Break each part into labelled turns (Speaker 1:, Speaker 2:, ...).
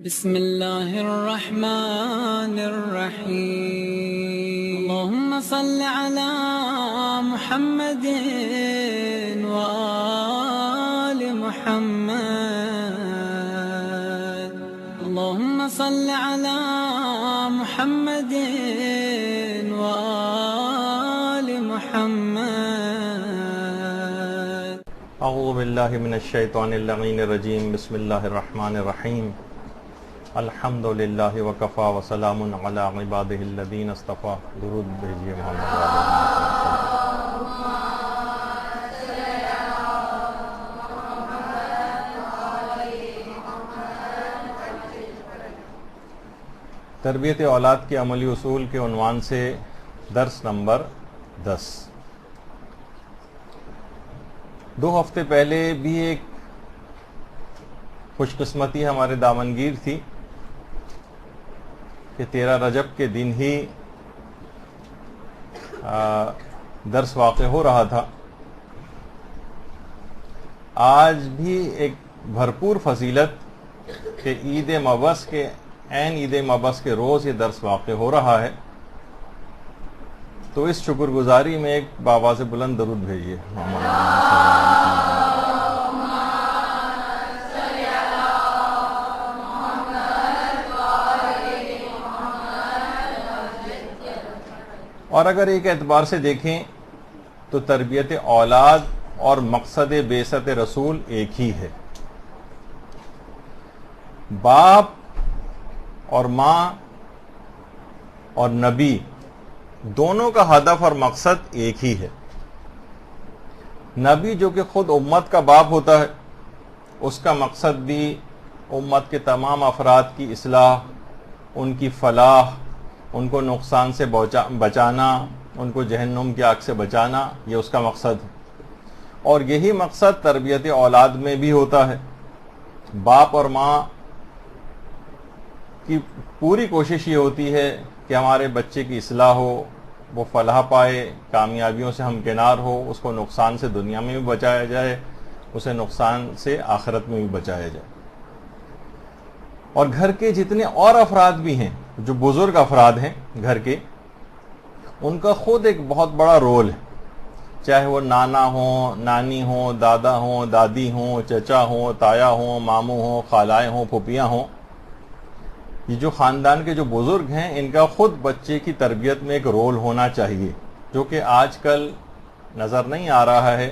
Speaker 1: بسم الله الرحمن الرحيم اللهم صل على محمد وآل محمد اللهم صل على محمد وآل محمد
Speaker 2: اعوذ باللہ من الشیطان اللعین الرجیم بسم اللہ الرحمن الرحیم الحمد للہ وکفا وسلام علی عبادہ الذین اصطفیٰ درود بھیجیے محمد تربیت اولاد کے عملی اصول کے عنوان سے درس نمبر 10۔ 2 ہفتے پہلے بھی ایک خوش قسمتی ہمارے دامنگیر تھی کہ 13 رجب کے دن ہی درس واقع ہو رہا تھا۔ آج بھی ایک بھرپور فضیلت کہ عید مبعث کے عین عید مبعث کے روز یہ درس واقع ہو رہا ہے، تو اس شکر گزاری میں ایک بآواز بلند درود بھیجیے۔ اور اگر ایک اعتبار سے دیکھیں تو تربیت اولاد اور مقصد بعثت رسول ایک ہی ہے۔ باپ اور ماں اور نبی دونوں کا ہدف اور مقصد ایک ہی ہے۔ نبی جو کہ خود امت کا باپ ہوتا ہے، اس کا مقصد بھی امت کے تمام افراد کی اصلاح، ان کی فلاح، ان کو نقصان سے بچانا، ان کو جہنم کی آگ سے بچانا، یہ اس کا مقصد ہے۔ اور یہی مقصد تربیت اولاد میں بھی ہوتا ہے۔ باپ اور ماں کی پوری کوشش یہ ہوتی ہے کہ ہمارے بچے کی اصلاح ہو، وہ فلاح پائے، کامیابیوں سے ہمکنار ہو، اس کو نقصان سے دنیا میں بھی بچایا جائے، اسے نقصان سے آخرت میں بھی بچایا جائے۔ اور گھر کے جتنے اور افراد بھی ہیں، جو بزرگ افراد ہیں گھر کے، ان کا خود ایک بہت بڑا رول ہے، چاہے وہ نانا ہوں، نانی ہوں، دادا ہوں، دادی ہوں، چچا ہوں، تایا ہوں، ماموں ہوں، خالائیں ہوں، پھوپھیاں ہوں۔ یہ جو خاندان کے جو بزرگ ہیں، ان کا خود بچے کی تربیت میں ایک رول ہونا چاہیے، جو کہ آج کل نظر نہیں آ رہا ہے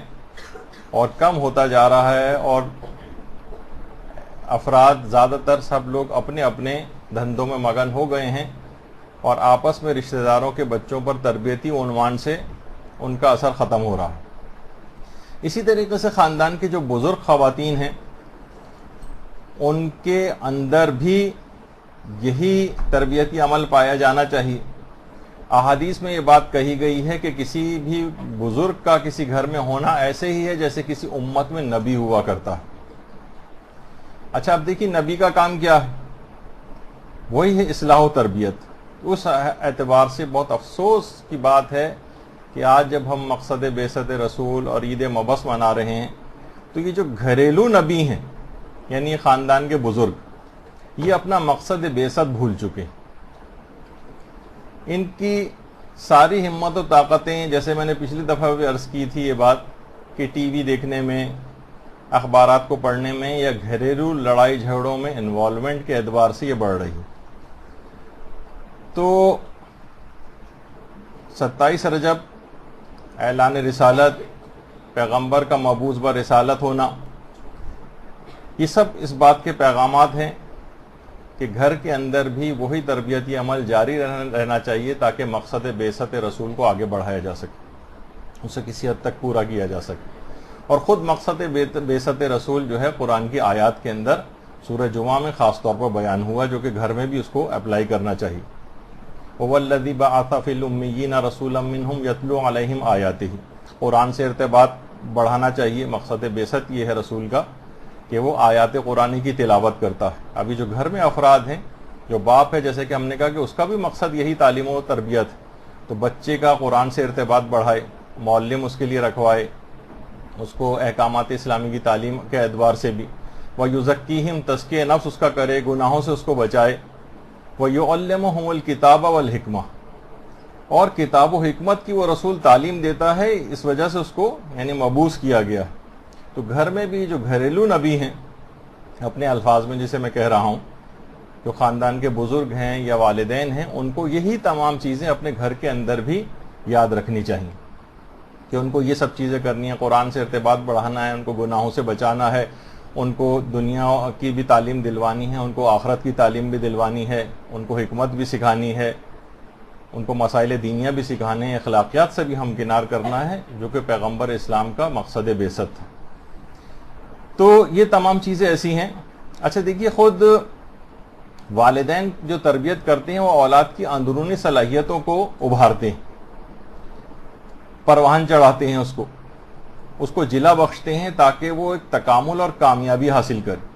Speaker 2: اور کم ہوتا جا رہا ہے، اور افراد زیادہ تر سب لوگ اپنے اپنے دھندوں میں مگن ہو گئے ہیں، اور آپس میں رشتہ داروں کے بچوں پر تربیتی عنوان سے ان کا اثر ختم ہو رہا ہے۔ اسی طریقے سے خاندان کے جو بزرگ خواتین ہیں، ان کے اندر بھی یہی تربیتی عمل پایا جانا چاہیے۔ احادیث میں یہ بات کہی گئی ہے کہ کسی بھی بزرگ کا کسی گھر میں ہونا ایسے ہی ہے جیسے کسی امت میں نبی ہوا کرتا ہے۔ اچھا، اب دیکھیے نبی کا کام کیا ہے؟ وہی ہے اصلاح و تربیت۔ اس اعتبار سے بہت افسوس کی بات ہے کہ آج جب ہم مقصد بعثت رسول اور عید مبعث منا رہے ہیں، تو یہ جو گھریلو نبی ہیں، یعنی خاندان کے بزرگ، یہ اپنا مقصد بعثت بھول چکے۔ ان کی ساری ہمت و طاقتیں، جیسے میں نے پچھلی دفعہ بھی عرض کی تھی یہ بات، کہ ٹی وی دیکھنے میں، اخبارات کو پڑھنے میں، یا گھریلو لڑائی جھگڑوں میں انوالومنٹ کے اعتبار سے یہ بڑھ رہی ہے۔ تو 27 رجب اعلان رسالت، پیغمبر کا مبعوث برسالت ہونا، یہ سب اس بات کے پیغامات ہیں کہ گھر کے اندر بھی وہی تربیتی عمل جاری رہنا چاہیے تاکہ مقصد بعثت رسول کو آگے بڑھایا جا سکے، اسے کسی حد تک پورا کیا جا سکے۔ اور خود مقصد بعثت رسول جو ہے قرآن کی آیات کے اندر سورہ جمعہ میں خاص طور پر بیان ہوا، جو کہ گھر میں بھی اس کو اپلائی کرنا چاہیے۔ هو الذی بعث فی الامیین رسولا منہم یتلو علیہم آیاتہ، قرآن سے ارتباط بڑھانا چاہیے۔ مقصد بعثت یہ ہے رسول کا کہ وہ آیات قرآنی کی تلاوت کرتا ہے۔ ابھی جو گھر میں افراد ہیں، جو باپ ہے، جیسے کہ ہم نے کہا کہ اس کا بھی مقصد یہی تعلیم و تربیت ہے، تو بچے کا قرآن سے ارتباط بڑھائے، معلم اس کے لیے رکھوائے، اس کو احکامات اسلامی کی تعلیم کے اعتبار سے بھی، وَيُزَكِّيهِمْ تزکیہ نفس اس کا کرے، گناہوں سے اس کو بچائے، وَيُعَلِّمُهُمُ الْكِتَابَ وَالْحِکْمَةَ اور کتاب و حکمت کی وہ رسول تعلیم دیتا ہے، اس وجہ سے اس کو یعنی مبعوث کیا گیا۔ تو گھر میں بھی جو گھریلو نبی ہیں اپنے الفاظ میں جسے میں کہہ رہا ہوں، جو خاندان کے بزرگ ہیں یا والدین ہیں، ان کو یہی تمام چیزیں اپنے گھر کے اندر بھی یاد رکھنی چاہیے کہ ان کو یہ سب چیزیں کرنی ہیں، قرآن سے ارتباط بڑھانا ہے، ان کو گناہوں سے بچانا ہے، ان کو دنیا کی بھی تعلیم دلوانی ہے، ان کو آخرت کی تعلیم بھی دلوانی ہے، ان کو حکمت بھی سکھانی ہے، ان کو مسائل دینیہ بھی سکھانے ہیں، اخلاقیات سے بھی ہمکنار کرنا ہے، جو کہ پیغمبر اسلام کا مقصد بعثت ہے۔ تو یہ تمام چیزیں ایسی ہیں۔ اچھا دیکھیے، خود والدین جو تربیت کرتے ہیں وہ اولاد کی اندرونی صلاحیتوں کو ابھارتے ہیں، پروان چڑھاتے ہیں، اس کو جلا بخشتے ہیں تاکہ وہ ایک تکامل اور کامیابی حاصل کرے۔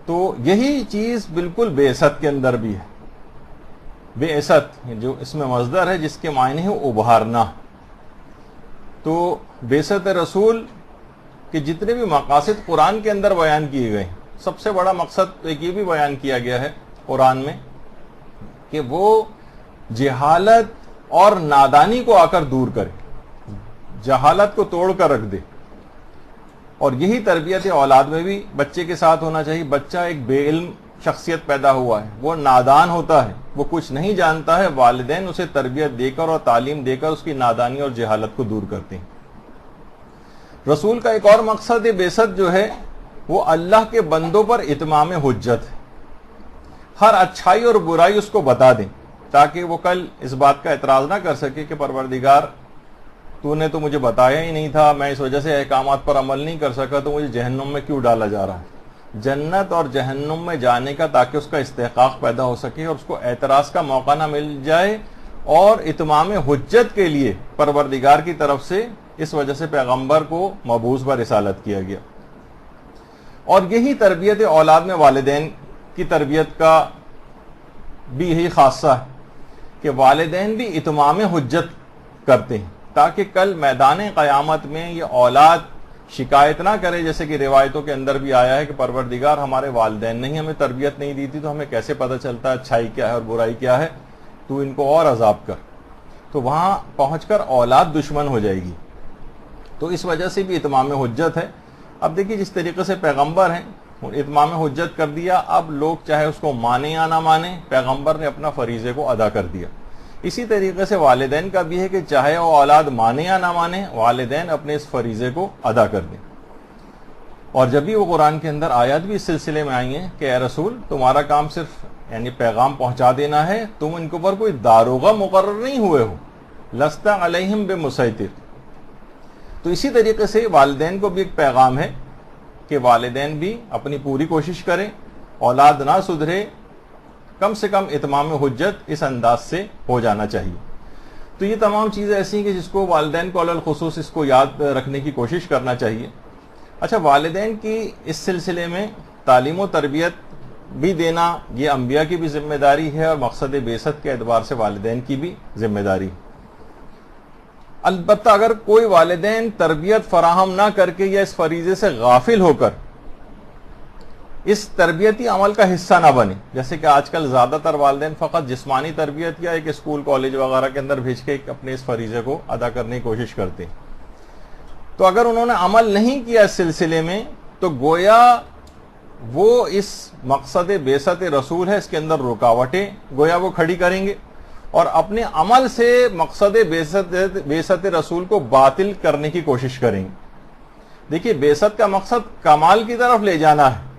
Speaker 2: تو یہی چیز بالکل بعثت کے اندر بھی ہے۔ بعثت جو اس میں مصدر ہے جس کے معنی ہے ابھارنا۔ تو بعثت رسول کے جتنے بھی مقاصد قرآن کے اندر بیان کیے گئے ہیں، سب سے بڑا مقصد ایک یہ بھی بیان کیا گیا ہے قرآن میں کہ وہ جہالت اور نادانی کو آ کر دور کرے، جہالت کو توڑ کر رکھ دے۔ اور یہی تربیت اولاد میں بھی بچے کے ساتھ ہونا چاہیے۔ بچہ ایک بے علم شخصیت پیدا ہوا ہے، وہ نادان ہوتا ہے، وہ کچھ نہیں جانتا ہے، والدین اسے تربیت دے کر اور تعلیم دے کر اس کی نادانی اور جہالت کو دور کرتے ہیں۔ رسول کا ایک اور مقصد بعثت جو ہے وہ اللہ کے بندوں پر اتمام حجت ہے، ہر اچھائی اور برائی اس کو بتا دیں تاکہ وہ کل اس بات کا اعتراض نہ کر سکے کہ پروردگار تو نے تو مجھے بتایا ہی نہیں تھا، میں اس وجہ سے احکامات پر عمل نہیں کر سکا، تو مجھے جہنم میں کیوں ڈالا جا رہا ہے۔ جنت اور جہنم میں جانے کا تاکہ اس کا استحقاق پیدا ہو سکے اور اس کو اعتراض کا موقع نہ مل جائے، اور اتمام حجت کے لیے پروردگار کی طرف سے اس وجہ سے پیغمبر کو مبعوث برسالت کیا گیا۔ اور یہی تربیت اولاد میں والدین کی تربیت کا بھی یہی خاصہ ہے کہ والدین بھی اتمام حجت کرتے ہیں تاکہ کل میدان قیامت میں یہ اولاد شکایت نہ کرے، جیسے کہ روایتوں کے اندر بھی آیا ہے کہ پروردگار ہمارے والدین نے ہی ہمیں تربیت نہیں دی تھی، تو ہمیں کیسے پتہ چلتا ہے اچھائی کیا ہے اور برائی کیا ہے، تو ان کو اور عذاب کر۔ تو وہاں پہنچ کر اولاد دشمن ہو جائے گی۔ تو اس وجہ سے بھی اتمام حجت ہے۔ اب دیکھیے جس طریقے سے پیغمبر ہیں اتمام حجت کر دیا، اب لوگ چاہے اس کو مانیں یا نہ مانیں، پیغمبر نے اپنا فریضے کو ادا کر دیا۔ اسی طریقے سے والدین کا بھی ہے کہ چاہے وہ اولاد مانے یا نہ مانے، والدین اپنے اس فریضے کو ادا کر دیں۔ اور جب بھی وہ قرآن کے اندر آیات بھی اس سلسلے میں آئی ہیں کہ اے رسول تمہارا کام صرف یعنی پیغام پہنچا دینا ہے، تم ان کے اوپر کوئی داروغہ مقرر نہیں ہوئے ہو، لست علیہم بمسیطر۔ تو اسی طریقے سے والدین کو بھی ایک پیغام ہے کہ والدین بھی اپنی پوری کوشش کریں، اولاد نہ سدھرے، کم سے کم اتمام حجت اس انداز سے ہو جانا چاہیے۔ تو یہ تمام چیزیں ایسی ہیں کہ جس کو والدین کو علی الخصوص اس کو یاد رکھنے کی کوشش کرنا چاہیے۔ اچھا، والدین کی اس سلسلے میں تعلیم و تربیت بھی دینا یہ انبیاء کی بھی ذمہ داری ہے، اور مقصد بعثت کے اعتبار سے والدین کی بھی ذمہ داری ہے۔ البتہ اگر کوئی والدین تربیت فراہم نہ کر کے یا اس فریضے سے غافل ہو کر اس تربیتی عمل کا حصہ نہ بنے، جیسے کہ آج کل زیادہ تر والدین فقط جسمانی تربیت یا ایک اسکول کالج وغیرہ کے اندر بھیج کے اپنے اس فریضے کو ادا کرنے کی کوشش کرتے ہیں، تو اگر انہوں نے عمل نہیں کیا اس سلسلے میں تو گویا وہ اس مقصد بعثت رسول ہے اس کے اندر رکاوٹیں گویا وہ کھڑی کریں گے، اور اپنے عمل سے مقصد بعثت رسول کو باطل کرنے کی کوشش کریں گے۔ دیکھیے، بعثت کا مقصد کمال کی طرف لے جانا ہے۔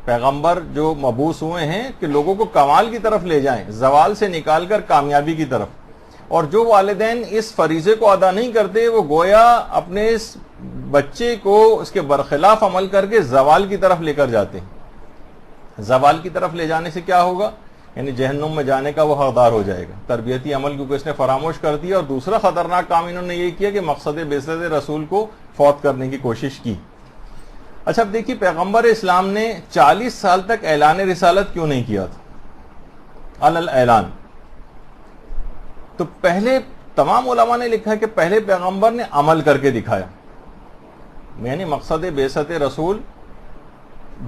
Speaker 2: پیغمبر جو مبعوث ہوئے ہیں کہ لوگوں کو کمال کی طرف لے جائیں، زوال سے نکال کر کامیابی کی طرف، اور جو والدین اس فریضے کو ادا نہیں کرتے وہ گویا اپنے اس بچے کو اس کے برخلاف عمل کر کے زوال کی طرف لے کر جاتے ہیں۔ زوال کی طرف لے جانے سے کیا ہوگا؟ یعنی جہنم میں جانے کا وہ حقدار ہو جائے گا، تربیتی عمل کیونکہ اس نے فراموش کر دیا۔ اور دوسرا خطرناک کام انہوں نے یہ کیا کہ مقصد بعثت رسول کو فوت کرنے کی کوشش کی۔ اچھا، اب دیکھیے پیغمبر اسلام نے 40 سال تک اعلان رسالت کیوں نہیں کیا تھا؟ علی الاعلان۔ تو پہلے تمام علماء نے لکھا ہے کہ پہلے پیغمبر نے عمل کر کے دکھایا، یعنی مقصد بعثت رسول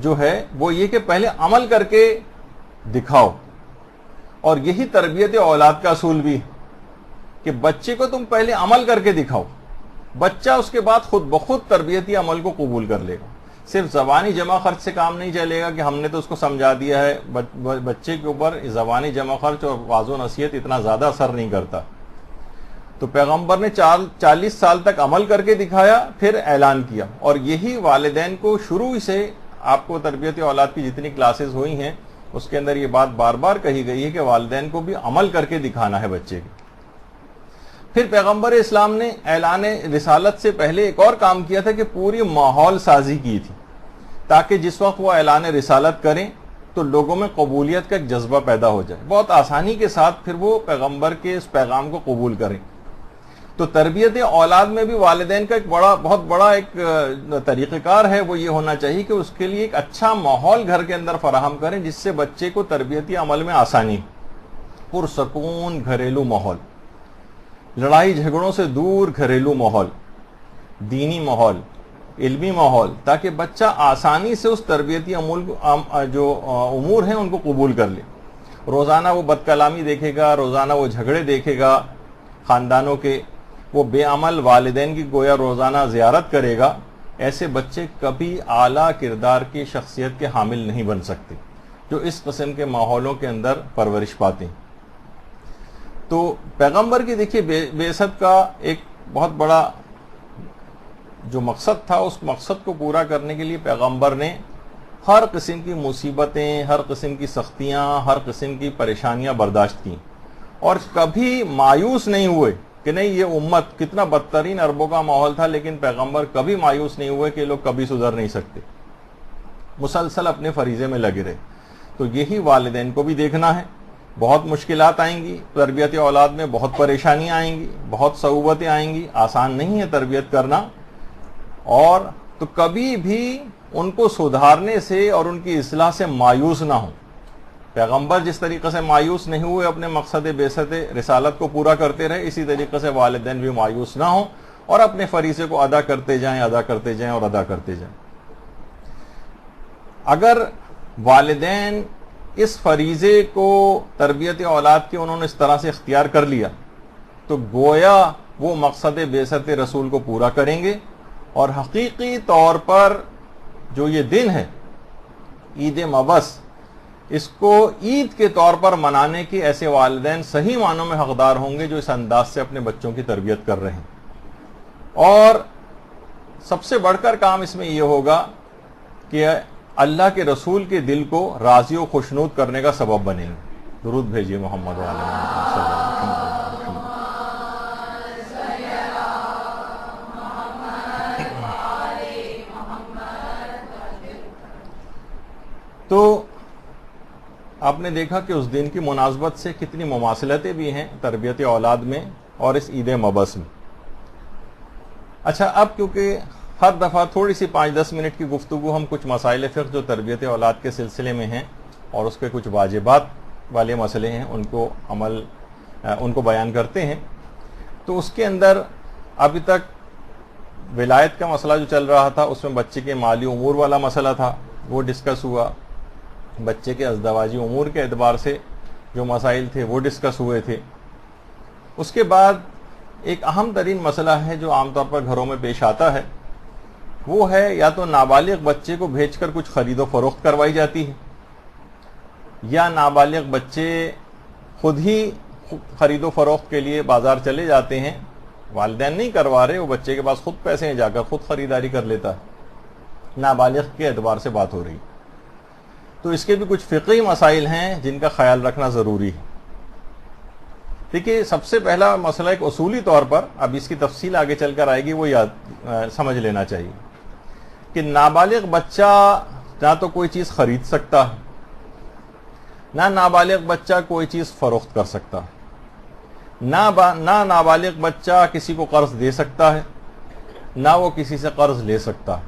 Speaker 2: جو ہے وہ یہ کہ پہلے عمل کر کے دکھاؤ، اور یہی تربیت اولاد کا اصول بھی ہے کہ بچے کو تم پہلے عمل کر کے دکھاؤ، بچہ اس کے بعد خود بخود تربیتی عمل کو قبول کر لے گا۔ صرف زبانی جمع خرچ سے کام نہیں چلے گا کہ ہم نے تو اس کو سمجھا دیا ہے، بچے کے اوپر زبانی جمع خرچ اور واضح و نصیحت اتنا زیادہ اثر نہیں کرتا۔ تو پیغمبر نے 40 سال تک عمل کر کے دکھایا، پھر اعلان کیا، اور یہی والدین کو شروع سے آپ کو تربیت اولاد کی جتنی کلاسز ہوئی ہیں اس کے اندر یہ بات بار بار کہی گئی ہے کہ والدین کو بھی عمل کر کے دکھانا ہے بچے کے۔ پھر پیغمبر اسلام نے اعلان رسالت سے پہلے ایک اور کام کیا تھا کہ پوری ماحول سازی کی تھی، تاکہ جس وقت وہ اعلان رسالت کریں تو لوگوں میں قبولیت کا ایک جذبہ پیدا ہو جائے، بہت آسانی کے ساتھ پھر وہ پیغمبر کے اس پیغام کو قبول کریں۔ تو تربیت اولاد میں بھی والدین کا ایک بہت بڑا ایک طریقہ کار ہے، وہ یہ ہونا چاہیے کہ اس کے لیے ایک اچھا ماحول گھر کے اندر فراہم کریں جس سے بچے کو تربیتی عمل میں آسانی، پرسکون گھریلو ماحول، لڑائی جھگڑوں سے دور گھریلو ماحول، دینی ماحول، علمی ماحول، تاکہ بچہ آسانی سے اس تربیتی جو امور ہیں ان کو قبول کر لے۔ روزانہ وہ بد کلامی دیکھے گا، روزانہ وہ جھگڑے دیکھے گا خاندانوں کے، وہ بے عمل والدین کی گویا روزانہ زیارت کرے گا، ایسے بچے کبھی اعلیٰ کردار کی شخصیت کے حامل نہیں بن سکتے جو اس قسم کے ماحولوں کے اندر پرورش پاتے ہیں۔ تو پیغمبر کی دیکھیے بعثت کا ایک بہت بڑا جو مقصد تھا، اس مقصد کو پورا کرنے کے لیے پیغمبر نے ہر قسم کی مصیبتیں، ہر قسم کی سختیاں، ہر قسم کی پریشانیاں برداشت کی، اور کبھی مایوس نہیں ہوئے کہ نہیں یہ امت، کتنا بدترین عربوں کا ماحول تھا لیکن پیغمبر کبھی مایوس نہیں ہوئے کہ لوگ کبھی سدھر نہیں سکتے، مسلسل اپنے فریضے میں لگے رہے۔ تو یہی والدین کو بھی دیکھنا ہے، بہت مشکلات آئیں گی تربیت اولاد میں، بہت پریشانیاں آئیں گی، بہت صعوبتیں آئیں گی، آسان نہیں ہے تربیت کرنا، اور تو کبھی بھی ان کو سدھارنے سے اور ان کی اصلاح سے مایوس نہ ہوں۔ پیغمبر جس طریقے سے مایوس نہیں ہوئے اپنے مقصد بعثت رسالت کو پورا کرتے رہے، اسی طریقے سے والدین بھی مایوس نہ ہوں اور اپنے فریضے کو ادا کرتے جائیں اور ادا کرتے جائیں۔ اگر والدین اس فریضے کو تربیت اولاد کے انہوں نے اس طرح سے اختیار کر لیا تو گویا وہ مقصد بعثت رسول کو پورا کریں گے، اور حقیقی طور پر جو یہ دن ہے عید مبعث، اس کو عید کے طور پر منانے کے ایسے والدین صحیح معنوں میں حقدار ہوں گے جو اس انداز سے اپنے بچوں کی تربیت کر رہے ہیں۔ اور سب سے بڑھ کر کام اس میں یہ ہوگا کہ اللہ کے رسول کے دل کو راضی و خوشنود کرنے کا سبب بنیں گے۔ درود بھیجیے محمد و آل محمد صلی اللہ علیہ وسلم۔ تو آپ نے دیکھا کہ اس دن کی مناسبت سے کتنی مماثلتیں بھی ہیں تربیت اولاد میں اور اس عید مبعث میں۔ اچھا، اب کیونکہ ہر دفعہ تھوڑی سی 5-10 منٹ کی گفتگو ہم کچھ مسائل فقہ جو تربیت اولاد کے سلسلے میں ہیں اور اس کے کچھ واجبات والے مسئلے ہیں ان کو بیان کرتے ہیں، تو اس کے اندر ابھی تک ولایت کا مسئلہ جو چل رہا تھا اس میں بچے کے مالی امور والا مسئلہ تھا، وہ ڈسکس ہوا۔ بچے کے ازدواجی امور کے اعتبار سے جو مسائل تھے وہ ڈسکس ہوئے تھے۔ اس کے بعد ایک اہم ترین مسئلہ ہے جو عام طور پر گھروں میں پیش آتا ہے، وہ ہے یا تو نابالغ بچے کو بھیج کر کچھ خرید و فروخت کروائی جاتی ہے، یا نابالغ بچے خود ہی خرید و فروخت کے لیے بازار چلے جاتے ہیں، والدین نہیں کروا رہے، وہ بچے کے پاس خود پیسے ہیں، جا کر خود خریداری کر لیتا ہے۔ نابالغ کے اعتبار سے بات ہو رہی، تو اس کے بھی کچھ فقہی مسائل ہیں جن کا خیال رکھنا ضروری ہے۔ دیکھیے، سب سے پہلا مسئلہ ایک اصولی طور پر، اب اس کی تفصیل آگے چل کر آئے گی، وہ سمجھ لینا چاہیے کہ نابالغ بچہ نہ تو کوئی چیز خرید سکتا ہے، نہ نابالغ بچہ کوئی چیز فروخت کر سکتا ہے، نہ نابالغ بچہ کسی کو قرض دے سکتا ہے، نہ وہ کسی سے قرض لے سکتا ہے،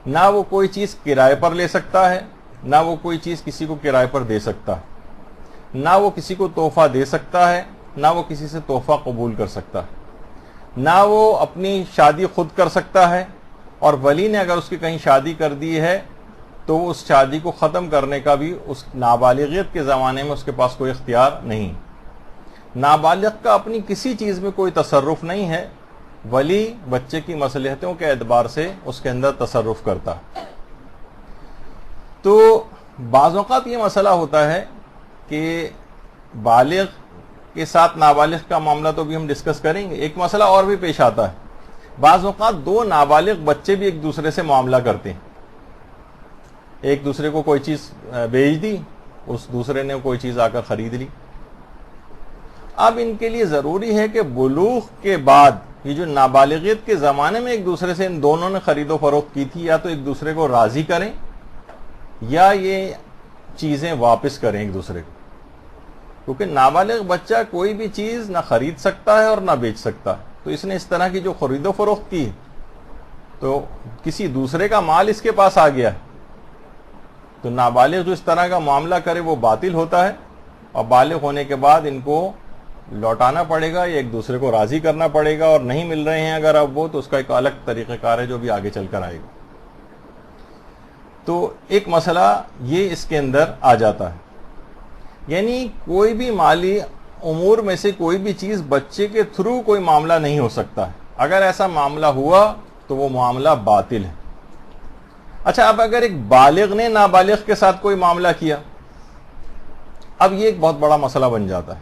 Speaker 2: نہ وہ کوئی چیز کرائے پر لے سکتا ہے، نہ وہ کوئی چیز کسی کو کرائے پر دے سکتا ہے، نہ وہ کسی کو تحفہ دے سکتا ہے، نہ وہ کسی سے تحفہ قبول کر سکتا ہے، نہ وہ اپنی شادی خود کر سکتا ہے اور ولی نے اگر اس کی کہیں شادی کر دی ہے تو اس شادی کو ختم کرنے کا بھی اس نابالغیت کے زمانے میں اس کے پاس کوئی اختیار نہیں. نابالغ کا اپنی کسی چیز میں کوئی تصرف نہیں ہے، ولی بچے کی مصلحتوں کے اعتبار سے اس کے اندر تصرف کرتا. تو بعض اوقات یہ مسئلہ ہوتا ہے کہ بالغ کے ساتھ نابالغ کا معاملہ تو بھی ہم ڈسکس کریں گے. ایک مسئلہ اور بھی پیش آتا ہے، بعض اوقات دو نابالغ بچے بھی ایک دوسرے سے معاملہ کرتے ہیں. ایک دوسرے کو کوئی چیز بیچ دی، اس دوسرے نے کوئی چیز آ کر خرید لی. اب ان کے لیے ضروری ہے کہ بلوغ کے بعد یہ جو نابالغیت کے زمانے میں ایک دوسرے سے ان دونوں نے خرید و فروخت کی تھی، یا تو ایک دوسرے کو راضی کریں یا یہ چیزیں واپس کریں ایک دوسرے کو. کیونکہ نابالغ بچہ کوئی بھی چیز نہ خرید سکتا ہے اور نہ بیچ سکتا. تو اس نے اس طرح کی جو خرید و فروخت کی تو کسی دوسرے کا مال اس کے پاس آ گیا. تو نابالغ جو اس طرح کا معاملہ کرے وہ باطل ہوتا ہے، اور بالغ ہونے کے بعد ان کو لوٹانا پڑے گا یا ایک دوسرے کو راضی کرنا پڑے گا، اور نہیں مل رہے ہیں اگر اب وہ تو اس کا ایک الگ طریقہ کار ہے جو بھی آگے چل کر آئے گا. تو ایک مسئلہ یہ اس کے اندر آ جاتا ہے، یعنی کوئی بھی مالی امور میں سے کوئی بھی چیز بچے کے تھرو کوئی معاملہ نہیں ہو سکتا ہے. اگر ایسا معاملہ ہوا تو وہ معاملہ باطل ہے. اچھا، اب اگر ایک بالغ نے نابالغ کے ساتھ کوئی معاملہ کیا، اب یہ ایک بہت بڑا مسئلہ بن جاتا ہے.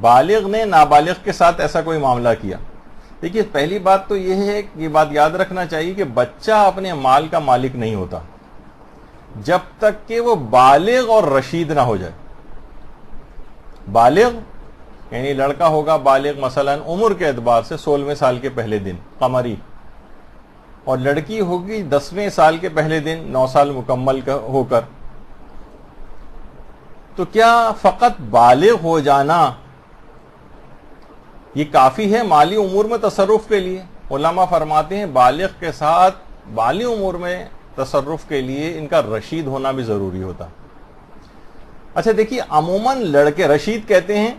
Speaker 2: بالغ نے نابالغ کے ساتھ ایسا کوئی معاملہ کیا. دیکھیے، پہلی بات تو یہ ہے کہ یہ بات یاد رکھنا چاہیے کہ بچہ اپنے مال کا مالک نہیں ہوتا جب تک کہ وہ بالغ اور رشید نہ ہو جائے. بالغ یعنی لڑکا ہوگا بالغ مثلا عمر کے اعتبار سے 16ویں سال کے پہلے دن قمری، اور لڑکی ہوگی 10ویں سال کے پہلے دن 9 سال مکمل ہو کر. تو کیا فقط بالغ ہو جانا یہ کافی ہے مالی امور میں تصرف کے لیے؟ علماء فرماتے ہیں بالغ کے ساتھ مالی امور میں تصرف کے لیے ان کا رشید ہونا بھی ضروری ہوتا. اچھا دیکھیے، عموماً لڑکے رشید کہتے ہیں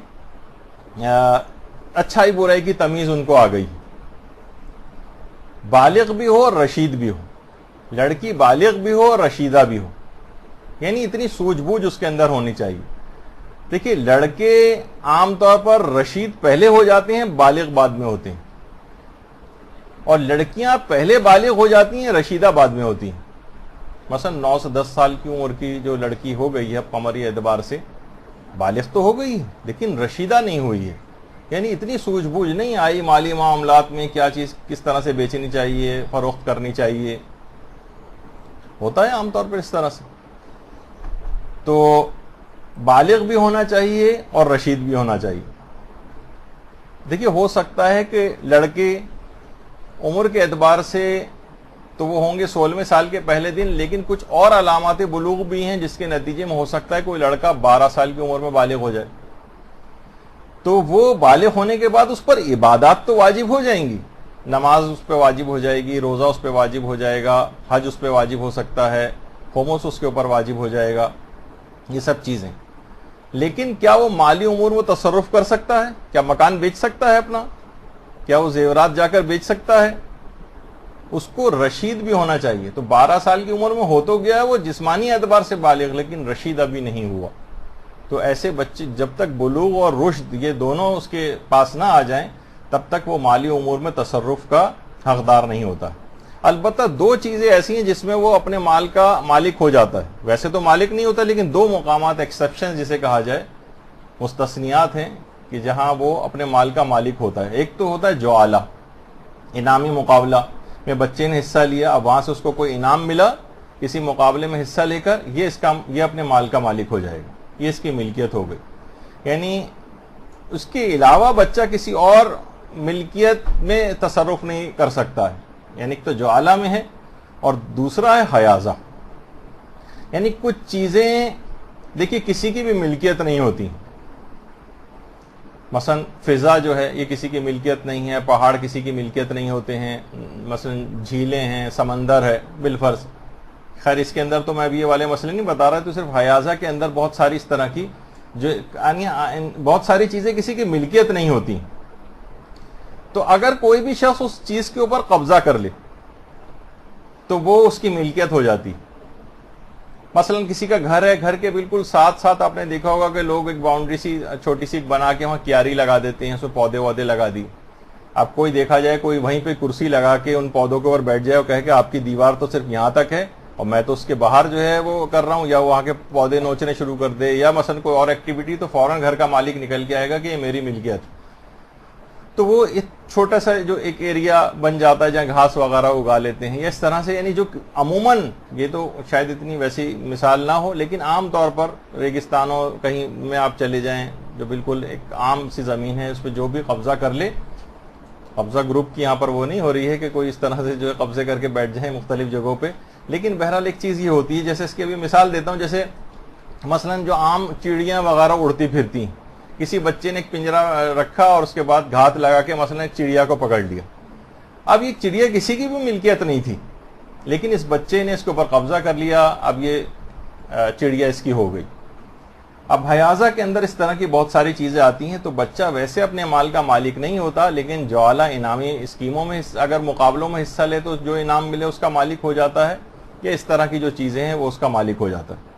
Speaker 2: اچھائی برائی کی تمیز ان کو آ گئی، بالغ بھی ہو اور رشید بھی ہو، لڑکی بالغ بھی ہو اور رشیدہ بھی ہو، یعنی اتنی سوجھ بوجھ اس کے اندر ہونی چاہیے. دیکھیے، لڑکے عام طور پر رشید پہلے ہو جاتے ہیں، بالغ بعد میں ہوتے ہیں، اور لڑکیاں پہلے بالغ ہو جاتی ہیں، رشیدہ بعد میں ہوتی ہیں. مثلا 9 سے 10 سال کی عمر کی جو لڑکی ہو گئی ہے قمری اعتبار سے، بالغ تو ہو گئی ہے لیکن رشیدہ نہیں ہوئی ہے، یعنی اتنی سوجھ بوجھ نہیں آئی مالی معاملات میں، کیا چیز کس طرح سے بیچنی چاہیے، فروخت کرنی چاہیے. ہوتا ہے عام طور پر اس طرح سے. تو بالغ بھی ہونا چاہیے اور رشید بھی ہونا چاہیے. دیکھیے، ہو سکتا ہے کہ لڑکے عمر کے اعتبار سے تو وہ ہوں گے 16ویں سال کے پہلے دن، لیکن کچھ اور علامات بلوغ بھی ہیں جس کے نتیجے میں ہو سکتا ہے کوئی لڑکا 12 سال کی عمر میں بالغ ہو جائے. تو وہ بالغ ہونے کے بعد اس پر عبادات تو واجب ہو جائیں گی، نماز اس پہ واجب ہو جائے گی، روزہ اس پہ واجب ہو جائے گا، حج اس پہ واجب ہو سکتا ہے، خمس اس کے اوپر واجب ہو جائے گا، یہ سب چیزیں. لیکن کیا وہ مالی امور میں تصرف کر سکتا ہے؟ کیا مکان بیچ سکتا ہے اپنا؟ کیا وہ زیورات جا کر بیچ سکتا ہے؟ اس کو رشید بھی ہونا چاہیے. تو 12 سال کی عمر میں ہو تو گیا ہے وہ جسمانی اعتبار سے بالغ، لیکن رشید ابھی نہیں ہوا. تو ایسے بچے جب تک بلوغ اور رشد یہ دونوں اس کے پاس نہ آ جائیں تب تک وہ مالی امور میں تصرف کا حقدار نہیں ہوتا. البتہ 2 چیزیں ایسی ہیں جس میں وہ اپنے مال کا مالک ہو جاتا ہے. ویسے تو مالک نہیں ہوتا، لیکن 2 مقامات ایکسیپشن جسے کہا جائے، مستثنیات ہیں کہ جہاں وہ اپنے مال کا مالک ہوتا ہے. ایک تو ہوتا ہے جعالہ، انعامی مقابلہ میں بچے نے حصہ لیا، اب وہاں سے اس کو کوئی انعام ملا کسی مقابلے میں حصہ لے کر، یہ اپنے مال کا مالک ہو جائے گا، یہ اس کی ملکیت ہو گئی. یعنی اس کے علاوہ بچہ کسی اور ملکیت میں تصرف نہیں کر سکتا ہے. یعنی ایک تو جعالہ میں ہے اور دوسرا ہے حیازہ. یعنی کچھ چیزیں دیکھیے کسی کی بھی ملکیت نہیں ہوتی. مثلا فضا جو ہے یہ کسی کی ملکیت نہیں ہے، پہاڑ کسی کی ملکیت نہیں ہوتے ہیں، مثلا جھیلیں ہیں، سمندر ہے بالفرض. خیر اس کے اندر تو میں ابھی یہ والے مسئلے نہیں بتا رہا، تو صرف حیازہ کے اندر بہت ساری اس طرح کی جو بہت ساری چیزیں کسی کی ملکیت نہیں ہوتی. تو اگر کوئی بھی شخص اس چیز کے اوپر قبضہ کر لے، تو وہ اس کی ملکیت ہو جاتی. مثلا کسی کا گھر ہے, گھر کے بالکل ساتھ ساتھ آپ نے دیکھا ہوگا کہ لوگ ایک باؤنڈری سی چھوٹی سی بنا کے وہاں کیاری لگا دیتے ہیں, اس میں پودے وودے لگا دی. اب کوئی دیکھا جائے کوئی وہیں پہ کرسی لگا کے ان پودوں کے اوپر بیٹھ جائے اور کہے کہ آپ کی دیوار تو صرف یہاں تک ہے اور میں تو اس کے باہر جو ہے وہ کر رہا ہوں, یا وہاں کے پودے نوچنے شروع کر دے, یا مثلا کوئی اور ایکٹیویٹی, تو فوراً گھر کا مالک نکل کے آئے گا کہ یہ میری ملکیت. تو وہ ایک چھوٹا سا جو ایک ایریا بن جاتا ہے جہاں گھاس وغیرہ اگا لیتے ہیں, یا اس طرح سے, یعنی جو عموماً, یہ تو شاید اتنی ویسی مثال نہ ہو لیکن عام طور پر ریگستانوں کہیں میں آپ چلے جائیں, جو بالکل ایک عام سی زمین ہے, اس پہ جو بھی قبضہ کر لے, قبضہ گروپ کی یہاں پر وہ نہیں ہو رہی ہے کہ کوئی اس طرح سے جو ہے قبضے کر کے بیٹھ جائیں مختلف جگہوں پہ, لیکن بہرحال ایک چیز یہ ہوتی ہے, جیسے اس کی ابھی مثال دیتا ہوں, جیسے مثلا جو عام چڑیاں وغیرہ اڑتی پھرتی, کسی بچے نے ایک پنجرا رکھا اور اس کے بعد گھات لگا کے مثلا ایک چڑیا کو پکڑ لیا. اب یہ چڑیا کسی کی بھی ملکیت نہیں تھی, لیکن اس بچے نے اس کے اوپر قبضہ کر لیا, اب یہ چڑیا اس کی ہو گئی. اب حیازہ کے اندر اس طرح کی بہت ساری چیزیں آتی ہیں, تو بچہ ویسے اپنے مال کا مالک نہیں ہوتا, لیکن جو اعلیٰ انعامی اسکیموں میں اگر مقابلوں میں حصہ لے تو جو انعام ملے اس کا مالک ہو جاتا ہے, یا اس طرح کی جو چیزیں ہیں وہ اس کا مالک ہو جاتا ہے.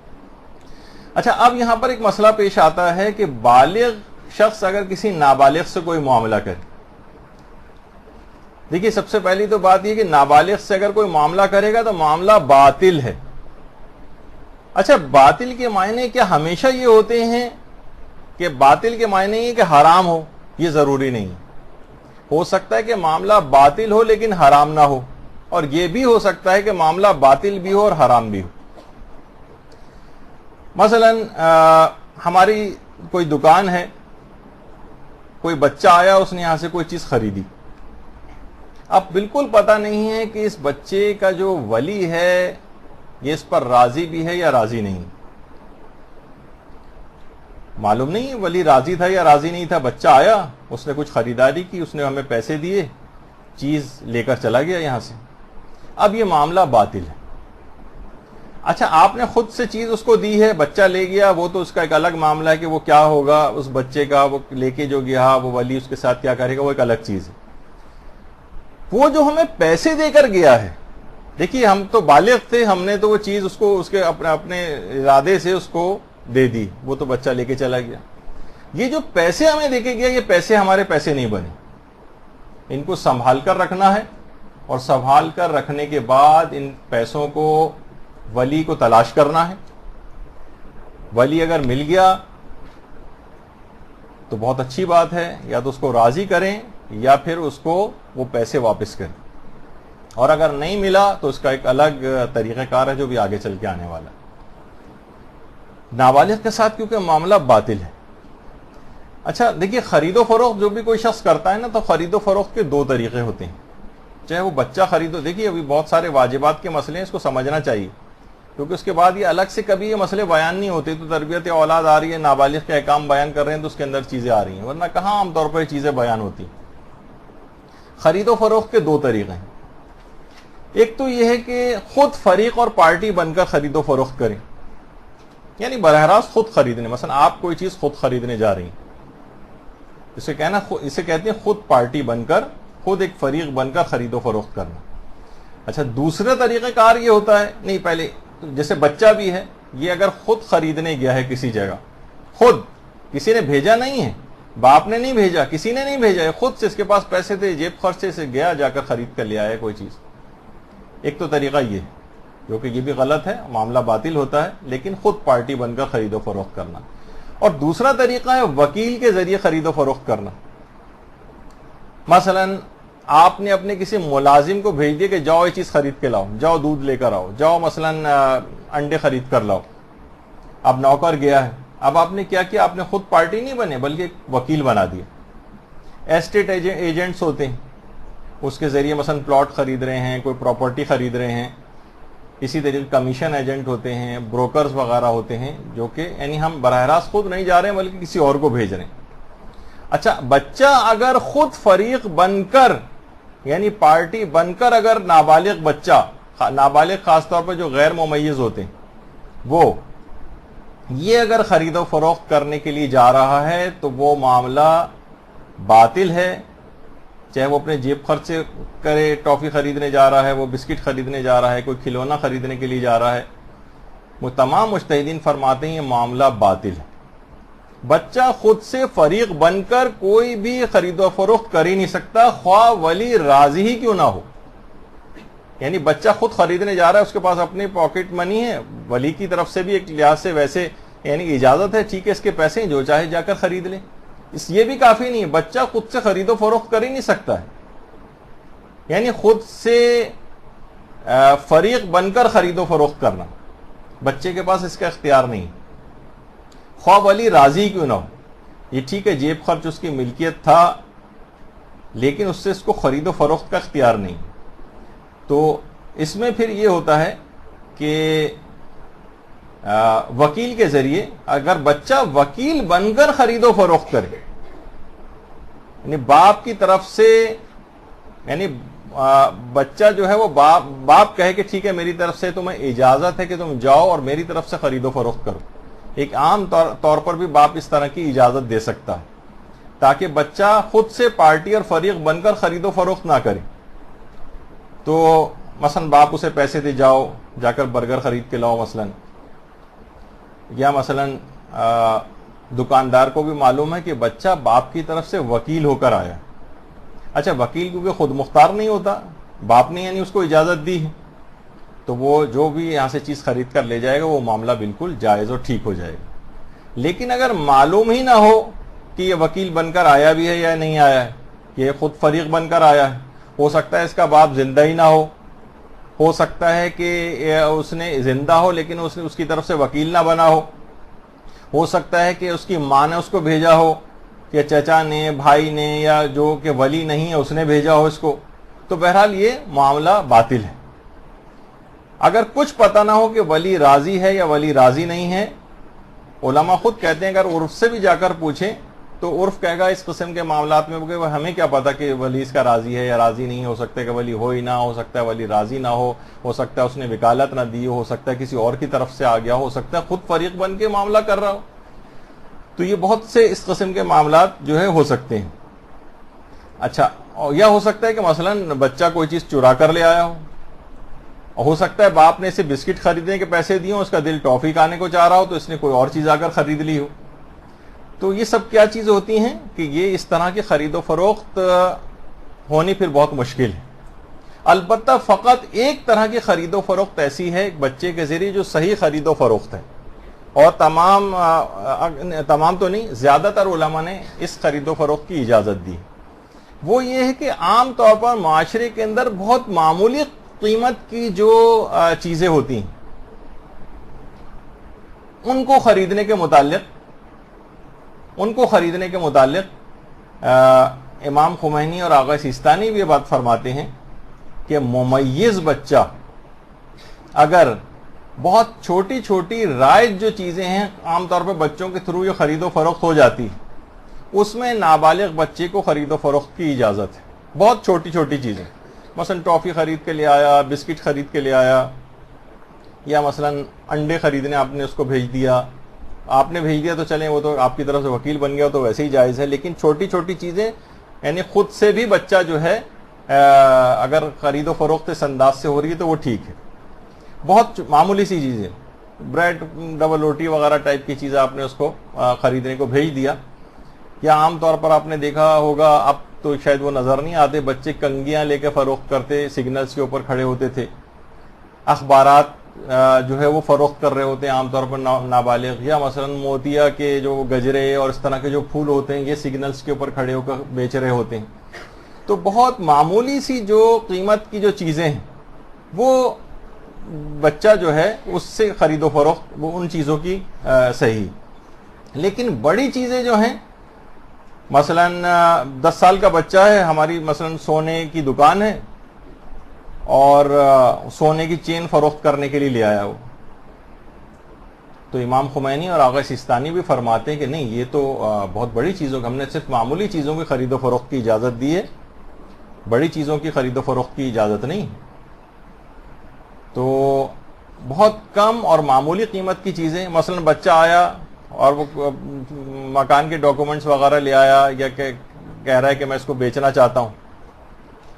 Speaker 2: اچھا, اب یہاں پر ایک مسئلہ پیش آتا ہے کہ بالغ شخص اگر کسی نابالغ سے کوئی معاملہ کرے. دیکھیے, سب سے پہلی تو بات یہ کہ نابالغ سے اگر کوئی معاملہ کرے گا تو معاملہ باطل ہے. اچھا, باطل کے معنی کیا ہمیشہ یہ ہوتے ہیں کہ باطل کے معنی یہ کہ حرام ہو؟ یہ ضروری نہیں. ہو سکتا ہے کہ معاملہ باطل ہو لیکن حرام نہ ہو, اور یہ بھی ہو سکتا ہے کہ معاملہ باطل بھی ہو اور حرام بھی ہو. مثلا ہماری کوئی دکان ہے, کوئی بچہ آیا, اس نے یہاں سے کوئی چیز خریدی. اب بالکل پتہ نہیں ہے کہ اس بچے کا جو ولی ہے یہ اس پر راضی بھی ہے یا راضی نہیں. معلوم نہیں ولی راضی تھا یا راضی نہیں تھا. بچہ آیا, اس نے کچھ خریداری کی, اس نے ہمیں پیسے دیے, چیز لے کر چلا گیا یہاں سے. اب یہ معاملہ باطل ہے. اچھا, آپ نے خود سے چیز اس کو دی ہے, بچہ لے گیا, وہ تو اس کا ایک الگ معاملہ ہے کہ وہ کیا ہوگا اس بچے کا, وہ لے کے جو گیا وہ ولی اس کے ساتھ کیا کرے گا, وہ ایک الگ چیز ہے. وہ جو ہمیں پیسے دے کر گیا ہے, دیکھیے ہم تو بالغ تھے, ہم نے تو وہ چیز اس کو اس کے اپنے ارادے سے اس کو دے دی, وہ تو بچہ لے کے چلا گیا. یہ جو پیسے ہمیں دے کے گیا, یہ پیسے ہمارے پیسے نہیں بنے. ان کو سنبھال کر رکھنا ہے, اور سنبھال کر رکھنے کے بعد ان پیسوں کو ولی کو تلاش کرنا ہے. ولی اگر مل گیا تو بہت اچھی بات ہے, یا تو اس کو راضی کریں یا پھر اس کو وہ پیسے واپس کریں, اور اگر نہیں ملا تو اس کا ایک الگ طریقہ کار ہے جو بھی آگے چل کے آنے والا ہے. نابالغ کے ساتھ کیونکہ معاملہ باطل ہے. اچھا دیکھیے, خرید و فروخت جو بھی کوئی شخص کرتا ہے نا, تو خرید و فروخت کے دو طریقے ہوتے ہیں. چاہے وہ بچہ خریدو, دیکھیے ابھی بہت سارے واجبات کے مسئلے ہیں, اس کو سمجھنا چاہیے, کیونکہ اس کے بعد یہ الگ سے کبھی یہ مسئلے بیان نہیں ہوتے. تو تربیت اولاد آ رہی ہے, نابالغ کے احکام بیان کر رہے ہیں, تو اس کے اندر چیزیں آ رہی ہیں, ورنہ کہاں عام طور پر یہ چیزیں بیان ہوتی ہیں. خرید و فروخت کے دو طریقے ہیں. ایک تو یہ ہے کہ خود فریق اور پارٹی بن کر خرید و فروخت کریں, یعنی براہ راست خود خریدنے. مثلا آپ کوئی چیز خود خریدنے جا رہی ہیں, اسے کہتے ہیں خود پارٹی بن کر, خود ایک فریق بن کر خرید و فروخت کرنا. اچھا, دوسرا طریقہ کار یہ ہوتا ہے, نہیں پہلے جیسے بچہ بھی ہے, یہ اگر خود خریدنے گیا ہے کسی جگہ, خود, کسی نے بھیجا نہیں ہے, باپ نے نہیں بھیجا, کسی نے نہیں بھیجا ہے, خود سے اس کے پاس پیسے تھے, جیب خرچے سے گیا, جا کر خرید کر لے آیا کوئی چیز. ایک تو طریقہ یہ ہے, جو کہ یہ بھی غلط ہے, معاملہ باطل ہوتا ہے, لیکن خود پارٹی بن کر خرید و فروخت کرنا. اور دوسرا طریقہ ہے وکیل کے ذریعے خرید و فروخت کرنا. مثلا آپ نے اپنے کسی ملازم کو بھیج دیا کہ جاؤ یہ چیز خرید کے لاؤ, جاؤ دودھ لے کر آؤ, جاؤ مثلا انڈے خرید کر لاؤ. اب نوکر گیا ہے, اب آپ نے کیا کیا, آپ نے خود پارٹی نہیں بنے بلکہ ایک وکیل بنا دیا. ایسٹیٹ ایجنٹس ہوتے ہیں, اس کے ذریعے مثلا پلاٹ خرید رہے ہیں, کوئی پراپرٹی خرید رہے ہیں. اسی طریقے کمیشن ایجنٹ ہوتے ہیں, بروکرز وغیرہ ہوتے ہیں, جو کہ یعنی ہم براہ راست خود نہیں جا رہے ہیں بلکہ کسی اور کو بھیج رہے ہیں. اچھا, بچہ اگر خود فریق بن کر, یعنی پارٹی بن کر, اگر نابالغ بچہ, نابالغ خاص طور پر جو غیر ممیز ہوتے ہیں, وہ یہ اگر خرید و فروخت کرنے کے لیے جا رہا ہے تو وہ معاملہ باطل ہے, چاہے وہ اپنے جیب خرچ سے کرے، ٹافی خریدنے جا رہا ہے، وہ بسکٹ خریدنے جا رہا ہے، کوئی کھلونا خریدنے کے لیے جا رہا ہے، وہ تمام مجتہدین فرماتے ہیں یہ معاملہ باطل ہے. بچہ خود سے فریق بن کر کوئی بھی خرید و فروخت کر ہی نہیں سکتا، خواہ ولی راضی ہی کیوں نہ ہو. یعنی بچہ خود خریدنے جا رہا ہے، اس کے پاس اپنی پاکٹ منی ہے، ولی کی طرف سے بھی ایک لحاظ سے ویسے یعنی اجازت ہے، ٹھیک ہے اس کے پیسے ہیں، جو چاہے جا کر خرید لے. یہ بھی کافی نہیں ہے، بچہ خود سے خرید و فروخت کر ہی نہیں سکتا ہے. یعنی خود سے فریق بن کر خرید و فروخت کرنا بچے کے پاس اس کا اختیار نہیں، خواہ ولی راضی کیوں نہ ہو. یہ ٹھیک ہے جیب خرچ اس کی ملکیت تھا، لیکن اس سے اس کو خرید و فروخت کا اختیار نہیں. تو اس میں پھر یہ ہوتا ہے کہ وکیل کے ذریعے اگر بچہ وکیل بن کر خرید و فروخت کرے، یعنی باپ کی طرف سے، یعنی بچہ جو ہے وہ باپ کہے کہ ٹھیک ہے میری طرف سے تمہیں اجازت ہے کہ تم جاؤ اور میری طرف سے خرید و فروخت کرو. ایک عام طور پر بھی باپ اس طرح کی اجازت دے سکتا ہے تاکہ بچہ خود سے پارٹی اور فریق بن کر خرید و فروخت نہ کرے. تو مثلا باپ اسے پیسے دے، جاؤ جا کر برگر خرید کے لاؤ مثلا، یا مثلا دکاندار کو بھی معلوم ہے کہ بچہ باپ کی طرف سے وکیل ہو کر آیا. اچھا وکیل کیونکہ خود مختار نہیں ہوتا، باپ نے یعنی اس کو اجازت دی ہے، تو وہ جو بھی یہاں سے چیز خرید کر لے جائے گا وہ معاملہ بالکل جائز اور ٹھیک ہو جائے گا. لیکن اگر معلوم ہی نہ ہو کہ یہ وکیل بن کر آیا بھی ہے یا نہیں آیا ہے، یہ خود فریق بن کر آیا ہے، ہو سکتا ہے اس کا باپ زندہ ہی نہ ہو سکتا ہے کہ اس نے زندہ ہو لیکن اس کی طرف سے وکیل نہ بنا ہو سکتا ہے کہ اس کی ماں نے اس کو بھیجا ہو، یا چچا نے، بھائی نے، یا جو کہ ولی نہیں ہے اس نے بھیجا ہو اس کو. تو بہرحال یہ معاملہ باطل ہے. اگر کچھ پتہ نہ ہو کہ ولی راضی ہے یا ولی راضی نہیں ہے، علماء خود کہتے ہیں اگر عرف سے بھی جا کر پوچھیں تو عرف کہے گا اس قسم کے معاملات میں کہ ہمیں کیا پتا کہ ولی اس کا راضی ہے یا راضی نہیں. ہو سکتا ہے کہ ولی ہو ہی نہ، ہو سکتا ہے ولی راضی نہ ہو سکتا ہے اس نے وکالت نہ دی ہو سکتا ہے کسی اور کی طرف سے آ گیا، ہو سکتا ہے خود فریق بن کے معاملہ کر رہا ہو. تو یہ بہت سے اس قسم کے معاملات جو ہے ہو سکتے ہیں. اچھا یا ہو سکتا ہے کہ مثلا بچہ کوئی چیز چرا کر لے آیا ہو سکتا ہے باپ نے اسے بسکٹ خریدنے کے پیسے دیے ہوں، اس کا دل ٹافی کھانے کو چاہ رہا ہو تو اس نے کوئی اور چیز آ کر خرید لی ہو. تو یہ سب کیا چیز ہوتی ہیں کہ یہ اس طرح کی خرید و فروخت ہونی پھر بہت مشکل ہے. البتہ فقط ایک طرح کی خرید و فروخت ایسی ہے ایک بچے کے ذریعے جو صحیح خرید و فروخت ہے، اور تمام تو نہیں، زیادہ تر علماء نے اس خرید و فروخت کی اجازت دی. وہ یہ ہے کہ عام طور پر معاشرے کے اندر بہت معمولی قیمت کی جو چیزیں ہوتی ہیں ان کو خریدنے کے متعلق امام خمینی اور آغا سیستانی بھی یہ بات فرماتے ہیں کہ ممیز بچہ اگر بہت چھوٹی چھوٹی رائج جو چیزیں ہیں عام طور پہ بچوں کے تھرو یہ خرید و فروخت ہو جاتی، اس میں نابالغ بچے کو خرید و فروخت کی اجازت ہے. بہت چھوٹی چھوٹی چیزیں، مثلا ٹافی خرید کے لے آیا، بسکٹ خرید کے لے آیا، یا مثلا انڈے خریدنے آپ نے اس کو بھیج دیا تو چلیں وہ تو آپ کی طرف سے وکیل بن گیا تو ویسے ہی جائز ہے. لیکن چھوٹی چھوٹی چیزیں یعنی خود سے بھی بچہ جو ہے اگر خرید و فروخت اس انداز سے ہو رہی ہے تو وہ ٹھیک ہے. بہت معمولی سی چیزیں، بریڈ، ڈبل روٹی وغیرہ ٹائپ کی چیزیں آپ نے اس کو خریدنے کو بھیج دیا. یا عام طور پر آپ نے دیکھا ہوگا، اب تو شاید وہ نظر نہیں آتے، بچے کنگیاں لے کے فروخت کرتے، سگنلز کے اوپر کھڑے ہوتے تھے. اخبارات جو ہے وہ فروخت کر رہے ہوتے ہیں عام طور پر نابالغ. یا مثلا موتیا کے جو گجرے اور اس طرح کے جو پھول ہوتے ہیں یہ سگنلز کے اوپر کھڑے ہو کر بیچ رہے ہوتے ہیں. تو بہت معمولی سی جو قیمت کی جو چیزیں ہیں وہ بچہ جو ہے اس سے خرید و فروخت وہ ان چیزوں کی صحیح. لیکن بڑی چیزیں جو ہیں، مثلا 10 سال کا بچہ ہے، ہماری مثلا سونے کی دکان ہے اور سونے کی چین فروخت کرنے کے لیے لے آیا ہو، تو امام خمینی اور آغا سیستانی بھی فرماتے ہیں کہ نہیں، یہ تو بہت بڑی چیزوں ہم نے صرف معمولی چیزوں کی خرید و فروخت کی اجازت دی ہے، بڑی چیزوں کی خرید و فروخت کی اجازت نہیں. تو بہت کم اور معمولی قیمت کی چیزیں، مثلا بچہ آیا اور وہ مکان کے ڈاکومنٹس وغیرہ لے آیا، یا کہ کہہ رہا ہے کہ میں اس کو بیچنا چاہتا ہوں،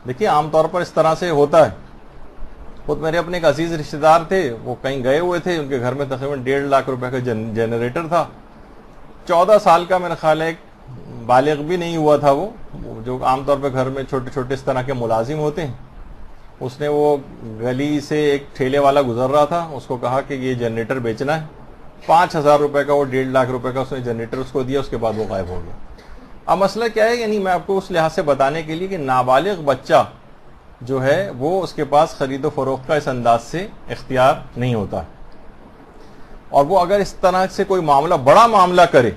Speaker 2: دیکھیے عام طور پر اس طرح سے ہوتا ہے. خود میرے اپنے ایک عزیز رشتے دار تھے, وہ کہیں گئے ہوئے تھے, ان کے گھر میں تقریباً 1.5 لاکھ روپے کا جنریٹر تھا. 14 سال کا میرا خیال ہے, بالغ بھی نہیں ہوا تھا وہ, جو عام طور پہ گھر میں چھوٹے چھوٹے اس طرح کے ملازم ہوتے ہیں. اس نے وہ گلی سے ایک ٹھیلے والا گزر رہا تھا, اس کو کہا کہ یہ جنریٹر بیچنا ہے. 5,000 روپے کا, وہ 1.5 لاکھ روپے کا اس نے جنریٹر اس کو دیا. اس کے بعد وہ غائب ہو گیا. اب مسئلہ کیا ہے, یعنی میں آپ کو اس لحاظ سے بتانے کے لیے کہ نابالغ بچہ جو ہے وہ اس کے پاس خرید و فروخت کا اس انداز سے اختیار نہیں ہوتا, اور وہ اگر اس طرح سے کوئی معاملہ, بڑا معاملہ کرے,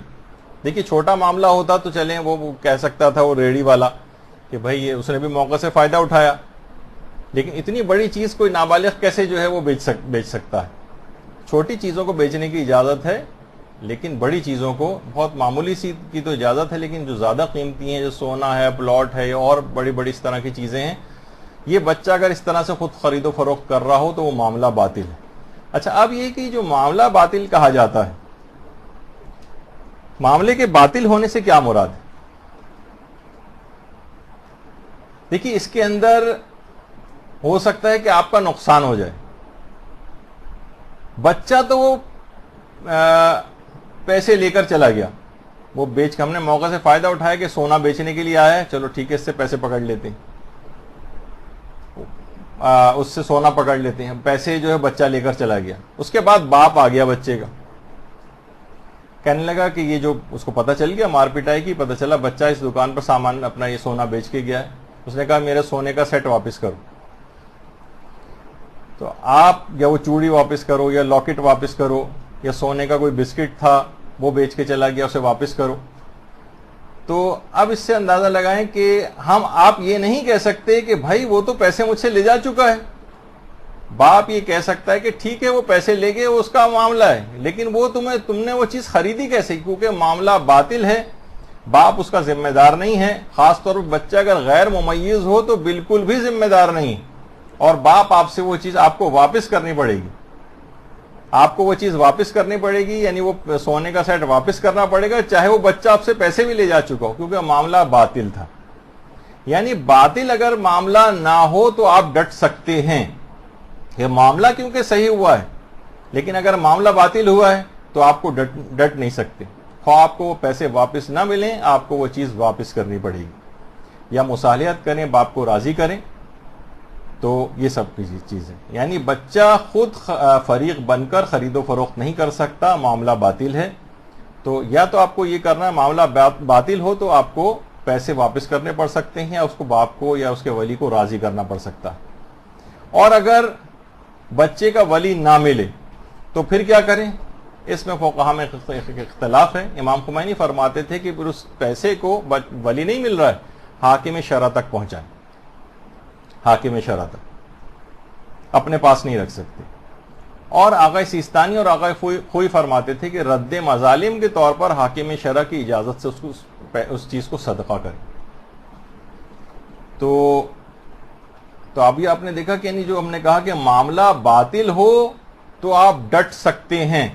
Speaker 2: دیکھیے چھوٹا معاملہ ہوتا تو چلیں وہ کہہ سکتا تھا وہ ریڑھی والا کہ بھائی یہ اس نے بھی موقع سے فائدہ اٹھایا, لیکن اتنی بڑی چیز کوئی نابالغ کیسے جو ہے وہ بیچ سکتا ہے. چھوٹی چیزوں کو بیچنے کی اجازت ہے, لیکن بڑی چیزوں کو, بہت معمولی سی کی تو اجازت ہے, لیکن جو زیادہ قیمتی ہیں, جو سونا ہے, پلاٹ ہے, اور بڑی بڑی اس طرح کی چیزیں ہیں, یہ بچہ اگر اس طرح سے خود خرید و فروخت کر رہا ہو تو وہ معاملہ باطل ہے. اچھا, اب یہ کہ جو معاملہ باطل کہا جاتا ہے, معاملے کے باطل ہونے سے کیا مراد ہے؟ دیکھیے اس کے اندر ہو سکتا ہے کہ آپ کا نقصان ہو جائے. بچہ تو وہ پیسے لے کر چلا گیا, وہ بیچ کے, ہم نے موقع سے فائدہ اٹھایا کہ سونا بیچنے کے لیے آیا ہے, چلو ٹھیک ہے اس سے پیسے پکڑ لیتے ہیں, اس سے سونا پکڑ لیتے ہیں, پیسے جو ہے بچہ لے کر چلا گیا. اس کے بعد باپ آ گیا بچے کا, کہنے لگا کہ یہ جو, اس کو پتہ چل گیا, مار پٹائی کی, پتہ چلا بچہ اس دکان پر سامان اپنا یہ سونا بیچ کے گیا ہے. اس نے کہا میرے سونے کا سیٹ واپس کرو. تو آپ یا وہ چوڑی واپس کرو, یا لاکٹ واپس کرو, یا سونے کا کوئی بسکٹ تھا وہ بیچ کے چلا گیا, اسے واپس کرو. تو اب اس سے اندازہ لگائیں کہ آپ یہ نہیں کہہ سکتے کہ بھائی وہ تو پیسے مجھ سے لے جا چکا ہے. باپ یہ کہہ سکتا ہے کہ ٹھیک ہے وہ پیسے لے گئے, وہ اس کا معاملہ ہے, لیکن وہ تم نے وہ چیز خریدی کیسے, کیونکہ معاملہ باطل ہے, باپ اس کا ذمہ دار نہیں ہے. خاص طور پر بچہ اگر غیر ممیز ہو تو بالکل بھی ذمہ دار نہیں, اور باپ آپ سے وہ چیز آپ کو واپس کرنی پڑے گی. آپ کو وہ چیز واپس کرنی پڑے گی, یعنی وہ سونے کا سیٹ واپس کرنا پڑے گا, چاہے وہ بچہ آپ سے پیسے بھی لے جا چکا ہو, کیونکہ معاملہ باطل تھا. یعنی باطل اگر معاملہ نہ ہو تو آپ ڈٹ سکتے ہیں, یہ معاملہ کیونکہ صحیح ہوا ہے, لیکن اگر معاملہ باطل ہوا ہے تو آپ کو ڈٹ نہیں سکتے. خواہ آپ کو وہ پیسے واپس نہ ملیں, آپ کو وہ چیز واپس کرنی پڑے گی, یا مصالحت کریں, باپ کو راضی کریں. تو یہ سب کی چیز ہے. یعنی بچہ خود فریق بن کر خرید و فروخت نہیں کر سکتا, معاملہ باطل ہے. تو یا تو آپ کو یہ کرنا ہے, معاملہ باطل ہو تو آپ کو پیسے واپس کرنے پڑ سکتے ہیں, یا اس کو باپ کو یا اس کے ولی کو راضی کرنا پڑ سکتا ہے. اور اگر بچے کا ولی نہ ملے تو پھر کیا کریں؟ اس میں فقہاء میں اختلاف ہے. امام خمینی فرماتے تھے کہ پھر اس پیسے کو ولی نہیں مل رہا ہے, حاکم شرع تک پہنچائیں. حاکم شرع تک, اپنے پاس نہیں رکھ سکتے. اور آغا سیستانی اور آغا خوئی فرماتے تھے کہ رد مظالم کے طور پر حاکم شرع کی اجازت سے اس چیز کو صدقہ کریں. تو ابھی آپ نے دیکھا کہ یعنی جو ہم نے کہا کہ معاملہ باطل ہو تو آپ ڈٹ سکتے ہیں.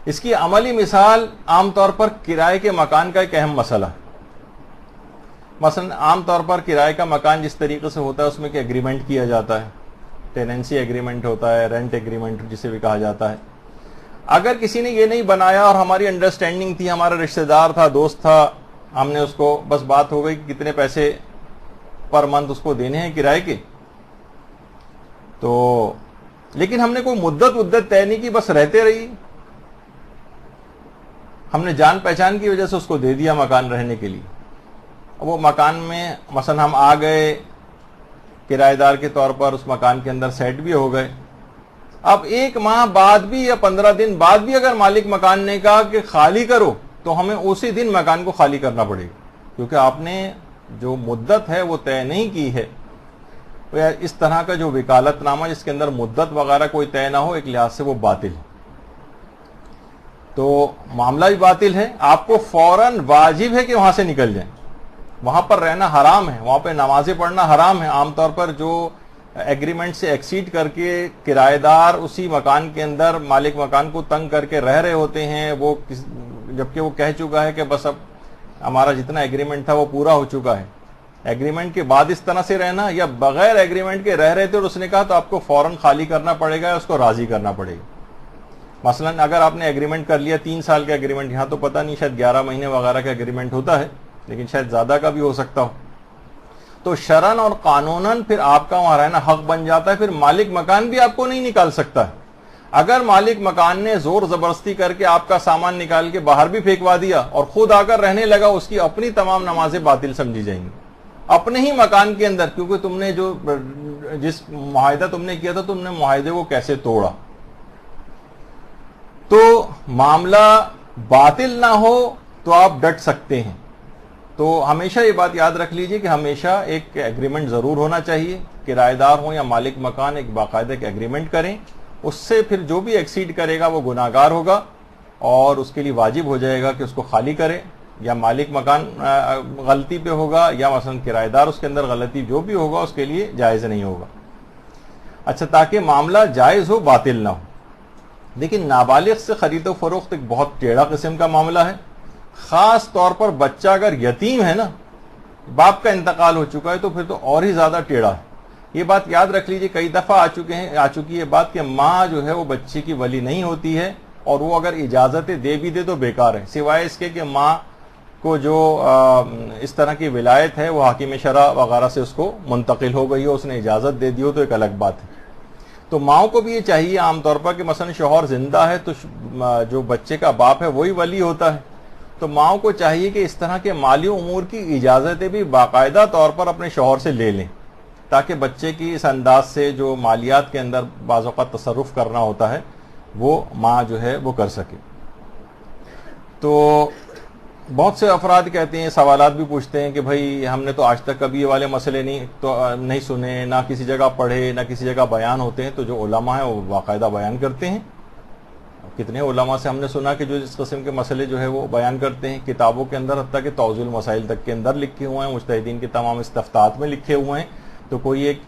Speaker 2: اس کی عملی مثال عام طور پر کرائے کے مکان کا ایک اہم مسئلہ. مثلا عام طور پر کرائے کا مکان جس طریقے سے ہوتا ہے اس میں کہ ایگریمنٹ کیا جاتا ہے, ٹیننسی ایگریمنٹ ہوتا ہے, رینٹ ایگریمنٹ جسے بھی کہا جاتا ہے. اگر کسی نے یہ نہیں بنایا اور ہماری انڈرسٹینڈنگ تھی, ہمارا رشتہ دار تھا, دوست تھا, ہم نے اس کو بس بات ہو گئی کہ کتنے پیسے پر منتھ اس کو دینے ہیں کرائے کے, تو لیکن ہم نے کوئی مدت طے نہیں کی, بس رہتے رہی, ہم نے جان پہچان کی وجہ سے اس کو دے دیا مکان رہنے کے لیے. وہ مکان میں مثلا ہم آ گئے کرایہ دار کے طور پر, اس مکان کے اندر سیٹ بھی ہو گئے. اب 1 ماہ بعد بھی یا 15 دن بعد بھی اگر مالک مکان نے کہا کہ خالی کرو تو ہمیں اسی دن مکان کو خالی کرنا پڑے گا, کیونکہ آپ نے جو مدت ہے وہ طے نہیں کی ہے. اس طرح کا جو وکالت نامہ جس کے اندر مدت وغیرہ کوئی طے نہ ہو, ایک لحاظ سے وہ باطل ہے. تو معاملہ بھی باطل ہے. آپ کو فوراً واجب ہے کہ وہاں سے نکل جائیں, وہاں پر رہنا حرام ہے, وہاں پہ نمازیں پڑھنا حرام ہے. عام طور پر جو ایگریمنٹ سے ایکسیڈ کر کے کرایہ دار اسی مکان کے اندر مالک مکان کو تنگ کر کے رہ رہے ہوتے ہیں, وہ جبکہ وہ کہہ چکا ہے کہ بس اب ہمارا جتنا ایگریمنٹ تھا وہ پورا ہو چکا ہے, ایگریمنٹ کے بعد اس طرح سے رہنا یا بغیر ایگریمنٹ کے رہ رہے تھے اور اس نے کہا تو آپ کو فوراً خالی کرنا پڑے گا یا اس کو راضی کرنا پڑے گا؟ مثلا اگر آپ نے ایگریمنٹ کر لیا 3 سال کا ایگریمنٹ، یہاں تو پتہ نہیں شاید 11 مہینے وغیرہ کا ایگریمنٹ ہوتا ہے لیکن شاید زیادہ کا بھی ہو سکتا ہو، تو شرعاً اور قانوناً پھر آپ کا وہاں رہنا حق بن جاتا ہے، پھر مالک مکان بھی آپ کو نہیں نکال سکتا ہے۔ اگر مالک مکان نے زور زبردستی کر کے آپ کا سامان نکال کے باہر بھی پھینکوا دیا اور خود آ کر رہنے لگا، اس کی اپنی تمام نمازیں باطل سمجھی جائیں گی اپنے ہی مکان کے اندر، کیونکہ تم نے جس معاہدہ تم نے کیا تھا تم نے معاہدے کو کیسے توڑا۔ تو معاملہ باطل نہ ہو تو آپ ڈٹ سکتے ہیں۔ تو ہمیشہ یہ بات یاد رکھ لیجئے کہ ہمیشہ ایک ایگریمنٹ ضرور ہونا چاہیے، کرایہ دار ہوں یا مالک مکان ایک باقاعدہ ایک ایگریمنٹ کریں، اس سے پھر جو بھی ایکسیڈ کرے گا وہ گناہگار ہوگا اور اس کے لیے واجب ہو جائے گا کہ اس کو خالی کرے، یا مالک مکان غلطی پہ ہوگا یا مثلا کرایہ دار اس کے اندر غلطی جو بھی ہوگا اس کے لیے جائز نہیں ہوگا۔ اچھا، تاکہ معاملہ جائز ہو باطل نہ ہو۔ لیکن نابالغ سے خرید و فروخت ایک بہت ٹیڑھا قسم کا معاملہ ہے، خاص طور پر بچہ اگر یتیم ہے نا، باپ کا انتقال ہو چکا ہے تو پھر تو اور ہی زیادہ ٹیڑھا ہے۔ یہ بات یاد رکھ لیجئے، کئی دفعہ آ چکی ہے بات کہ ماں جو ہے وہ بچے کی ولی نہیں ہوتی ہے، اور وہ اگر اجازت دے بھی دے تو بیکار ہے، سوائے اس کے کہ ماں کو جو اس طرح کی ولایت ہے وہ حاکم شرع وغیرہ سے اس کو منتقل ہو گئی ہو، اس نے اجازت دے دی ہو تو ایک الگ بات ہے۔ تو ماؤں کو بھی یہ چاہیے عام طور پر کہ مثلا شوہر زندہ ہے تو جو بچے کا باپ ہے وہی ولی ہوتا ہے، تو ماؤں کو چاہیے کہ اس طرح کے مالی امور کی اجازتیں بھی باقاعدہ طور پر اپنے شوہر سے لے لیں، تاکہ بچے کی اس انداز سے جو مالیات کے اندر بعض اوقات تصرف کرنا ہوتا ہے وہ ماں جو ہے وہ کر سکے۔ تو بہت سے افراد کہتے ہیں، سوالات بھی پوچھتے ہیں کہ بھائی ہم نے تو آج تک کبھی یہ والے مسئلے نہیں سنے، نہ کسی جگہ پڑھے، نہ کسی جگہ بیان ہوتے ہیں۔ تو جو علماء ہیں وہ باقاعدہ بیان کرتے ہیں۔ کتنے علماء سے ہم نے سنا کہ جو اس قسم کے مسئلے جو ہے وہ بیان کرتے ہیں کتابوں کے اندر، حتیٰ کہ توضیح المسائل تک کے اندر لکھے ہوئے ہیں، مجتہدین کے تمام استفتاءات میں لکھے ہوئے ہیں۔ تو کوئی ایک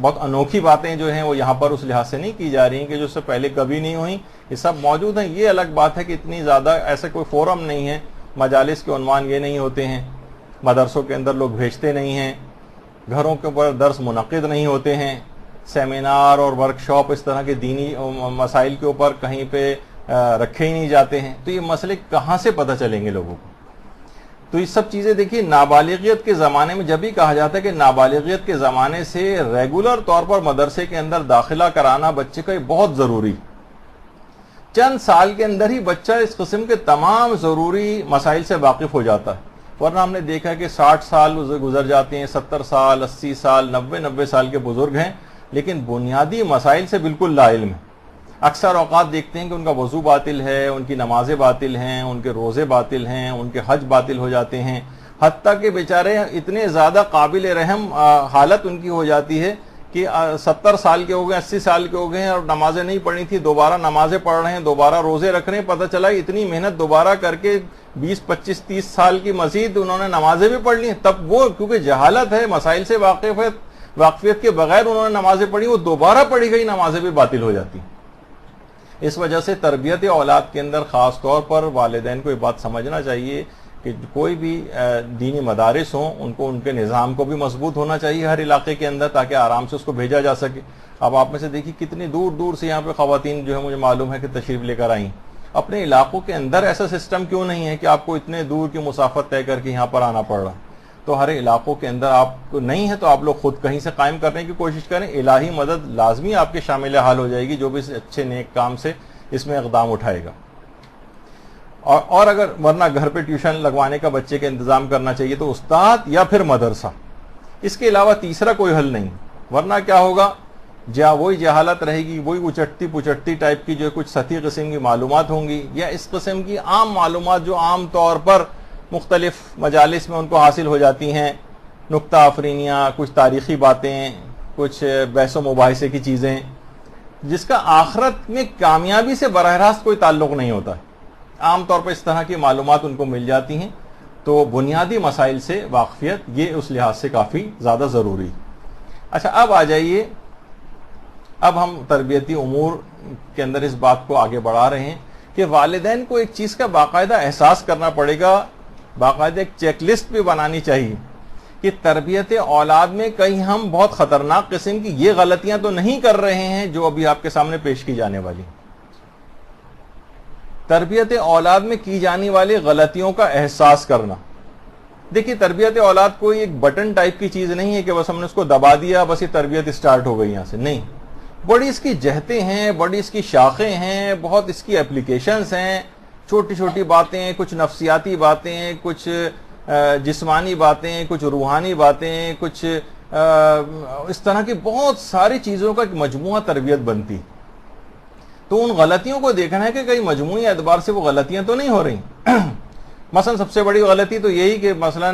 Speaker 2: بہت انوکھی باتیں جو ہیں وہ یہاں پر اس لحاظ سے نہیں کی جا رہی ہیں کہ جو اس سے پہلے کبھی نہیں ہوئیں، یہ سب موجود ہیں۔ یہ الگ بات ہے کہ اتنی زیادہ ایسا کوئی فورم نہیں ہے، مجالس کے عنوان یہ نہیں ہوتے ہیں، مدرسوں کے اندر لوگ بھیجتے نہیں ہیں، گھروں کے اوپر درس منعقد نہیں ہوتے ہیں، سیمینار اور ورکشاپ اس طرح کے دینی مسائل کے اوپر کہیں پہ رکھے ہی نہیں جاتے ہیں۔ تو یہ مسئلے کہاں سے پتہ چلیں گے لوگوں کو؟ تو یہ سب چیزیں دیکھیے، نابالغیت کے زمانے میں جب بھی کہا جاتا ہے کہ نابالغیت کے زمانے سے ریگولر طور پر مدرسے کے اندر داخلہ کرانا بچے کا بہت ضروری، چند سال کے اندر ہی بچہ اس قسم کے تمام ضروری مسائل سے واقف ہو جاتا ہے۔ ورنہ ہم نے دیکھا کہ 60 سال گزر جاتے ہیں، 70 سال، 80 سال، 90 سال کے بزرگ ہیں لیکن بنیادی مسائل سے بالکل لا علم ہے۔ اکثر اوقات دیکھتے ہیں کہ ان کا وضو باطل ہے، ان کی نمازیں باطل ہیں، ان کے روزے باطل ہیں، ان کے حج باطل ہو جاتے ہیں، حتیٰ کہ بیچارے اتنے زیادہ قابل رحم حالت ان کی ہو جاتی ہے کہ 70 سال کے ہو گئے، 80 سال کے ہو گئے ہیں اور نمازیں نہیں پڑھی تھی، دوبارہ نمازیں پڑھ رہے ہیں، دوبارہ روزے رکھ رہے ہیں، پتہ چلا اتنی محنت دوبارہ کر کے 20 25 30 سال کی مزید انہوں نے نمازیں بھی پڑھ لی، تب وہ کیونکہ جہالت ہے، مسائل سے واقفیت کے بغیر انہوں نے نمازیں پڑھی، وہ دوبارہ پڑھی گئی نمازیں بھی باطل ہو جاتی ہیں۔ اس وجہ سے تربیت اولاد کے اندر خاص طور پر والدین کو یہ بات سمجھنا چاہیے کہ کوئی بھی دینی مدارس ہوں ان کو ان کے نظام کو بھی مضبوط ہونا چاہیے ہر علاقے کے اندر، تاکہ آرام سے اس کو بھیجا جا سکے۔ اب آپ میں سے دیکھیے کتنی دور دور سے یہاں پہ خواتین جو ہے مجھے معلوم ہے کہ تشریف لے کر آئیں۔ اپنے علاقوں کے اندر ایسا سسٹم کیوں نہیں ہے کہ آپ کو اتنے دور کی مسافت طے کر کے یہاں پر آنا پڑ رہا؟ تو ہر علاقوں کے اندر آپ کو نہیں ہے تو آپ لوگ خود کہیں سے قائم کرنے کی کوشش کریں، الہی مدد لازمی آپ کے شامل حال ہو جائے گی جو بھی اچھے نیک کام سے اس میں اقدام اٹھائے گا۔ اور اگر ورنہ گھر پہ ٹیوشن لگوانے کا بچے کا انتظام کرنا چاہیے تو استاد یا پھر مدرسہ، اس کے علاوہ تیسرا کوئی حل نہیں، ورنہ کیا ہوگا، وہی جہالت رہے گی، وہی اچٹتی پچٹتی ٹائپ کی جو کچھ سطحی قسم کی معلومات ہوں گی، یا اس قسم کی عام معلومات جو عام طور پر مختلف مجالس میں ان کو حاصل ہو جاتی ہیں، نکتہ افرینیاں، کچھ تاریخی باتیں، کچھ بحث و مباحثے کی چیزیں، جس کا آخرت میں کامیابی سے براہ راست کوئی تعلق نہیں ہوتا ہے، عام طور پر اس طرح کی معلومات ان کو مل جاتی ہیں۔ تو بنیادی مسائل سے واقفیت یہ اس لحاظ سے کافی زیادہ ضروری۔ اچھا، اب آ جائیے، اب ہم تربیتی امور کے اندر اس بات کو آگے بڑھا رہے ہیں کہ والدین کو ایک چیز کا باقاعدہ احساس کرنا پڑے گا، باقاعدہ ایک چیک لسٹ بھی بنانی چاہیے کہ تربیت اولاد میں کہیں ہم بہت خطرناک قسم کی یہ غلطیاں تو نہیں کر رہے ہیں جو ابھی آپ کے سامنے پیش کی جانے والی. تربیت اولاد میں کی جانے والی غلطیوں کا احساس کرنا. دیکھیے تربیت اولاد کوئی ایک بٹن ٹائپ کی چیز نہیں ہے کہ بس ہم نے اس کو دبا دیا بس یہ تربیت اسٹارٹ ہو گئی یہاں سے. نہیں, بڑی اس کی جہتیں ہیں, بڑی اس کی شاخیں ہیں, بہت اس کی اپلیکیشنز ہیں. چھوٹی چھوٹی باتیں, کچھ نفسیاتی باتیں, کچھ جسمانی باتیں, کچھ روحانی باتیں, کچھ اس طرح کی بہت ساری چیزوں کا ایک مجموعہ تربیت بنتی. تو ان غلطیوں کو دیکھنا ہے کہ کئی مجموعی اعتبار سے وہ غلطیاں تو نہیں ہو رہی. مثلا سب سے بڑی غلطی تو یہی کہ مثلا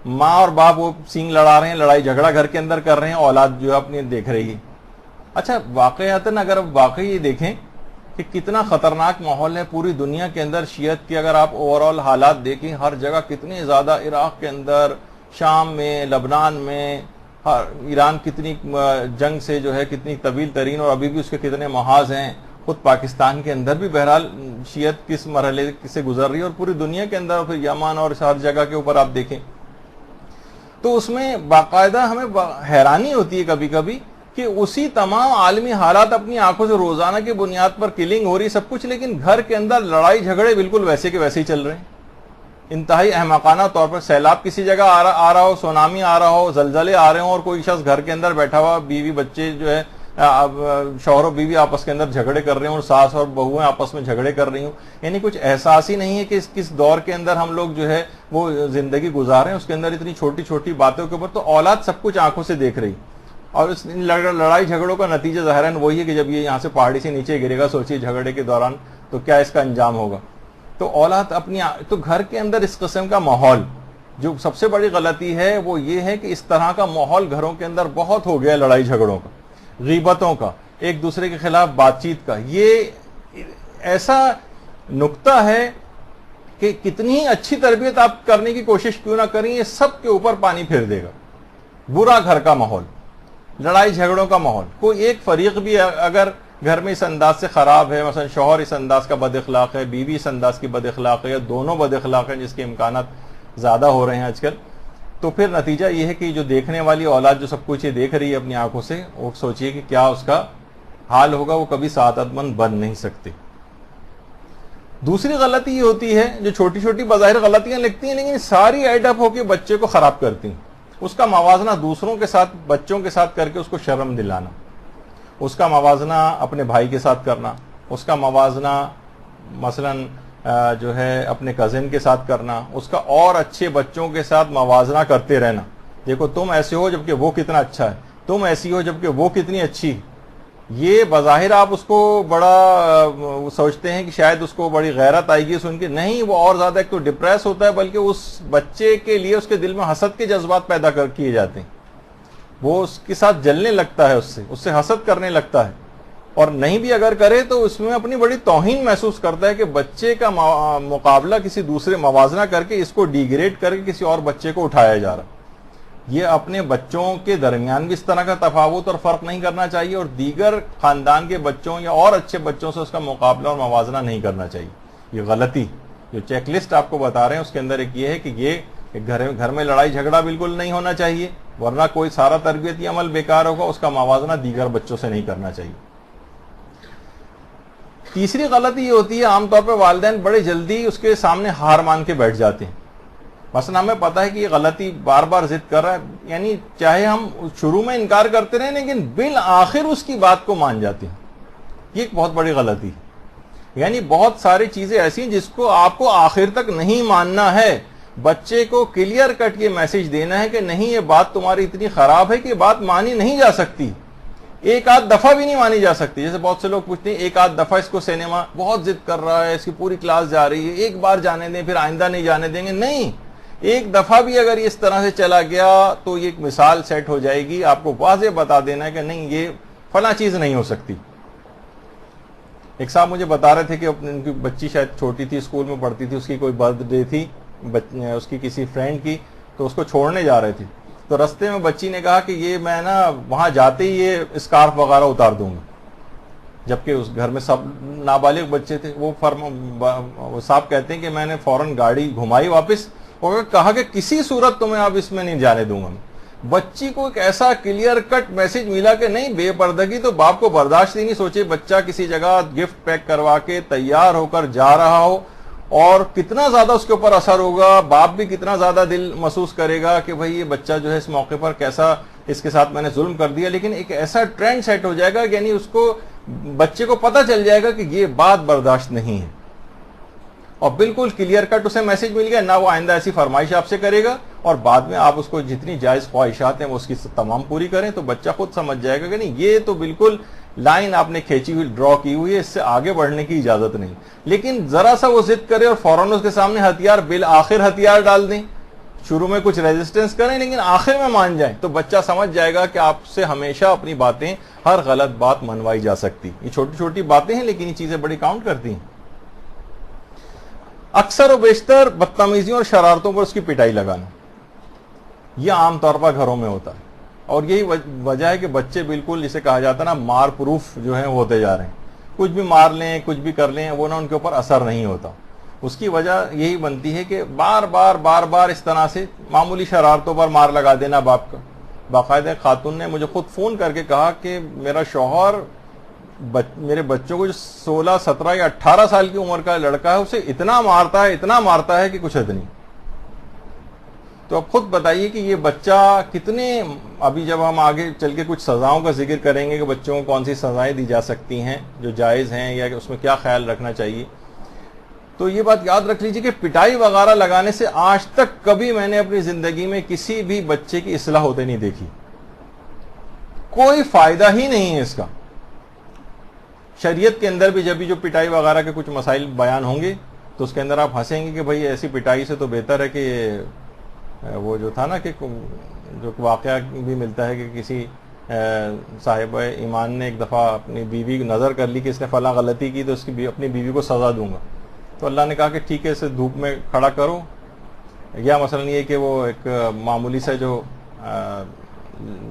Speaker 2: ماں اور باپ وہ سینگ لڑا رہے ہیں, لڑائی جھگڑا گھر کے اندر کر رہے ہیں, اولاد جو ہے اپنی دیکھ رہی ہے. اچھا واقعاتاً اگر واقعی یہ دیکھیں کہ کتنا خطرناک ماحول ہے پوری دنیا کے اندر شیعت کی, اگر آپ اوور آل حالات دیکھیں ہر جگہ کتنے زیادہ, عراق کے اندر, شام میں, لبنان میں, ایران کتنی جنگ سے جو ہے کتنی طویل ترین اور ابھی بھی اس کے کتنے محاذ ہیں. خود پاکستان کے اندر بھی بہرحال شیعت کس مرحلے سے گزر رہی ہے اور پوری دنیا کے اندر, پھر یمن اور ہر جگہ کے اوپر آپ دیکھیں تو اس میں باقاعدہ ہمیں حیرانی ہوتی ہے کبھی کبھی کہ اسی تمام عالمی حالات اپنی آنکھوں سے روزانہ کی بنیاد پر کلنگ ہو رہی سب کچھ, لیکن گھر کے اندر لڑائی جھگڑے بالکل ویسے کے ویسے ہی چل رہے ہیں. انتہائی احمقانہ طور پر سیلاب کسی جگہ آ رہا ہو, سونامی آ رہا ہو, زلزلے آ رہے ہوں اور کوئی شخص گھر کے اندر بیٹھا ہوا, بیوی بچے جو ہے شوہر و بیوی آپس کے اندر جھگڑے کر رہے ہوں اور ساس اور بہویں آپس میں جھگڑے کر رہی ہوں. یعنی کچھ احساس ہی نہیں ہے کہ کس دور کے اندر ہم لوگ جو ہے وہ زندگی گزار رہے ہیں. اس کے اندر اتنی چھوٹی چھوٹی باتوں کے اوپر تو اولاد سب کچھ آنکھوں سے دیکھ رہی, اور اس لڑائی جھگڑوں کا نتیجہ ظاہراً وہی ہے کہ جب یہ یہاں سے پہاڑی سے نیچے گرے گا, سوچیے جھگڑے کے دوران تو کیا اس کا انجام ہوگا. تو اولاد اپنی تو گھر کے اندر اس قسم کا ماحول, جو سب سے بڑی غلطی ہے وہ یہ ہے کہ اس طرح کا ماحول گھروں کے اندر بہت ہو گیا, لڑائی جھگڑوں کا, غیبتوں کا, ایک دوسرے کے خلاف بات چیت کا. یہ ایسا نقطہ ہے کہ کتنی اچھی تربیت آپ کرنے کی کوشش کیوں نہ کریں, یہ سب کے اوپر پانی پھیر دے گا. برا گھر کا ماحول, لڑائی جھگڑوں کا ماحول, کوئی ایک فریق بھی اگر گھر میں اس انداز سے خراب ہے, مثلا شوہر اس انداز کا بد اخلاق ہے, بیوی اس انداز کی بد اخلاق ہے, یا دونوں بد اخلاق ہیں جس کے امکانات زیادہ ہو رہے ہیں آج کل, تو پھر نتیجہ یہ ہے کہ جو دیکھنے والی اولاد جو سب کچھ یہ دیکھ رہی ہے اپنی آنکھوں سے, وہ سوچیے کہ کیا اس کا حال ہوگا, وہ کبھی سعادت مند بن نہیں سکتے. دوسری غلطی یہ ہوتی ہے, جو چھوٹی چھوٹی بظاہر غلطیاں لگتی ہیں لیکن ساری ایڈ اپ ہو کے بچے کو خراب کرتی ہیں. اس کا موازنہ دوسروں کے ساتھ, بچوں کے ساتھ کر کے اس کو شرم دلانا, اس کا موازنہ اپنے بھائی کے ساتھ کرنا, اس کا موازنہ مثلاً جو ہے اپنے کزن کے ساتھ کرنا, اس کا اور اچھے بچوں کے ساتھ موازنہ کرتے رہنا. دیکھو تم ایسے ہو جبکہ وہ کتنا اچھا ہے, تم ایسی ہو جبکہ وہ کتنی اچھی. یہ بظاہر آپ اس کو بڑا سوچتے ہیں کہ شاید اس کو بڑی غیرت آئے گی سن کے, نہیں, وہ اور زیادہ ایک تو ڈپریس ہوتا ہے, بلکہ اس بچے کے لیے اس کے دل میں حسد کے جذبات پیدا کیے جاتے ہیں. وہ اس کے ساتھ جلنے لگتا ہے, اس سے حسد کرنے لگتا ہے, اور نہیں بھی اگر کرے تو اس میں اپنی بڑی توہین محسوس کرتا ہے کہ بچے کا مقابلہ کسی دوسرے موازنہ کر کے اس کو ڈیگریڈ کر کے کسی اور بچے کو اٹھایا جا رہا. یہ اپنے بچوں کے درمیان بھی اس طرح کا تفاوت اور فرق نہیں کرنا چاہیے, اور دیگر خاندان کے بچوں یا اور اچھے بچوں سے اس کا مقابلہ اور موازنہ نہیں کرنا چاہیے. یہ غلطی جو چیک لسٹ آپ کو بتا رہے ہیں اس کے اندر ایک یہ ہے کہ یہ گھر میں لڑائی جھگڑا بالکل نہیں ہونا چاہیے, ورنہ کوئی سارا تربیتی عمل بیکار ہوگا. اس کا موازنہ دیگر بچوں سے نہیں کرنا چاہیے. تیسری غلطی یہ ہوتی ہے عام طور پہ والدین بڑے جلدی اس کے سامنے ہار مان کے بیٹھ جاتے ہیں. مثلا ہمیں پتا ہے کہ یہ غلطی بار بار ضد کر رہا ہے, یعنی چاہے ہم شروع میں انکار کرتے رہیں لیکن بالآخر اس کی بات کو مان جاتے ہیں. یہ ایک بہت بڑی غلطی ہے. یعنی بہت ساری چیزیں ایسی ہیں جس کو آپ کو آخر تک نہیں ماننا ہے. بچے کو کلیئر کٹ یہ میسج دینا ہے کہ نہیں, یہ بات تمہاری اتنی خراب ہے کہ بات مانی نہیں جا سکتی, ایک آدھ دفعہ بھی نہیں مانی جا سکتی. جیسے بہت سے لوگ پوچھتے ہیں ایک آدھ دفعہ اس کو سینما بہت ضد کر رہا ہے, اس کی پوری کلاس جا رہی ہے, ایک بار جانے دیں پھر آئندہ نہیں جانے دیں گے. نہیں, ایک دفعہ بھی اگر اس طرح سے چلا گیا تو یہ ایک مثال سیٹ ہو جائے گی. آپ کو واضح بتا دینا ہے کہ نہیں, یہ فلاں چیز نہیں ہو سکتی. ایک صاحب مجھے بتا رہے تھے کہ ان کی بچی شاید چھوٹی تھی, اسکول میں پڑھتی تھی, اس کی کوئی برتھ ڈے تھی اس کی کسی فرینڈ کی, تو اس کو چھوڑنے جا رہے تھے. تو رستے میں بچی نے کہا کہ یہ میں نا وہاں جاتے ہی یہ اسکارف وغیرہ اتار دوں گا, جبکہ اس گھر میں سب نابالغ بچے تھے. وہ صاحب کہتے ہیں کہ میں نے فوراً گاڑی گھمائی واپس اور کہا کہ کسی صورت تمہیں اب اس میں نہیں جانے دوں گا. بچی کو ایک ایسا کلیئر کٹ میسج ملا کہ نہیں، بے پردگی تو باپ کو برداشت ہی نہیں. سوچے بچہ کسی جگہ گفٹ پیک کروا کے تیار ہو کر جا رہا ہو اور کتنا زیادہ اس کے اوپر اثر ہوگا، باپ بھی کتنا زیادہ دل محسوس کرے گا کہ بھئی یہ بچہ جو ہے اس موقع پر کیسا اس کے ساتھ میں نے ظلم کر دیا. لیکن ایک ایسا ٹرینڈ سیٹ ہو جائے گا، یعنی اس کو بچے کو پتہ چل جائے گا کہ یہ بات برداشت نہیں ہے، اور بالکل کلیئر کٹ اسے میسج مل گیا. نہ وہ آئندہ ایسی فرمائش آپ سے کرے گا، اور بعد میں آپ اس کو جتنی جائز خواہشات ہیں وہ اس کی تمام پوری کریں تو بچہ خود سمجھ جائے گا کہ نہیں، یہ تو بالکل لائن آپ نے کھینچی ہوئی، ڈرا کی ہوئی ہے، اس سے آگے بڑھنے کی اجازت نہیں. لیکن ذرا سا وہ ضد کرے اور فوراً اس کے سامنے ہتھیار، بالآخر ہتھیار ڈال دیں، شروع میں کچھ ریزسٹنس کریں لیکن آخر میں مان جائیں، تو بچہ سمجھ جائے گا کہ آپ سے ہمیشہ اپنی باتیں، ہر غلط بات منوائی جا سکتی. یہ چھوٹی چھوٹی باتیں ہیں لیکن یہ چیزیں بڑی کاؤنٹ کرتی ہیں. اکثر و بیشتر بدتمیزیوں اور شرارتوں پر اس کی پٹائی لگانا، یہ عام طور پر گھروں میں ہوتا ہے، اور یہی وجہ ہے کہ بچے بالکل جسے کہا جاتا ہے نا مار پروف جو ہیں ہوتے جا رہے ہیں. کچھ بھی مار لیں، کچھ بھی کر لیں، وہ نہ ان کے اوپر اثر نہیں ہوتا. اس کی وجہ یہی بنتی ہے کہ بار بار اس طرح سے معمولی شرارتوں پر مار لگا دینا باپ کا. باقاعدہ خاتون نے مجھے خود فون کر کے کہا کہ میرا شوہر میرے بچوں کو جو 16، 17 یا 18 سال کی عمر کا لڑکا ہے اسے اتنا مارتا ہے کہ کچھ حد نہیں. تو اب خود بتائیے کہ یہ بچہ کتنے، ابھی جب ہم آگے چل کے کچھ سزاؤں کا ذکر کریں گے کہ بچوں کو کون سی سزائیں دی جا سکتی ہیں جو جائز ہیں یا کہ اس میں کیا خیال رکھنا چاہیے، تو یہ بات یاد رکھ لیجیے کہ پٹائی وغیرہ لگانے سے آج تک کبھی میں نے اپنی زندگی میں کسی بھی بچے کی اصلاح ہوتے نہیں دیکھی. کوئی فائدہ ہی نہیں ہے اس کا. شریعت کے اندر بھی جب بھی جو پٹائی وغیرہ کے کچھ مسائل بیان ہوں گے تو اس کے اندر آپ ہنسیں گے کہ بھئی ایسی پٹائی سے تو بہتر ہے کہ وہ جو تھا نا کہ جو واقعہ بھی ملتا ہے کہ کسی صاحب ایمان نے ایک دفعہ اپنی بیوی کی نظر کر لی کہ اس نے فلاں غلطی کی تو اس کی اپنی بیوی کو سزا دوں گا. تو اللہ نے کہا کہ ٹھیک ہے اسے دھوپ میں کھڑا کرو، یا مثلا یہ کہ وہ ایک معمولی سے جو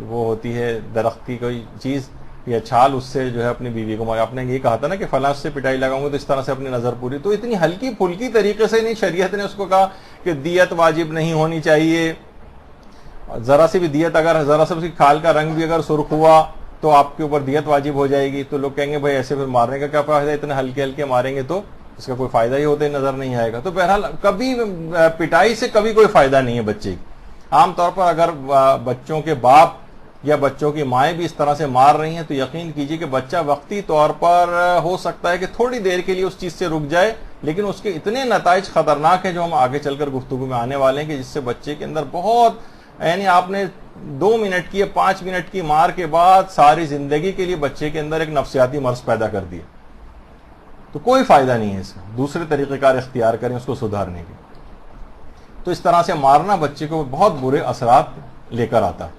Speaker 2: وہ ہوتی ہے درخت کی کوئی چیز یا چھال، اس سے جو ہے اپنی بیوی کو مارا. آپ نے یہ کہا تھا نا کہ فلاں سے پٹائی لگاؤں گے تو اس طرح سے اپنی نظر پوری. تو اتنی ہلکی پھلکی طریقے سے نہیں، شریعت نے اس کو کہا کہ دیت واجب نہیں ہونی چاہیے. ذرا سی بھی دیت، اگر ذرا سا اس کی کھال کا رنگ بھی اگر سرخ ہوا تو آپ کے اوپر دیت واجب ہو جائے گی. تو لوگ کہیں گے بھائی ایسے پھر مارنے کا کیا فائدہ، اتنے ہلکے ہلکے ماریں گے تو اس کا کوئی فائدہ ہی ہوتے نظر نہیں آئے گا. تو بہرحال کبھی پٹائی سے کبھی کوئی فائدہ نہیں ہے بچے کی. عام طور پر اگر بچوں کے باپ یا بچوں کی مائیں بھی اس طرح سے مار رہی ہیں تو یقین کیجئے کہ بچہ وقتی طور پر ہو سکتا ہے کہ تھوڑی دیر کے لیے اس چیز سے رک جائے، لیکن اس کے اتنے نتائج خطرناک ہیں جو ہم آگے چل کر گفتگو میں آنے والے ہیں کہ جس سے بچے کے اندر بہت، یعنی آپ نے 2 منٹ کی یا 5 منٹ کی مار کے بعد ساری زندگی کے لیے بچے کے اندر ایک نفسیاتی مرض پیدا کر دیا. تو کوئی فائدہ نہیں ہے اس کا. دوسرے طریقہ کار اختیار کریں اس کو سدھارنے کے. تو اس طرح سے مارنا بچے کو بہت برے اثرات لے کر آتا ہے.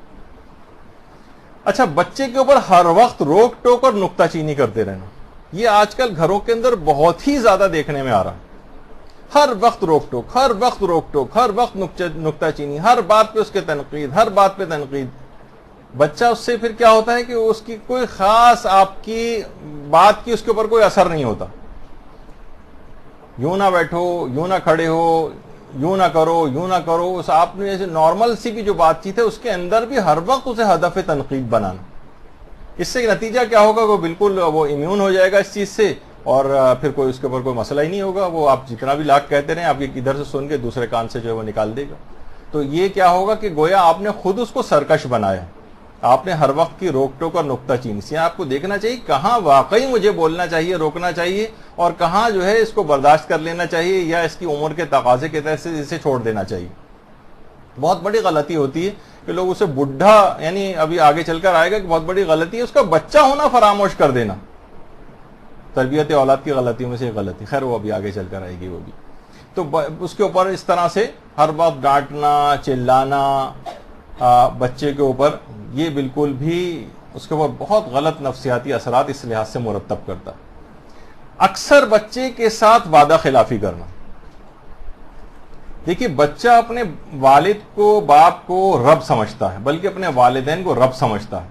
Speaker 2: اچھا، بچے کے اوپر ہر وقت روک ٹوک اور نکتہ چینی کرتے رہنا، یہ آج کل گھروں کے اندر بہت ہی زیادہ دیکھنے میں آ رہا ہے. ہر وقت روک ٹوک، ہر وقت روک ٹوک، ہر وقت نکتہ چینی، ہر بات پہ اس کے تنقید، ہر بات پہ تنقید. بچہ اس سے پھر کیا ہوتا ہے کہ اس کی کوئی خاص آپ کی بات کی اس کے اوپر کوئی اثر نہیں ہوتا. یوں نہ بیٹھو، یوں نہ کھڑے ہو، یوں نہ کرو، یوں نہ کرو، اس آپ نے جیسے نارمل سی بھی جو بات چیت ہے اس کے اندر بھی ہر وقت اسے ہدف تنقید بنانا. اس سے نتیجہ کیا ہوگا، وہ بالکل وہ امیون ہو جائے گا اس چیز سے، اور پھر کوئی اس کے اوپر کوئی مسئلہ ہی نہیں ہوگا. وہ آپ جتنا بھی لاکھ کہتے رہیں، آپ کی ادھر سے سن کے دوسرے کان سے جو ہے وہ نکال دے گا. تو یہ کیا ہوگا کہ گویا آپ نے خود اس کو سرکش بنایا. آپ نے ہر وقت کی روک ٹوک اور نکتہ چینی سے آپ کو دیکھنا چاہیے کہاں واقعی مجھے بولنا چاہیے، روکنا چاہیے، اور کہاں جو ہے اس کو برداشت کر لینا چاہیے یا اس کی عمر کے تقاضے کے تحت سے اسے چھوڑ دینا چاہیے. بہت بڑی غلطی ہوتی ہے کہ لوگ اسے بڈھا، یعنی ابھی آگے چل کر آئے گا کہ بہت بڑی غلطی ہے اس کا بچہ ہونا فراموش کر دینا. تربیت اولاد کی غلطیوں میں سے ایک غلطی، خیر وہ ابھی آگے چل کر آئے گی وہ بھی. تو اس کے اوپر اس طرح سے ہر وقت ڈانٹنا، چلانا بچے کے اوپر، یہ بالکل بھی اس کے اوپر بہت غلط نفسیاتی اثرات اس لحاظ سے مرتب کرتا. اکثر بچے کے ساتھ وعدہ خلافی کرنا. دیکھیے بچہ اپنے والد کو، باپ کو رب سمجھتا ہے، بلکہ اپنے والدین کو رب سمجھتا ہے.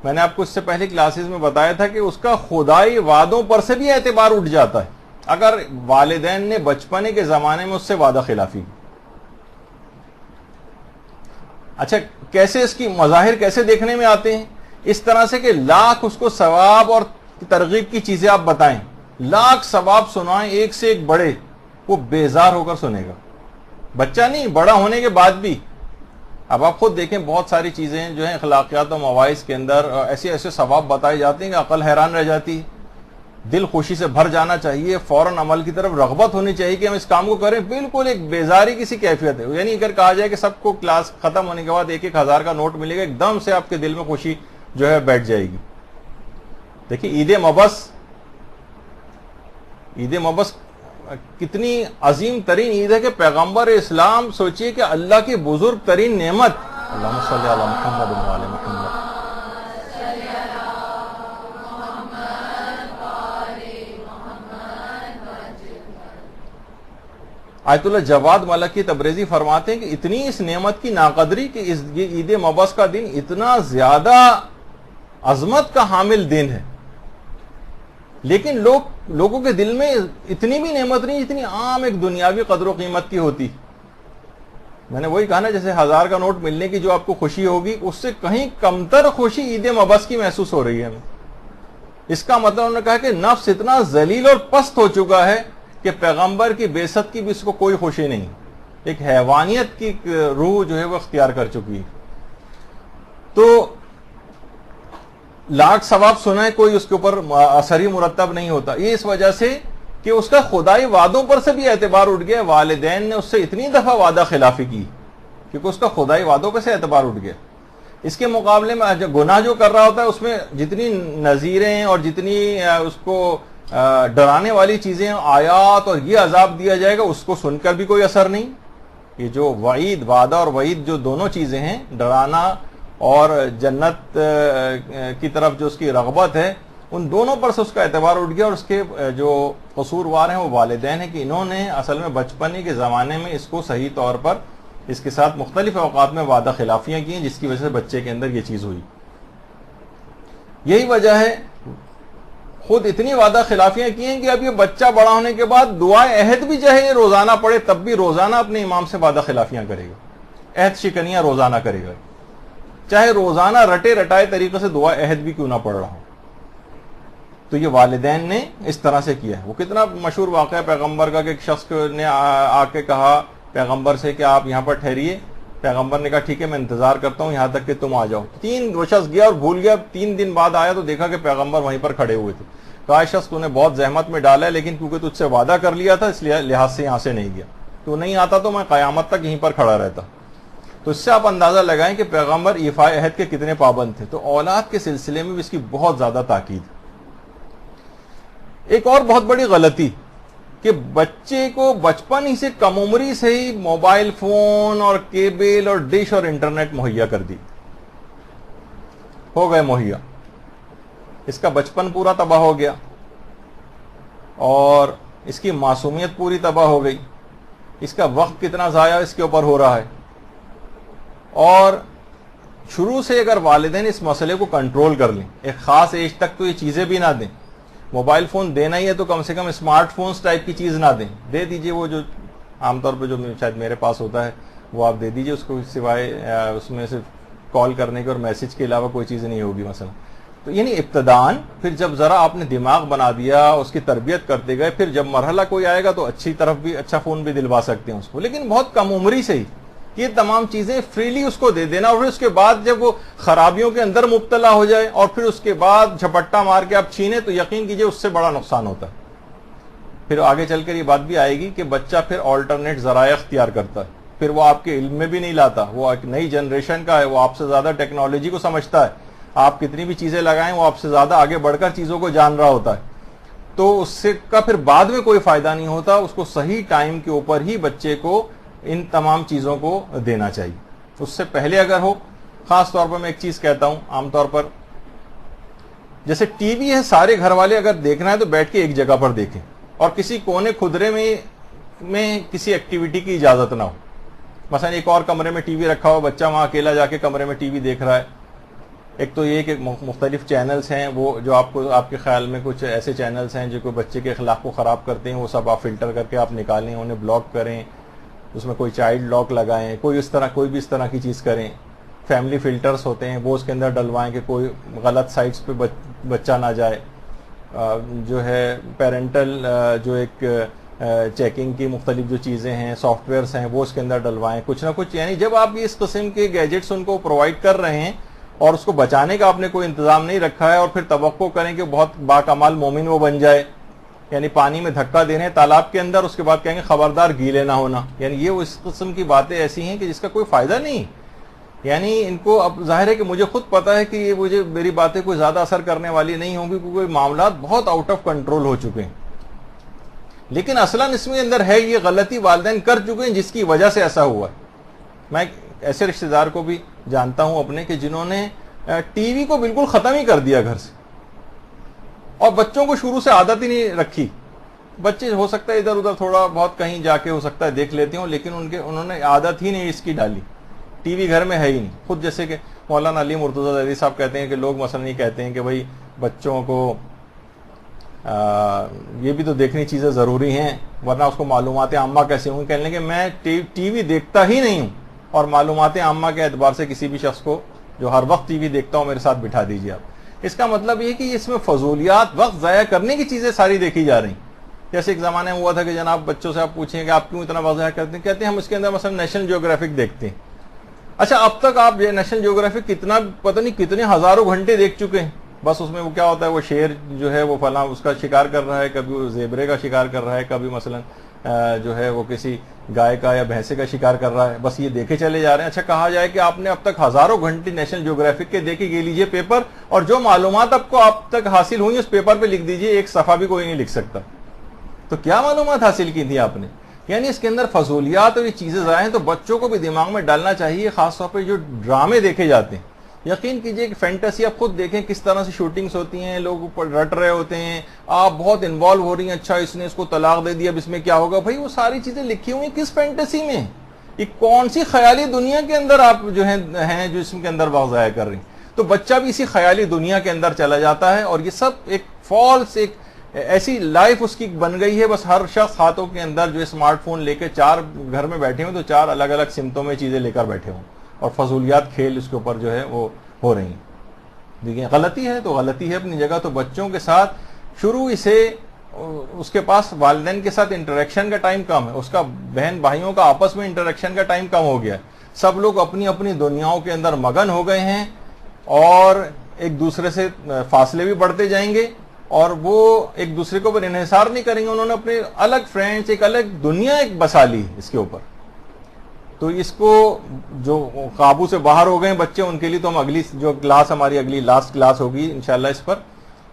Speaker 2: میں نے آپ کو اس سے پہلے کلاسز میں بتایا تھا کہ اس کا خدائی وعدوں پر سے بھی اعتبار اٹھ جاتا ہے اگر والدین نے بچپنے کے زمانے میں اس سے وعدہ خلافی کی. اچھا کیسے اس کی مظاہر کیسے دیکھنے میں آتے ہیں؟ اس طرح سے کہ لاکھ اس کو ثواب اور ترغیب کی چیزیں آپ بتائیں، لاکھ ثواب سنائیں ایک سے ایک بڑے، وہ بیزار ہو کر سنے گا. بچہ نہیں، بڑا ہونے کے بعد بھی. اب آپ خود دیکھیں بہت ساری چیزیں جو ہیں اخلاقیات و مواعظ کے اندر ایسے ایسے ثواب بتائے جاتے ہیں کہ عقل حیران رہ جاتی ہے. دل خوشی سے بھر جانا چاہیے، فوراً عمل کی طرف رغبت ہونی چاہیے کہ ہم اس کام کو کریں. بالکل ایک بیزاری کی سی کیفیت ہے. یعنی اگر کہا جائے کہ سب کو کلاس ختم ہونے کے بعد 1,000 کا نوٹ ملے گا، ایک دم سے آپ کے دل میں خوشی جو ہے بیٹھ جائے گی. دیکھیے عید مبس کتنی عظیم ترین عید ہے کہ پیغمبر اسلام، سوچئے کہ اللہ کی بزرگ ترین نعمت، اللہم صلی علی محمد و علی محمد، آیت اللہ جواد ملکی تبریزی فرماتے ہیں کہ اتنی اس نعمت کی ناقدری کہ یہ عید مبعث کا دن اتنا زیادہ عظمت کا حامل دن ہے، لیکن لوگوں کے دل میں اتنی بھی نعمت نہیں جتنی عام ایک دنیاوی قدر و قیمت کی ہوتی. میں نے وہی کہا نا، جیسے 1000 کا نوٹ ملنے کی جو آپ کو خوشی ہوگی، اس سے کہیں کمتر خوشی عید مبعث کی محسوس ہو رہی ہے ہمیں. اس کا مطلب انہوں نے کہا کہ نفس اتنا ذلیل اور پست ہو چکا ہے کہ پیغمبر کی بعثت کی بھی اس کو کوئی خوشی نہیں. ایک حیوانیت کی روح جو ہے وہ اختیار کر چکی ہے. تو لاکھ ثواب سنائے، کوئی اس کے اوپر اثر ہی مرتب نہیں ہوتا. یہ اس وجہ سے کہ اس کا خدائی وعدوں پر سے بھی اعتبار اٹھ گیا. والدین نے اس سے اتنی دفعہ وعدہ خلافی کی کیونکہ اس کا خدائی وعدوں پر سے اعتبار اٹھ گیا. اس کے مقابلے میں گناہ جو کر رہا ہوتا ہے اس میں جتنی نذیریں اور جتنی اس کو ڈرانے والی چیزیں، آیات اور یہ عذاب دیا جائے گا، اس کو سن کر بھی کوئی اثر نہیں. یہ جو وعید، وعدہ اور وعید جو دونوں چیزیں ہیں، ڈرانا اور جنت کی طرف جو اس کی رغبت ہے، ان دونوں پر سے اس کا اعتبار اٹھ گیا. اور اس کے جو قصوروار ہیں وہ والدین ہیں کہ انہوں نے اصل میں بچپنے کے زمانے میں اس کو صحیح طور پر اس کے ساتھ مختلف اوقات میں وعدہ خلافیاں کی ہیں، جس کی وجہ سے بچے کے اندر یہ چیز ہوئی. یہی وجہ ہے، خود اتنی وعدہ خلافیاں کی ہیں کہ اب یہ بچہ بڑا ہونے کے بعد دعائے عہد بھی چاہے یہ روزانہ پڑھے تب بھی روزانہ اپنے امام سے وعدہ خلافیاں کرے گا، عہد شکنیاں روزانہ کرے گا، چاہے روزانہ رٹے رٹائے طریقے سے دعا عہد بھی کیوں نہ پڑھ رہا ہو. تو یہ والدین نے اس طرح سے کیا ہے. وہ کتنا مشہور واقعہ ہے پیغمبر کا کہ ایک شخص نے آ کے کہا پیغمبر سے کہ آپ یہاں پر ٹھہریے. پیغمبر نے کہا ٹھیک ہے میں انتظار کرتا ہوں یہاں تک کہ تم آ جاؤ. وہ شخص گیا اور بھول گیا. 3 دن بعد آیا تو دیکھا کہ پیغمبر وہیں پر کھڑے ہوئے تھے. کہا شخص تو نے بہت زحمت میں ڈالا ہے، لیکن کیونکہ تجھ سے وعدہ کر لیا تھا اس لحاظ سے یہاں سے نہیں گیا. تو نہیں آتا تو میں قیامت تک یہیں پر کھڑا رہتا. تو اس سے آپ اندازہ لگائیں کہ پیغمبر ایفاء عہد کے کتنے پابند تھے. تو اولاد کے سلسلے میں بھی اس کی بہت زیادہ تاکید. ایک اور بہت بڑی غلطی کہ بچے کو بچپن ہی سے کم عمری سے ہی موبائل فون اور کیبل اور ڈش اور انٹرنیٹ مہیا کر دی، ہو گئے مہیا. اس کا بچپن پورا تباہ ہو گیا اور اس کی معصومیت پوری تباہ ہو گئی. اس کا وقت کتنا ضائع اس کے اوپر ہو رہا ہے. اور شروع سے اگر والدین اس مسئلے کو کنٹرول کر لیں، ایک خاص ایج تک تو یہ چیزیں بھی نہ دیں. موبائل فون دینا ہی ہے تو کم سے کم اسمارٹ فونز ٹائپ کی چیز نہ دیں. دے دیجئے وہ جو عام طور پہ جو شاید میرے پاس ہوتا ہے وہ آپ دے دیجئے. اس کو سوائے اس میں صرف کال کرنے کے اور میسج کے علاوہ کوئی چیز نہیں ہوگی مثلا. تو یعنی ابتداً پھر جب ذرا آپ نے دماغ بنا دیا، اس کی تربیت کرتے گئے، پھر جب مرحلہ کوئی آئے گا تو اچھی طرف بھی اچھا فون بھی دلوا سکتے ہیں اس کو. لیکن بہت کم عمری سے ہی یہ تمام چیزیں فریلی اس کو دے دینا. اور پھر اس کے بعد جب وہ خرابیوں کے اندر مبتلا ہو جائے اور پھر اس کے بعد جھپٹا مار کے آپ چھینے تو یقین کیجئے اس سے بڑا نقصان ہوتا ہے. پھر آگے چل کر یہ بات بھی آئے گی کہ بچہ پھر آلٹرنیٹ ذرائع اختیار کرتا ہے. پھر وہ آپ کے علم میں بھی نہیں لاتا. وہ ایک نئی جنریشن کا ہے، وہ آپ سے زیادہ ٹیکنالوجی کو سمجھتا ہے. آپ کتنی بھی چیزیں لگائیں وہ آپ سے زیادہ آگے بڑھ کر چیزوں کو جان رہا ہوتا ہے. تو اس سے کا پھر بعد میں کوئی فائدہ نہیں ہوتا. اس کو صحیح ٹائم کے اوپر ہی بچے کو ان تمام چیزوں کو دینا چاہیے. اس سے پہلے اگر ہو، خاص طور پر میں ایک چیز کہتا ہوں عام طور پر، جیسے ٹی وی ہے، سارے گھر والے اگر دیکھنا ہے تو بیٹھ کے ایک جگہ پر دیکھیں اور کسی کونے خدرے میں کسی ایکٹیویٹی کی اجازت نہ ہو. مثلا ایک اور کمرے میں ٹی وی رکھا ہوا، بچہ وہاں اکیلا جا کے کمرے میں ٹی وی دیکھ رہا ہے. ایک تو یہ کہ مختلف چینلز ہیں وہ جو آپ کے خیال میں کچھ ایسے چینلز ہیں جو کوئی بچے کے اخلاق کو خراب کرتے ہیں، وہ سب آپ فلٹر کر کے آپ نکالیں، انہیں بلاک کریں. اس میں کوئی چائلڈ لاک لگائیں، کوئی بھی اس طرح کی چیز کریں. فیملی فلٹرز ہوتے ہیں وہ اس کے اندر ڈلوائیں کہ کوئی غلط سائٹس پہ بچہ نہ جائے. جو ہے پیرنٹل جو ایک چیکنگ کی مختلف جو چیزیں ہیں سافٹ ویئرس ہیں وہ اس کے اندر ڈلوائیں کچھ نہ کچھ. یعنی جب آپ اس قسم کے گیجٹس ان کو پرووائڈ کر رہے ہیں اور اس کو بچانے کا آپ نے کوئی انتظام نہیں رکھا ہے اور پھر توقع کریں کہ بہت باکمال مومن وہ بن جائے, یعنی پانی میں دھکا دے رہے ہیں تالاب کے اندر, اس کے بعد کہیں گے خبردار گیلے نہ ہونا, یعنی یہ اس قسم کی باتیں ایسی ہیں کہ جس کا کوئی فائدہ نہیں. یعنی ان کو اب ظاہر ہے کہ مجھے خود پتا ہے کہ یہ میری باتیں کوئی زیادہ اثر کرنے والی نہیں ہوں گی کیونکہ معاملات بہت آؤٹ آف کنٹرول ہو چکے ہیں, لیکن اصلاً اس میں اندر ہے یہ غلطی والدین کر چکے ہیں جس کی وجہ سے ایسا ہوا ہے. میں ایسے رشتہ دار کو بھی جانتا ہوں اپنے کہ جنہوں نے ٹی وی کو بالکل ختم ہی کر دیا گھر سے, اور بچوں کو شروع سے عادت ہی نہیں رکھی. بچے ہو سکتا ہے ادھر ادھر تھوڑا بہت کہیں جا کے ہو سکتا ہے دیکھ لیتے ہوں, لیکن انہوں نے عادت ہی نہیں اس کی ڈالی. ٹی وی گھر میں ہے ہی نہیں. خود جیسے کہ مولانا علی مرتضیٰ ذیلی صاحب کہتے ہیں کہ لوگ مثلا یہ کہتے ہیں کہ بھائی بچوں کو یہ بھی تو دیکھنی چیزیں ضروری ہیں ورنہ اس کو معلومات عامہ کیسے ہوں. کہنے کہ میں ٹی وی دیکھتا ہی نہیں ہوں اور معلومات عامہ کے اعتبار سے کسی بھی شخص کو جو ہر وقت ٹی وی دیکھتا ہوں میرے ساتھ بٹھا دیجیے آپ. اس کا مطلب یہ کہ اس میں فضولیات وقت ضائع کرنے کی چیزیں ساری دیکھی جا رہی. جیسے ایک زمانے میں ہوا تھا کہ جناب بچوں سے آپ پوچھیں کہ آپ کیوں اتنا وقت ضائع کرتے ہیں, کہتے ہیں ہم اس کے اندر مثلا نیشنل جیوگرافک دیکھتے ہیں. اچھا اب تک آپ نیشنل جیوگرافک کتنا پتہ نہیں کتنے ہزاروں گھنٹے دیکھ چکے ہیں. بس اس میں وہ کیا ہوتا ہے وہ شیر جو ہے وہ فلاں اس کا شکار کر رہا ہے, کبھی وہ زیبرے کا شکار کر رہا ہے, کبھی مثلا جو ہے وہ کسی گائے کا یا بھینسے کا شکار کر رہا ہے, بس یہ دیکھے چلے جا رہے ہیں. اچھا کہا جائے کہ آپ نے اب تک ہزاروں گھنٹے نیشنل جیوگرافک کے دیکھے گے لیجئے پیپر, اور جو معلومات آپ کو اب تک حاصل ہوئی اس پیپر پہ لکھ دیجئے, ایک صفحہ بھی کوئی نہیں لکھ سکتا. تو کیا معلومات حاصل کی تھی آپ نے؟ یعنی اس کے اندر فضولیات اور یہ چیزیں ضائع ہیں. تو بچوں کو بھی دماغ میں ڈالنا چاہیے, خاص طور پہ جو ڈرامے دیکھے جاتے ہیں. یقین کیجئے کہ فینٹیسی آپ خود دیکھیں کس طرح سے شوٹنگز ہوتی ہیں, لوگ اوپر رٹ رہے ہوتے ہیں, آپ بہت انوالو ہو رہی ہیں. اچھا اس نے اس کو طلاق دے دیا اب اس میں کیا ہوگا. بھائی وہ ساری چیزیں لکھی ہوئی ہیں کس فینٹیسی میں, یہ کون سی خیالی دنیا کے اندر آپ جو ہیں جو اس کے اندر وقت ضائع کر رہی ہیں. تو بچہ بھی اسی خیالی دنیا کے اندر چلا جاتا ہے, اور یہ سب ایک فالس ایک ایسی لائف اس کی بن گئی ہے. بس ہر شخص ہاتھوں کے اندر جو اسمارٹ فون لے کے چار گھر میں بیٹھے ہوں تو چار الگ الگ سمتوں میں چیزیں لے کر بیٹھے ہوں, اور فضولیات کھیل اس کے اوپر جو ہے وہ ہو رہی ہیں. دیکھیں غلطی ہے تو غلطی ہے اپنی جگہ. تو بچوں کے ساتھ شروع سے اس کے پاس والدین کے ساتھ انٹریکشن کا ٹائم کم ہے, اس کا بہن بھائیوں کا آپس میں انٹریکشن کا ٹائم کم ہو گیا ہے. سب لوگ اپنی اپنی دنیاؤں کے اندر مگن ہو گئے ہیں, اور ایک دوسرے سے فاصلے بھی بڑھتے جائیں گے, اور وہ ایک دوسرے کو اوپر انحصار نہیں کریں گے. انہوں نے اپنے الگ فرینڈس, ایک الگ دنیا ایک بسا لی اس کے اوپر. تو اس کو جو قابو سے باہر ہو گئے بچے, ان کے لیے تو ہم اگلی جو کلاس ہماری اگلی لاسٹ کلاس ہوگی انشاءاللہ اس پر,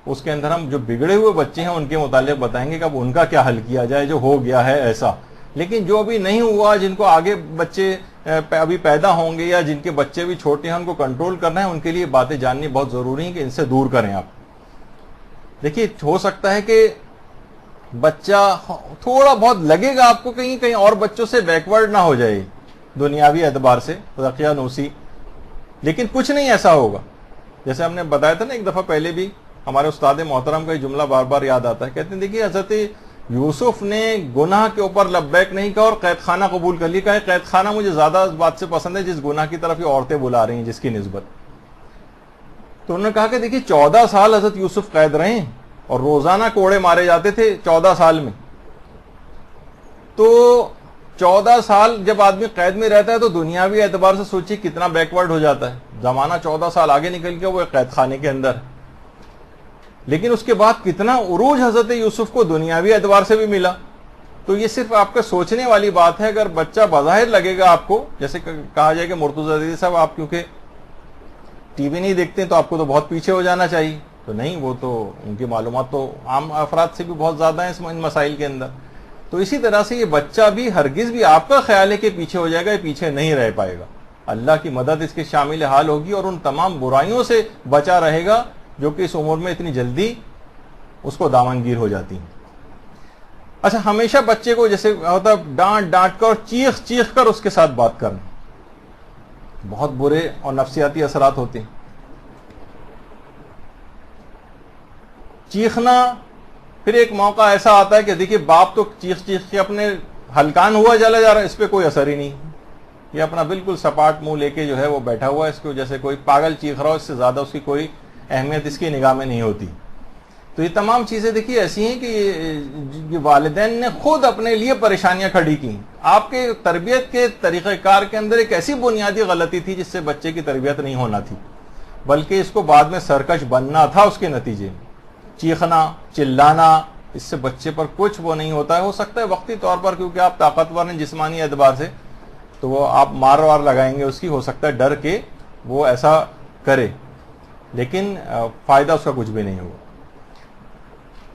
Speaker 2: اس کے اندر ہم جو بگڑے ہوئے بچے ہیں ان کے متعلق بتائیں گے کہ اب ان کا کیا حل کیا جائے جو ہو گیا ہے ایسا. لیکن جو ابھی نہیں ہوا, جن کو آگے بچے ابھی پیدا ہوں گے یا جن کے بچے بھی چھوٹے ہیں ان کو کنٹرول کرنا ہے, ان کے لیے باتیں جاننی بہت ضروری ہیں کہ ان سے دور کریں آپ. دیکھیے ہو سکتا ہے کہ بچہ تھوڑا بہت لگے گا آپ کو کہیں کہیں اور بچوں سے بیکورڈ نہ ہو جائے دنیاوی اعتبار سے, رقیہ نوسی, لیکن کچھ نہیں ایسا ہوگا. جیسے ہم نے بتایا تھا نا ایک دفعہ پہلے بھی, ہمارے استاد محترم کا یہ جملہ بار بار یاد آتا ہے. کہتے ہیں دیکھیے حضرت یوسف نے گناہ کے اوپر لبیک نہیں کہا اور قید خانہ قبول کر لی. کہا قید خانہ مجھے زیادہ اس بات سے پسند ہے جس گناہ کی طرف یہ عورتیں بلا رہی ہیں جس کی نسبت. تو انہوں نے کہا کہ دیکھیے 14 سال حضرت یوسف قید رہے ہیں اور روزانہ کوڑے مارے جاتے تھے 14 سال میں. تو 14 سال جب آدمی قید میں رہتا ہے تو دنیاوی اعتبار سے سوچیے کتنا بیکورڈ ہو جاتا ہے. زمانہ 14 سال آگے نکل کے وہ قید خانے کے اندر, لیکن اس کے بعد کتنا عروج حضرت یوسف کو دنیاوی اعتبار سے بھی ملا. تو یہ صرف آپ کا سوچنے والی بات ہے. اگر بچہ بظاہر لگے گا آپ کو, جیسے کہا جائے کہ مرتضیٰ ذیلی صاحب آپ کیونکہ ٹی وی نہیں دیکھتے تو آپ کو تو بہت پیچھے ہو جانا چاہیے, تو نہیں, وہ تو ان کی معلومات تو عام افراد سے بھی بہت زیادہ ہیں ان مسائل کے اندر. تو اسی طرح سے یہ بچہ بھی ہرگز بھی آپ کا خیال ہے کہ پیچھے ہو جائے گا, یہ پیچھے نہیں رہ پائے گا. اللہ کی مدد اس کے شامل حال ہوگی اور ان تمام برائیوں سے بچا رہے گا جو کہ اس عمر میں اتنی جلدی اس کو دامنگیر ہو جاتی ہیں. اچھا ہمیشہ بچے کو جیسے ہوتا ڈانٹ ڈانٹ کر اور چیخ چیخ کر اس کے ساتھ بات کرنا, بہت برے اور نفسیاتی اثرات ہوتے ہیں. چیخنا, پھر ایک موقع ایسا آتا ہے کہ دیکھیے باپ تو چیخ چیخ کے اپنے ہلکان ہوا چلا جا رہا ہے, اس پہ کوئی اثر ہی نہیں. یہ اپنا بالکل سپاٹ منہ لے کے جو ہے وہ بیٹھا ہوا ہے، اس کو جیسے کوئی پاگل چیخ رہا ہو، اس سے زیادہ اس کی کوئی اہمیت اس کی نگاہ میں نہیں ہوتی. تو یہ تمام چیزیں دیکھیے ایسی ہیں کہ یہ والدین نے خود اپنے لیے پریشانیاں کھڑی کی. آپ کے تربیت کے طریقہ کار کے اندر ایک ایسی بنیادی غلطی تھی جس سے بچے کی تربیت نہیں ہونا تھی، بلکہ اس کو بعد میں سرکش بننا تھا. اس کے نتیجے میں چیخنا چلانا، اس سے بچے پر کچھ وہ نہیں ہوتا ہے. ہو سکتا ہے وقتی طور پر کیونکہ آپ طاقتور ہیں جسمانی اعتبار سے، تو وہ آپ مار وار لگائیں گے اس کی، ہو سکتا ہے ڈر کے وہ ایسا کرے، لیکن فائدہ اس کا کچھ بھی نہیں ہوگا.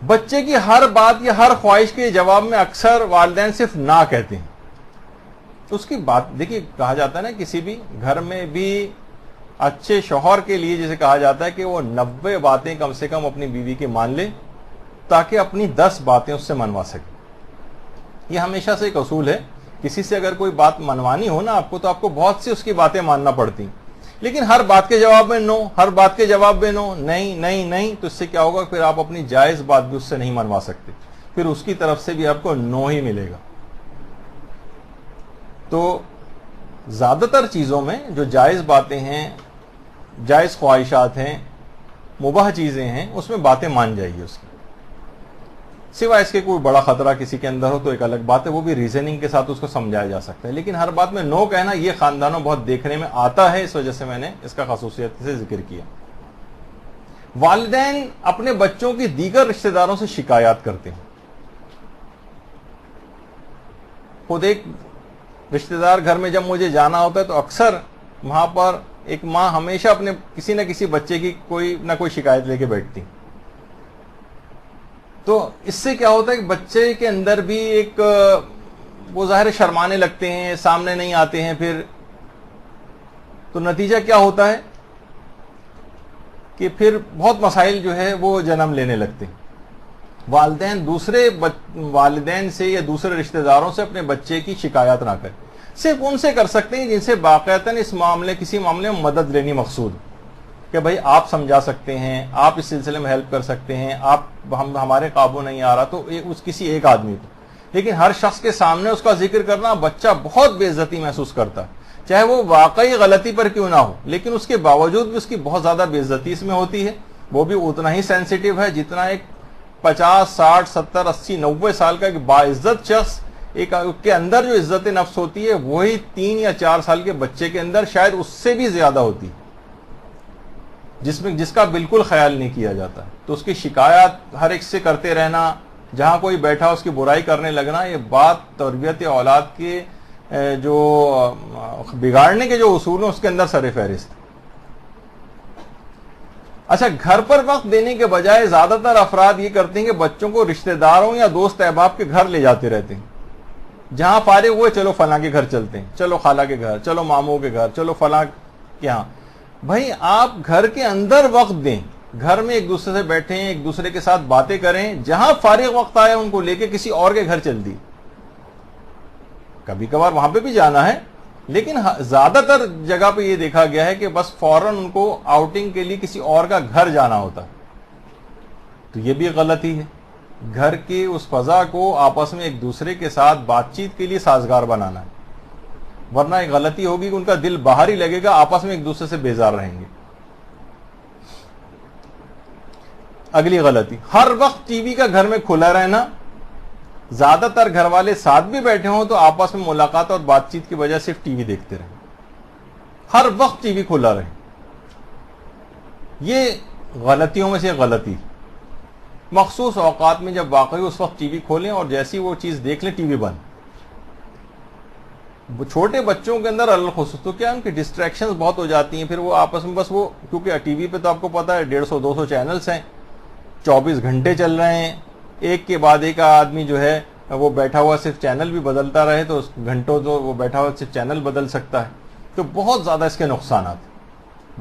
Speaker 2: بچے کی ہر بات یا ہر خواہش کے جواب میں اکثر والدین صرف نہ کہتے ہیں. اس کی بات دیکھیے، کہا جاتا ہے نا کسی بھی گھر میں بھی اچھے شوہر کے لیے جسے کہا جاتا ہے کہ وہ 90 باتیں کم سے کم اپنی بیوی کی مان لے تاکہ اپنی 10 باتیں اس سے منوا سکے. یہ ہمیشہ سے ایک اصول ہے. کسی سے اگر کوئی بات منوانی ہو نا آپ کو، تو آپ کو بہت سی اس کی باتیں ماننا پڑتی، لیکن ہر بات کے جواب میں نو، ہر بات کے جواب میں نو، نہیں نہیں نہیں، تو اس سے کیا ہوگا؟ پھر آپ اپنی جائز بات بھی اس سے نہیں منوا سکتے، پھر اس کی طرف سے بھی آپ کو نو ہی ملے گا. تو زیادہ تر چیزوں میں جو جائز باتیں ہیں، جائز خواہشات ہیں، مباح چیزیں ہیں، اس میں باتیں مان جائیے اس کی. سوائے اس کے کوئی بڑا خطرہ کسی کے اندر ہو تو ایک الگ بات ہے، وہ بھی ریزننگ کے ساتھ اس کو سمجھایا جا سکتا ہے. لیکن ہر بات میں نو کہنا یہ خاندانوں بہت دیکھنے میں آتا ہے، اس وجہ سے میں نے اس کا خصوصیت سے ذکر کیا. والدین اپنے بچوں کی دیگر رشتہ داروں سے شکایات کرتے ہیں. خود ایک رشتہ دار گھر میں جب مجھے جانا ہوتا ہے تو اکثر وہاں پر ایک ماں ہمیشہ اپنے کسی نہ کسی بچے کی کوئی نہ کوئی شکایت لے کے بیٹھتی. تو اس سے کیا ہوتا ہے کہ بچے کے اندر بھی ایک وہ ظاہر شرمانے لگتے ہیں، سامنے نہیں آتے ہیں. پھر تو نتیجہ کیا ہوتا ہے کہ پھر بہت مسائل جو ہے وہ جنم لینے لگتے ہیں. والدین دوسرے والدین سے یا دوسرے رشتہ داروں سے اپنے بچے کی شکایت نہ کریں. صرف ان سے کر سکتے ہیں جن سے باقاعدہ اس کسی معاملے میں مدد لینی مقصود کہ بھائی آپ سمجھا سکتے ہیں، آپ اس سلسلے میں ہیلپ کر سکتے ہیں، ہمارے قابو نہیں آ رہا، تو کسی ایک آدمی کو. لیکن ہر شخص کے سامنے اس کا ذکر کرنا بچہ بہت بے عزتی محسوس کرتا ہے، چاہے وہ واقعی غلطی پر کیوں نہ ہو، لیکن اس کے باوجود بھی اس کی بہت زیادہ بے عزتی اس میں ہوتی ہے. وہ بھی اتنا ہی سینسیٹیو ہے جتنا ایک 50 60 70 80 90 سال کا ایک باعزت شخص کے اندر جو عزت نفس ہوتی ہے وہی 3 یا 4 سال کے بچے کے اندر شاید اس سے بھی زیادہ ہوتی ہے، جس کا بالکل خیال نہیں کیا جاتا. تو اس کی شکایت ہر ایک سے کرتے رہنا، جہاں کوئی بیٹھا اس کی برائی کرنے لگنا، یہ بات تربیت اولاد کے جو بگاڑنے کے جو اصول ہیں اس کے اندر سر فہرست. اچھا، گھر پر وقت دینے کے بجائے زیادہ تر افراد یہ کرتے ہیں کہ بچوں کو رشتہ داروں یا دوست احباب کے گھر لے جاتے رہتے ہیں. جہاں فارغ ہوئے چلو فلاں کے گھر چلتے ہیں، چلو خالہ کے گھر، چلو ماموں کے گھر، چلو فلاں کے یہاں. بھائی آپ گھر کے اندر وقت دیں، گھر میں ایک دوسرے سے بیٹھیں، ایک دوسرے کے ساتھ باتیں کریں. جہاں فارغ وقت آئے ان کو لے کے کسی اور کے گھر چل دی. کبھی کبھار وہاں پہ بھی جانا ہے، لیکن زیادہ تر جگہ پہ یہ دیکھا گیا ہے کہ بس فوراً ان کو آؤٹنگ کے لیے کسی اور کا گھر جانا ہوتا ہے. تو یہ بھی غلطی ہے. گھر کی اس فضا کو آپس میں ایک دوسرے کے ساتھ بات چیت کے لیے سازگار بنانا ہے، ورنہ ایک غلطی ہوگی کہ ان کا دل باہر ہی لگے گا، آپس میں ایک دوسرے سے بیزار رہیں گے. اگلی غلطی، ہر وقت ٹی وی کا گھر میں کھلا رہنا. زیادہ تر گھر والے ساتھ بھی بیٹھے ہوں تو آپس میں ملاقات اور بات چیت کی وجہ صرف ٹی وی دیکھتے رہیں، ہر وقت ٹی وی کھلا رہے. یہ غلطیوں میں سے غلطی. مخصوص اوقات میں جب واقعی اس وقت ٹی وی کھولیں اور جیسی وہ چیز دیکھ لیں ٹی وی بند. چھوٹے بچوں کے اندر الخصوص تو کیا ان کی ڈسٹریکشنز بہت ہو جاتی ہیں، پھر وہ آپس میں بس وہ، کیونکہ ٹی وی پہ تو آپ کو پتا ہے 150 200 چینلز ہیں، 24 گھنٹے چل رہے ہیں، ایک کے بعد ایک آدمی جو ہے وہ بیٹھا ہوا صرف چینل بھی بدلتا رہے تو گھنٹوں تو وہ بیٹھا ہوا صرف چینل بدل سکتا ہے. تو بہت زیادہ اس کے نقصانات.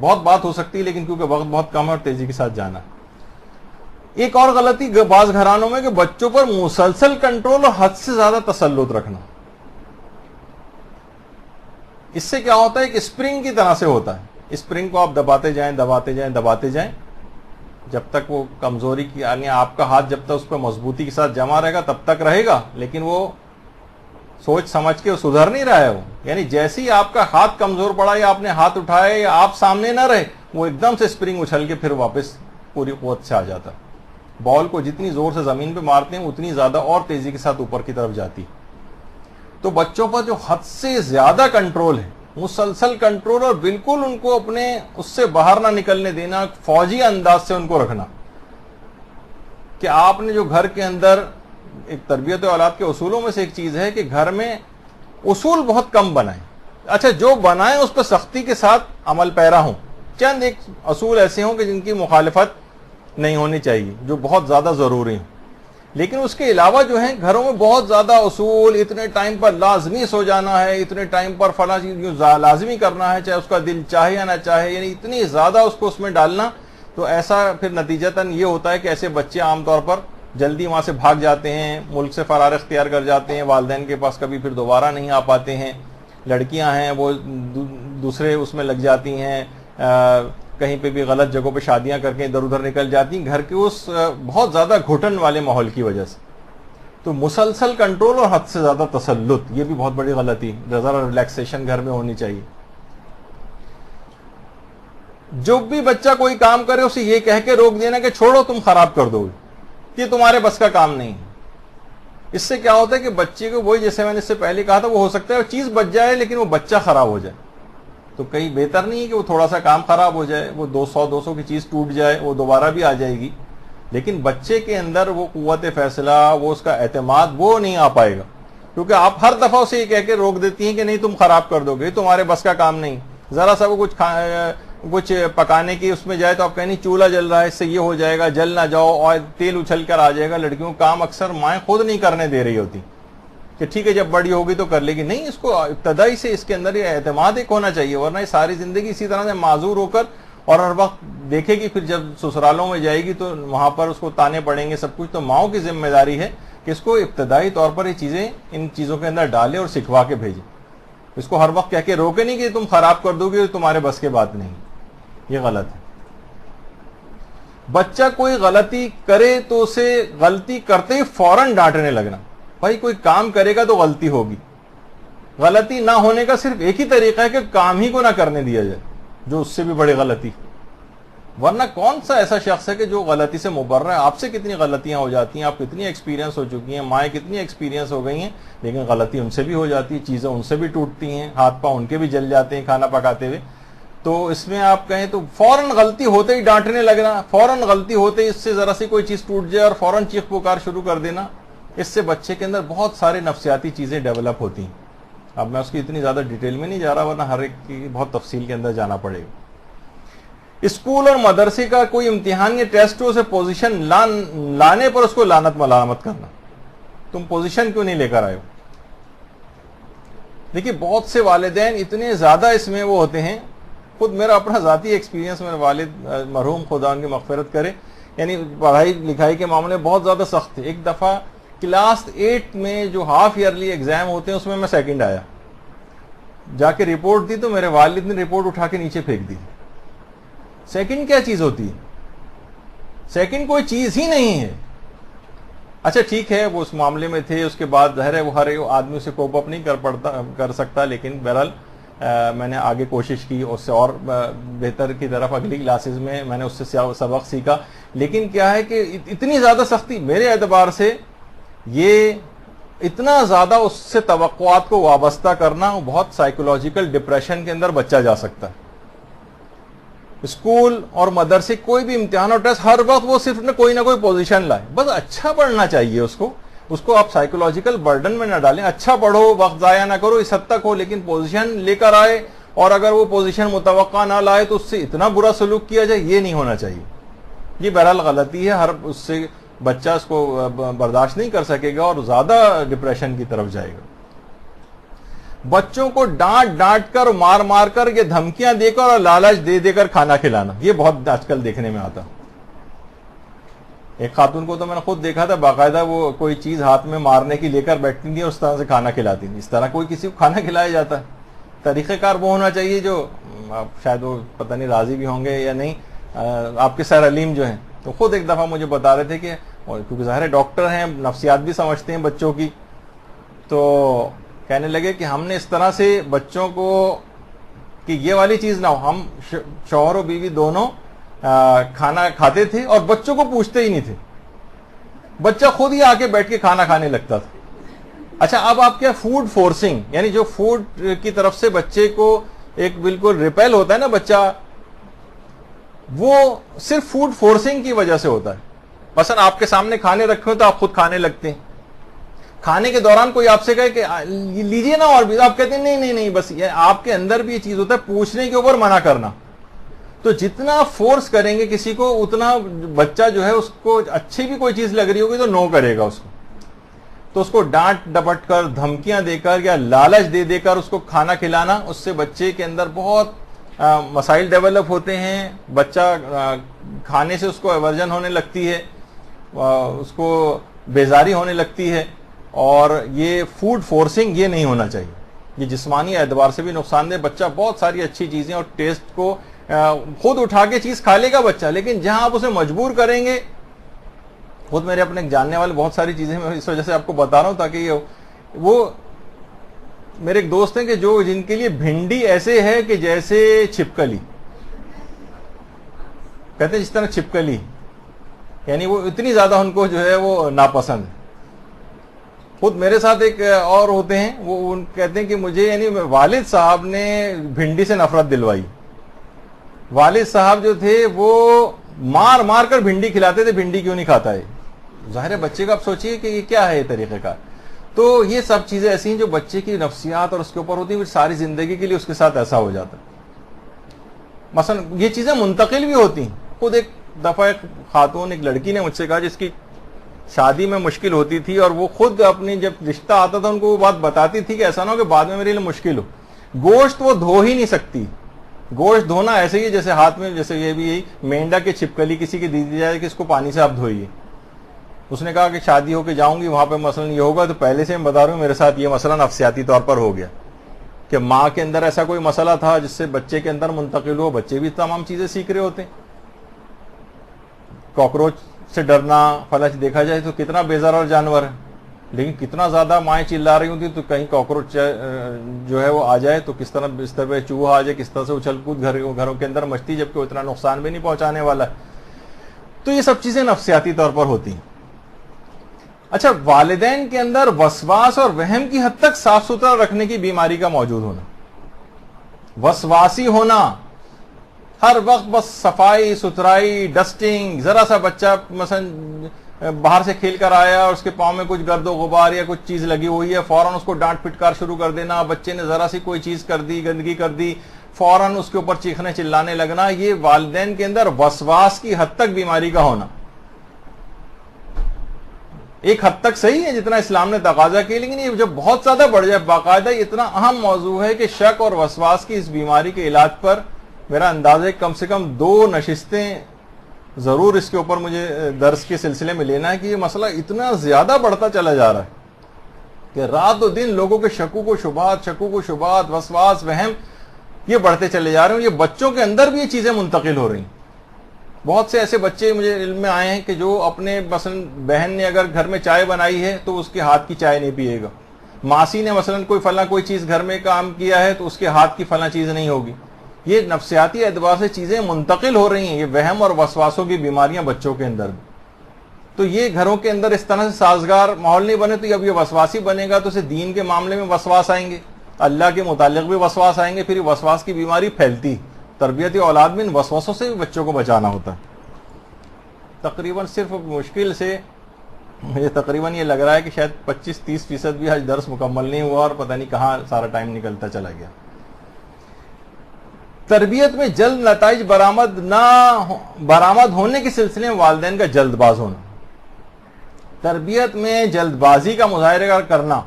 Speaker 2: بہت بات ہو سکتی ہے لیکن کیونکہ وقت بہت کم ہے اور تیزی کے ساتھ جانا. ایک اور غلطی بعض گھرانوں میں کہ بچوں پر مسلسل کنٹرول اور حد سے زیادہ تسلط رکھنا. اس سے کیا ہوتا ہے کہ اسپرنگ کی طرح سے ہوتا ہے. اسپرنگ کو آپ دباتے جائیں دباتے جائیں دباتے جائیں جب تک وہ کمزوری کی، یعنی آپ کا ہاتھ جب تک اس پر مضبوطی کے ساتھ جمع رہے گا تب تک رہے گا، لیکن وہ سوچ سمجھ کے سدھر نہیں رہا ہے وہ. یعنی جیسے ہی آپ کا ہاتھ کمزور پڑا یا آپ نے ہاتھ اٹھایا یا آپ سامنے نہ رہے, وہ ایک دم سے اسپرنگ اچھل کے پھر واپس پوری قوت سے آ جاتا. بال کو جتنی زور سے زمین پہ مارتے ہیں اتنی زیادہ اور تیزی کے ساتھ اوپر کی طرف جاتی. تو بچوں پر جو حد سے زیادہ کنٹرول ہے, مسلسل کنٹرول, اور بالکل ان کو اپنے اس سے باہر نہ نکلنے دینا, فوجی انداز سے ان کو رکھنا کہ آپ نے جو گھر کے اندر ایک تربیت اولاد کے اصولوں میں سے ایک چیز ہے کہ گھر میں اصول بہت کم بنائیں. اچھا جو بنائیں اس پہ سختی کے ساتھ عمل پیرا ہوں. چند ایک اصول ایسے ہوں کہ جن کی مخالفت نہیں ہونی چاہیے, جو بہت زیادہ ضروری ہیں. لیکن اس کے علاوہ جو ہیں گھروں میں بہت زیادہ اصول, اتنے ٹائم پر لازمی سو جانا ہے, اتنے ٹائم پر فلاں چیز لازمی کرنا ہے چاہے اس کا دل چاہے یا نہ چاہے, یعنی اتنی زیادہ اس کو اس میں ڈالنا, تو ایسا پھر نتیجتاً یہ ہوتا ہے کہ ایسے بچے عام طور پر جلدی وہاں سے بھاگ جاتے ہیں, ملک سے فرار اختیار کر جاتے ہیں, والدین کے پاس کبھی پھر دوبارہ نہیں آ پاتے ہیں. لڑکیاں ہیں وہ دوسرے اس میں لگ جاتی ہیں, کہیں پہ بھی غلط جگہوں پہ شادیاں کر کے ادھر ادھر نکل جاتی ہیں گھر کے اس بہت زیادہ گھٹن والے ماحول کی وجہ سے. تو مسلسل کنٹرول اور حد سے زیادہ تسلط, یہ بھی بہت بڑی غلطی. ذرا ریلیکسیشن گھر میں ہونی چاہیے. جو بھی بچہ کوئی کام کرے اسے یہ کہہ کے روک دینا کہ چھوڑو تم خراب کر دو گے, یہ تمہارے بس کا کام نہیں ہے. اس سے کیا ہوتا ہے کہ بچے کو وہی, جیسے میں نے اس سے پہلے کہا تھا, وہ ہو سکتا ہے وہ چیز بچ جائے لیکن وہ بچہ خراب ہو جائے. تو کہیں بہتر نہیں ہے کہ وہ تھوڑا سا کام خراب ہو جائے, وہ 200 کی چیز ٹوٹ جائے, وہ دوبارہ بھی آ جائے گی, لیکن بچے کے اندر وہ قوت فیصلہ, وہ اس کا اعتماد, وہ نہیں آ پائے گا. کیونکہ آپ ہر دفعہ اسے یہ کہہ کے روک دیتی ہیں کہ نہیں تم خراب کر دو گے, تمہارے بس کا کام نہیں. ذرا سا وہ کچھ پکانے کی اس میں جائے تو آپ کہیں نہیں چولہا جل رہا ہے, اس سے یہ ہو جائے گا, جل نہ جاؤ, اور تیل اچھل کر آ جائے گا. لڑکیوں کا کام اکثر مائیں خود نہیں کرنے دے رہی ہوتی کہ ٹھیک ہے جب بڑی ہوگی تو کر لے گی. نہیں, اس کو ابتدائی سے اس کے اندر یہ اعتماد ایک ہونا چاہیے, ورنہ یہ ساری زندگی اسی طرح سے معذور ہو کر, اور ہر وقت دیکھے گی پھر جب سسرالوں میں جائے گی تو وہاں پر اس کو تانے پڑیں گے سب کچھ. تو ماؤں کی ذمہ داری ہے کہ اس کو ابتدائی طور پر یہ چیزیں ان چیزوں کے اندر ڈالے اور سکھوا کے بھیجے. اس کو ہر وقت کہہ کے روکے نہیں کہ تم خراب کر دو گے, تمہارے بس کے بات نہیں. یہ غلط ہے. بچہ کوئی غلطی کرے تو اسے غلطی کرتے ہی فوراً ڈانٹنے لگنا. بھائی کوئی کام کرے گا تو غلطی ہوگی. غلطی نہ ہونے کا صرف ایک ہی طریقہ ہے کہ کام ہی کو نہ کرنے دیا جائے, جو اس سے بھی بڑی غلطی. ورنہ کون سا ایسا شخص ہے کہ جو غلطی سے مبرر ہے؟ آپ سے کتنی غلطیاں ہو جاتی ہیں, آپ کتنی ایکسپیرینس ہو چکی ہیں, مائیں کتنی ایکسپیرینس ہو گئی ہیں, لیکن غلطی ان سے بھی ہو جاتی ہے, چیزیں ان سے بھی ٹوٹتی ہیں, ہاتھ پاؤں ان کے بھی جل جاتے ہیں کھانا پکاتے ہوئے. تو اس میں آپ کہیں تو فوراً غلطی ہوتے ہی ڈانٹنے لگنا, فوراً غلطی ہوتے ہی اس سے ذرا سی کوئی چیز ٹوٹ جائے اور فوراً چیخ پکار شروع کر دینا, اس سے بچے کے اندر بہت سارے نفسیاتی چیزیں ڈیولپ ہوتی ہیں. اب میں اس کی اتنی زیادہ ڈیٹیل میں نہیں جا رہا, ورنہ ہر ایک کی بہت تفصیل کے اندر جانا پڑے گا. اسکول اور مدرسے کا کوئی امتحان یا ٹیسٹ ہو, اسے پوزیشن لانے پر اس کو لعنت ملامت کرنا, تم پوزیشن کیوں نہیں لے کر آئے ہو. دیکھیے بہت سے والدین اتنے زیادہ اس میں وہ ہوتے ہیں. خود میرا اپنا ذاتی ایکسپیرینس, میرے والد مرحوم خدا ان کی مغفرت کرے, یعنی پڑھائی لکھائی کے معاملے بہت زیادہ سخت تھے. ایک دفعہ کلاس 8 میں جو ہاف ایئرلی ایگزام ہوتے ہیں اس میں سیکنڈ آیا. جا کے رپورٹ دی تو میرے والد نے رپورٹ اٹھا کے نیچے پھینک دی. سیکنڈ کیا چیز ہوتی ہے؟ سیکنڈ کوئی چیز ہی نہیں ہے. اچھا ٹھیک ہے وہ اس معاملے میں تھے, اس کے بعد ظاہر ہے وہ ہر آدمی سے کوپ اپ نہیں کر سکتا, لیکن بہرحال میں نے آگے کوشش کی, اس سے اور بہتر کی طرف اگلی کلاسز میں میں نے اس سے سبق سیکھا. لیکن کیا ہے کہ اتنی زیادہ سختی میرے اعتبار سے, یہ اتنا زیادہ اس سے توقعات کو وابستہ کرنا, بہت سائیکولوجیکل ڈپریشن کے اندر بچہ جا سکتا ہے. اسکول اور مدرسے کوئی بھی امتحان اور ٹیسٹ, ہر وقت وہ صرف کوئی نہ کوئی پوزیشن لائے, بس اچھا پڑھنا چاہیے اس کو آپ سائیکولوجیکل برڈن میں نہ ڈالیں. اچھا پڑھو, وقت ضائع نہ کرو, اس حد تک ہو, لیکن پوزیشن لے کر آئے, اور اگر وہ پوزیشن متوقع نہ لائے تو اس سے اتنا برا سلوک کیا جائے, یہ نہیں ہونا چاہیے. یہ بہرحال غلطی ہے, ہر اس سے بچہ اس کو برداشت نہیں کر سکے گا اور زیادہ ڈپریشن کی طرف جائے گا. بچوں کو ڈانٹ کر, مار کر, یہ دھمکیاں دے کر اور لالچ دے کر کھانا کھلانا, یہ بہت آج کل دیکھنے میں آتا. ایک خاتون کو تو میں نے خود دیکھا تھا, باقاعدہ وہ کوئی چیز ہاتھ میں مارنے کی لے کر بیٹھتی تھی اور اس طرح سے کھانا کھلاتی تھی. اس طرح کوئی کسی کو کھانا کھلایا جاتا ہے؟ طریقہ کار وہ ہونا چاہیے جو شاید وہ پتہ نہیں راضی بھی ہوں گے یا نہیں, آپ کے سر علیم جو ہیں تو خود ایک دفعہ مجھے بتا رہے تھے کہ کیونکہ ظاہر ڈاکٹر ہیں, نفسیات بھی سمجھتے ہیں بچوں کی, تو کہنے لگے کہ ہم نے اس طرح سے بچوں کو کہ یہ والی چیز نہ ہو. ہم شوہر و بیوی دونوں کھانا کھاتے تھے اور بچوں کو پوچھتے ہی نہیں تھے, بچہ خود ہی آ کے بیٹھ کے کھانا کھانے لگتا تھا. اچھا, اب آپ کیا فوڈ فورسنگ, یعنی جو فوڈ کی طرف سے بچے کو ایک بالکل ریپیل ہوتا ہے نا بچہ, وہ صرف فوڈ فورسنگ کی وجہ سے ہوتا ہے. مثلا آپ کے سامنے کھانے رکھے ہو تو آپ خود کھانے لگتے ہیں. کھانے کے دوران کوئی آپ سے کہے کہ لیجیے نا اور بھی, آپ کہتے ہیں نہیں بس. یہ آپ کے اندر بھی یہ چیز ہوتا ہے پوچھنے کے اوپر منع کرنا. تو جتنا فورس کریں گے کسی کو اتنا بچہ جو ہے اس کو اچھی بھی کوئی چیز لگ رہی ہوگی تو نو کرے گا اس کو. تو اس کو ڈانٹ ڈپٹ کر, دھمکیاں دے کر یا لالچ دے کر اس کو کھانا کھلانا, اس سے بچے کے اندر بہت مسائل ڈیولپ ہوتے ہیں. بچہ کھانے سے اس کو ایورجن ہونے لگتی ہے, اس کو بیزاری ہونے لگتی ہے. اور یہ فوڈ فورسنگ یہ نہیں ہونا چاہیے, یہ جسمانی اعتبار سے بھی نقصان دہ. بچہ بہت ساری اچھی چیزیں اور ٹیسٹ کو خود اٹھا کے چیز کھا لے گا بچہ, لیکن جہاں آپ اسے مجبور کریں گے, خود میرے اپنے جاننے والے بہت ساری چیزیں میں اس وجہ سے آپ کو بتا رہا ہوں تاکہ یہ وہ میرے ایک دوست ہیں کہ جن کے لیے بھنڈی ایسے ہے کہ جیسے چھپکلی, کہتے ہیں جس طرح چھپکلی, یعنی وہ اتنی زیادہ ان کو جو ہے وہ ناپسند ہے. خود میرے ساتھ ایک اور ہوتے ہیں, وہ کہتے ہیں کہ مجھے یعنی والد صاحب نے بھنڈی سے نفرت دلوائی. والد صاحب جو تھے وہ مار مار کر بھنڈی کھلاتے تھے, بھنڈی کیوں نہیں کھاتا ہے. ظاہر ہے بچے کا آپ سوچیے کہ یہ کیا ہے یہ طریقہ کار. تو یہ سب چیزیں ایسی ہیں جو بچے کی نفسیات اور اس کے اوپر ہوتی ہیں, پھر ساری زندگی کے لیے اس کے ساتھ ایسا ہو جاتا ہے. مثلا یہ چیزیں منتقل بھی ہوتی ہیں. خود ایک دفعہ ایک خاتون, ایک لڑکی نے مجھ سے کہا جس کی شادی میں مشکل ہوتی تھی, اور وہ خود اپنی جب رشتہ آتا تھا ان کو وہ بات بتاتی تھی کہ ایسا نہ ہو کہ بعد میں میرے لیے مشکل ہو. گوشت وہ دھو ہی نہیں سکتی. گوشت دھونا ایسے ہی جیسے ہاتھ میں, جیسے یہ بھی یہی مینڈا کی چھپکلی کسی کی دی جائے کہ اس کو پانی سے آپ دھوئیے. اس نے کہا کہ شادی ہو کے جاؤں گی وہاں پہ مثلا یہ ہوگا, تو پہلے سے میں بتا رہا ہوں میرے ساتھ یہ مسئلہ نفسیاتی طور پر ہو گیا کہ ماں کے اندر ایسا کوئی مسئلہ تھا جس سے بچے کے اندر منتقل ہو. بچے بھی تمام چیزیں سیکھ رہے ہوتے ہیں. کاکروچ سے ڈرنا فلاں دیکھا جائے تو کتنا بیزار جانور ہے, لیکن کتنا زیادہ مائیں چلا رہی ہوتی تو کہیں کاکروچ جو ہے وہ آ جائے تو کس طرح بستر پہ چوہا آ جائے, کس طرح سے اچھل کود گھروں کے اندر مچتی, جبکہ وہ اتنا نقصان بھی نہیں پہنچانے والا ہے. تو یہ سب چیزیں نفسیاتی طور پر ہوتی ہیں. اچھا, والدین کے اندر وسواس اور وہم کی حد تک صاف ستھرا رکھنے کی بیماری کا موجود ہونا, وسواسی ہونا, ہر وقت بس صفائی ستھرائی ڈسٹنگ. ذرا سا بچہ مثلا باہر سے کھیل کر آیا اور اس کے پاؤں میں کچھ گرد و غبار یا کچھ چیز لگی ہوئی ہے, فوراً اس کو ڈانٹ پھٹکار شروع کر دینا. بچے نے ذرا سی کوئی چیز کر دی, گندگی کر دی, فوراً اس کے اوپر چیخنے چلانے لگنا. یہ والدین کے اندر وسواس کی حد تک بیماری کا ہونا. ایک حد تک صحیح ہے جتنا اسلام نے تقاضا کیا, لیکن یہ جب بہت زیادہ بڑھ جائے, باقاعدہ اتنا اہم موضوع ہے کہ شک اور وسواس کی اس بیماری کے علاج پر میرا اندازہ ہے کم سے کم 2 نشستیں ضرور اس کے اوپر مجھے درس کے سلسلے میں لینا ہے کہ یہ مسئلہ اتنا زیادہ بڑھتا چلا جا رہا ہے کہ رات و دن لوگوں کے شکوک و شبہات, وسواس, وہم یہ بڑھتے چلے جا رہے ہیں. یہ بچوں کے اندر بھی یہ چیزیں منتقل ہو رہی ہیں. بہت سے ایسے بچے مجھے علم میں آئے ہیں کہ جو اپنے مثلا بہن نے اگر گھر میں چائے بنائی ہے تو اس کے ہاتھ کی چائے نہیں پیے گا. ماسی نے مثلا کوئی چیز گھر میں کام کیا ہے تو اس کے ہاتھ کی فلاں چیز نہیں ہوگی. یہ نفسیاتی اعتبار سے چیزیں منتقل ہو رہی ہیں. یہ وہم اور وسواسوں کی بیماریاں بچوں کے اندر بھی. تو یہ گھروں کے اندر اس طرح سے سازگار ماحول نہیں بنے تو اب یہ وسواسی بنے گا تو اسے دین کے معاملے میں وسواس آئیں گے, اللہ کے متعلق بھی وسواس آئیں گے, پھر یہ وسواس کی بیماری پھیلتی. تربیتی اولاد میں ان وسوسوں سے بھی بچوں کو بچانا ہوتا ہے. تقریباً صرف مشکل سے مجھے تقریباً یہ لگ رہا ہے کہ شاید 25-30% بھی آج درس مکمل نہیں ہوا اور پتہ نہیں کہاں سارا ٹائم نکلتا چلا گیا. تربیت میں جلد نتائج برآمد ہونے کے سلسلے میں والدین کا جلد باز ہونا. تربیت میں جلد بازی کا مظاہرہ کرنا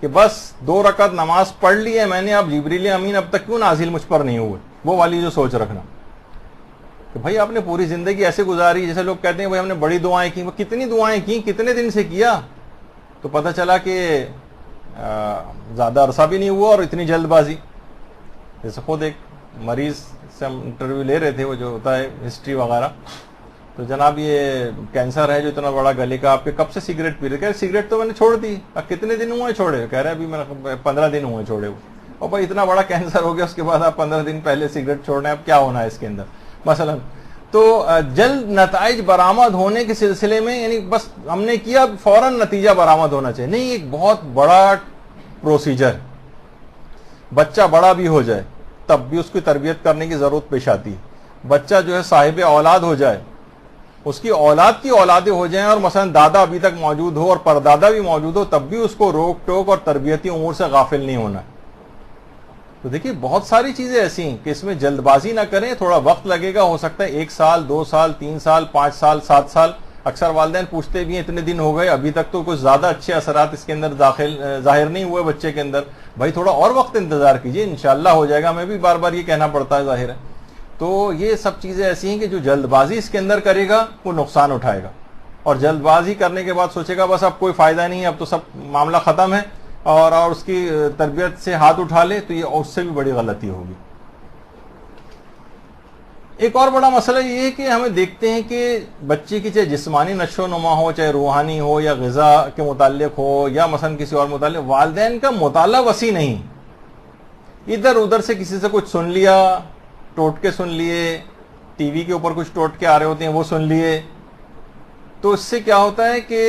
Speaker 2: کہ بس 2 رکعت نماز پڑھ لی ہے میں نے, اب جبریل امین اب تک کیوں نازل مجھ پر نہیں ہوئے, وہ والی جو سوچ رکھنا کہ بھائی آپ نے پوری زندگی ایسے گزاری. جیسے لوگ کہتے ہیں بھائی ہم نے بڑی دعائیں کی, وہ کتنی دعائیں کی, کتنے دن سے کیا, تو پتہ چلا کہ زیادہ عرصہ بھی نہیں ہوا اور اتنی جلد بازی. جیسے خود ایک مریض سے ہم انٹرویو لے رہے تھے, وہ جو ہوتا ہے ہسٹری وغیرہ, تو جناب یہ کینسر ہے جو اتنا بڑا گلے کا، آپ کے کب سے سگریٹ پی رہے؟ کہہ رہے سگریٹ تو میں نے چھوڑ دی۔ اب کتنے دن ہوئے چھوڑے؟ کہہ رہے ابھی میں 15 دن ہوئے چھوڑے ہوئے۔ اور بھائی اتنا بڑا کینسر ہو گیا، اس کے بعد آپ 15 دن پہلے سگریٹ چھوڑ رہے ہیں، اب کیا ہونا ہے اس کے اندر مثلا؟ تو جلد نتائج برآمد ہونے کے سلسلے میں، یعنی بس ہم نے کیا فوراً نتیجہ برآمد ہونا چاہیے، نہیں، ایک بہت بڑا پروسیجر۔ بچہ بڑا بھی ہو جائے تب بھی اس کی تربیت کرنے کی ضرورت پیش آتی ہے۔ بچہ جو ہے صاحب اولاد ہو جائے، اس کی اولاد کی اولادیں ہو جائیں، اور مثلا دادا ابھی تک موجود ہو اور پردادا بھی موجود ہو، تب بھی اس کو روک ٹوک اور تربیتی امور سے غافل نہیں ہونا۔ تو دیکھیے بہت ساری چیزیں ایسی ہیں کہ اس میں جلد بازی نہ کریں، تھوڑا وقت لگے گا، ہو سکتا ہے 1 سال 2 سال 3 سال 5 سال 7 سال۔ اکثر والدین پوچھتے بھی ہیں اتنے دن ہو گئے ابھی تک تو کچھ زیادہ اچھے اثرات اس کے اندر ظاہر نہیں ہوئے بچے کے اندر۔ بھائی تھوڑا اور وقت انتظار کیجئے، انشاءاللہ ہو جائے گا۔ میں بھی بار بار یہ کہنا پڑتا ہے، ظاہر ہے۔ تو یہ سب چیزیں ایسی ہیں کہ جو جلد بازی اس کے اندر کرے گا وہ نقصان اٹھائے گا، اور جلد بازی کرنے کے بعد سوچے گا بس اب کوئی فائدہ نہیں ہے، اب تو سب معاملہ ختم ہے، اور اس کی تربیت سے ہاتھ اٹھا لے، تو یہ اس سے بھی بڑی غلطی ہوگی۔ ایک اور بڑا مسئلہ یہ ہے کہ ہمیں دیکھتے ہیں کہ بچے کی چاہے جسمانی نشو و نما ہو، چاہے روحانی ہو، یا غذا کے متعلق ہو، یا مثلا کسی اور متعلق، والدین کا مطالعہ وسیع نہیں۔ ادھر ادھر سے کسی سے کچھ سن لیا، ٹوٹکے سن لیے، ٹی وی کے اوپر کچھ ٹوٹکے آ رہے ہوتے ہیں وہ سن لیے، تو اس سے کیا ہوتا ہے کہ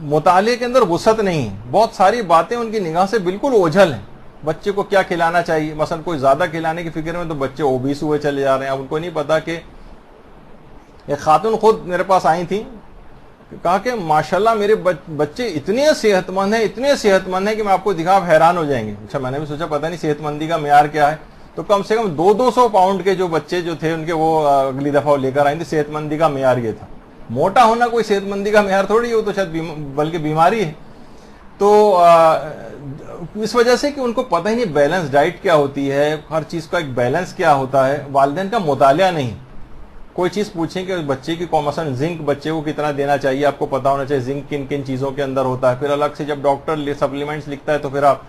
Speaker 2: مطالعے کے اندر وسعت نہیں، بہت ساری باتیں ان کی نگاہ سے بالکل اوجھل ہیں۔ بچے کو کیا کھلانا چاہیے، مثلا کوئی زیادہ کھلانے کی فکر میں تو بچے اوبیس ہوئے چلے جا رہے ہیں۔ اب ان کو نہیں پتا کہ ایک خاتون خود میرے پاس آئی تھی، کہا کہ ماشاءاللہ میرے بچے اتنے صحت مند ہیں کہ میں آپ کو دکھا حیران ہو جائیں گے۔ اچھا، میں نے بھی سوچا پتہ نہیں صحت مندی کا معیار کیا ہے، تو کم سے کم 200 پاؤنڈ کے جو بچے جو تھے ان کے وہ اگلی دفعہ وہ لے کر آئیں تھے۔ صحت مندی کا معیار یہ تھا۔ موٹا ہونا کوئی صحت مندی کا معیار تھوڑی ہو، تو شاید بلکہ بیماری ہے۔ تو اس وجہ سے کہ ان کو پتہ ہی نہیں بیلنس ڈائٹ کیا ہوتی ہے، ہر چیز کا ایک بیلنس کیا ہوتا ہے، والدین کا مطالعہ نہیں۔ کوئی چیز پوچھیں کہ بچے کی مثلا زنک بچے کو کتنا دینا چاہیے، آپ کو پتا ہونا چاہیے زنک کن کن چیزوں کے اندر ہوتا ہے۔ پھر الگ سے جب ڈاکٹر سپلیمنٹس لکھتا ہے تو پھر آپ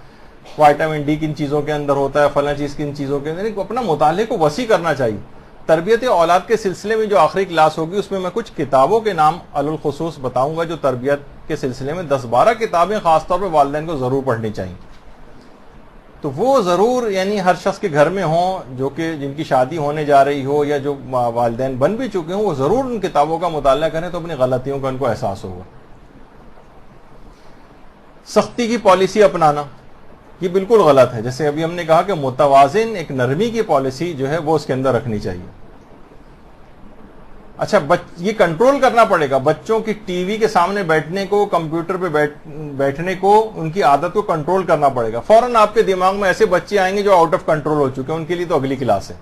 Speaker 2: وائٹامن ڈی کن چیزوں کے اندر ہوتا ہے، فلاں چیز کن چیزوں کے اندر۔ اپنا مطالعے کو وسیع کرنا چاہیے۔ تربیت اولاد کے سلسلے میں جو آخری کلاس ہوگی اس میں میں کچھ کتابوں کے نام علی الخصوص بتاؤں گا جو تربیت کے سلسلے میں 10-12 کتابیں خاص طور پہ والدین کو ضرور پڑھنی چاہیے۔ تو وہ ضرور یعنی ہر شخص کے گھر میں ہوں، جو کہ جن کی شادی ہونے جا رہی ہو یا جو والدین بن بھی چکے ہوں، وہ ضرور ان کتابوں کا مطالعہ کریں تو اپنی غلطیوں کا ان کو احساس ہوگا۔ سختی کی پالیسی اپنانا یہ بالکل غلط ہے۔ جیسے ابھی ہم نے کہا کہ متوازن ایک نرمی کی پالیسی جو ہے وہ اس کے اندر رکھنی چاہیے۔ اچھا، یہ کنٹرول کرنا پڑے گا بچوں کی ٹی وی کے سامنے بیٹھنے کو، کمپیوٹر پہ بیٹھنے کو، ان کی عادت کو کنٹرول کرنا پڑے گا۔ فوراً آپ کے دماغ میں ایسے بچے آئیں گے جو آؤٹ آف کنٹرول ہو چکے ہیں، ان کے لیے تو اگلی کلاس ہے۔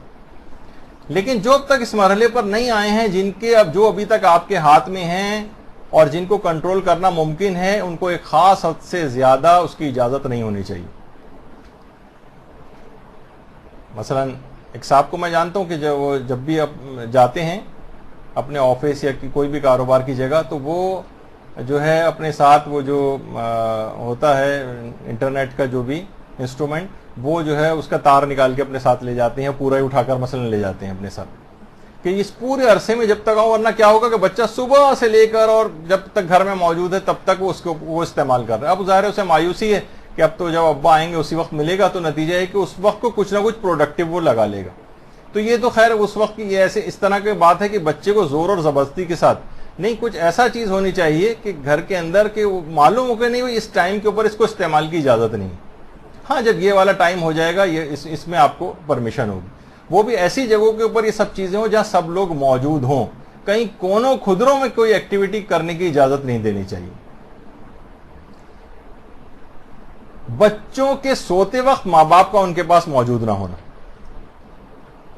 Speaker 2: لیکن جو اب تک اس مرحلے پر نہیں آئے ہیں، جو ابھی تک آپ کے ہاتھ میں ہیں اور جن کو کنٹرول کرنا ممکن ہے، ان کو ایک خاص حد سے زیادہ اس کی اجازت نہیں ہونی چاہیے۔ مثلا ایک صاحب کو میں جانتا ہوں کہ جب بھی جاتے ہیں اپنے آفس یا کوئی بھی کاروبار کی جگہ، تو وہ جو ہے اپنے ساتھ وہ جو ہوتا ہے انٹرنیٹ کا جو بھی انسٹرومنٹ، وہ جو ہے اس کا تار نکال کے اپنے ساتھ لے جاتے ہیں، پورا ہی اٹھا کر مثلا لے جاتے ہیں اپنے ساتھ، کہ اس پورے عرصے میں جب تک آؤں، ورنہ کیا ہوگا کہ بچہ صبح سے لے کر اور جب تک گھر میں موجود ہے تب تک وہ استعمال کر رہا ہے۔ اب ظاہر ہے اسے مایوسی ہے کہ اب تو جب ابا آئیں گے اسی وقت ملے گا، تو نتیجہ ہے کہ اس وقت کو کچھ نہ کچھ پروڈکٹیو وہ لگا لے گا۔ تو یہ تو خیر اس وقت کی یہ اس طرح کی بات ہے کہ بچے کو زور اور زبردستی کے ساتھ نہیں، کچھ ایسا چیز ہونی چاہیے کہ گھر کے اندر کہ معلوم ہو کہ نہیں اس ٹائم کے اوپر اس کو استعمال کی اجازت نہیں۔ ہاں، جب یہ والا ٹائم ہو جائے گا اس میں آپ کو پرمیشن ہوگی۔ وہ بھی ایسی جگہوں کے اوپر یہ سب چیزیں ہوں جہاں سب لوگ موجود ہوں، کہیں کونوں خدروں میں کوئی ایکٹیویٹی کرنے کی اجازت نہیں دینی چاہیے۔ بچوں کے سوتے وقت ماں باپ کا ان کے پاس موجود نہ ہونا،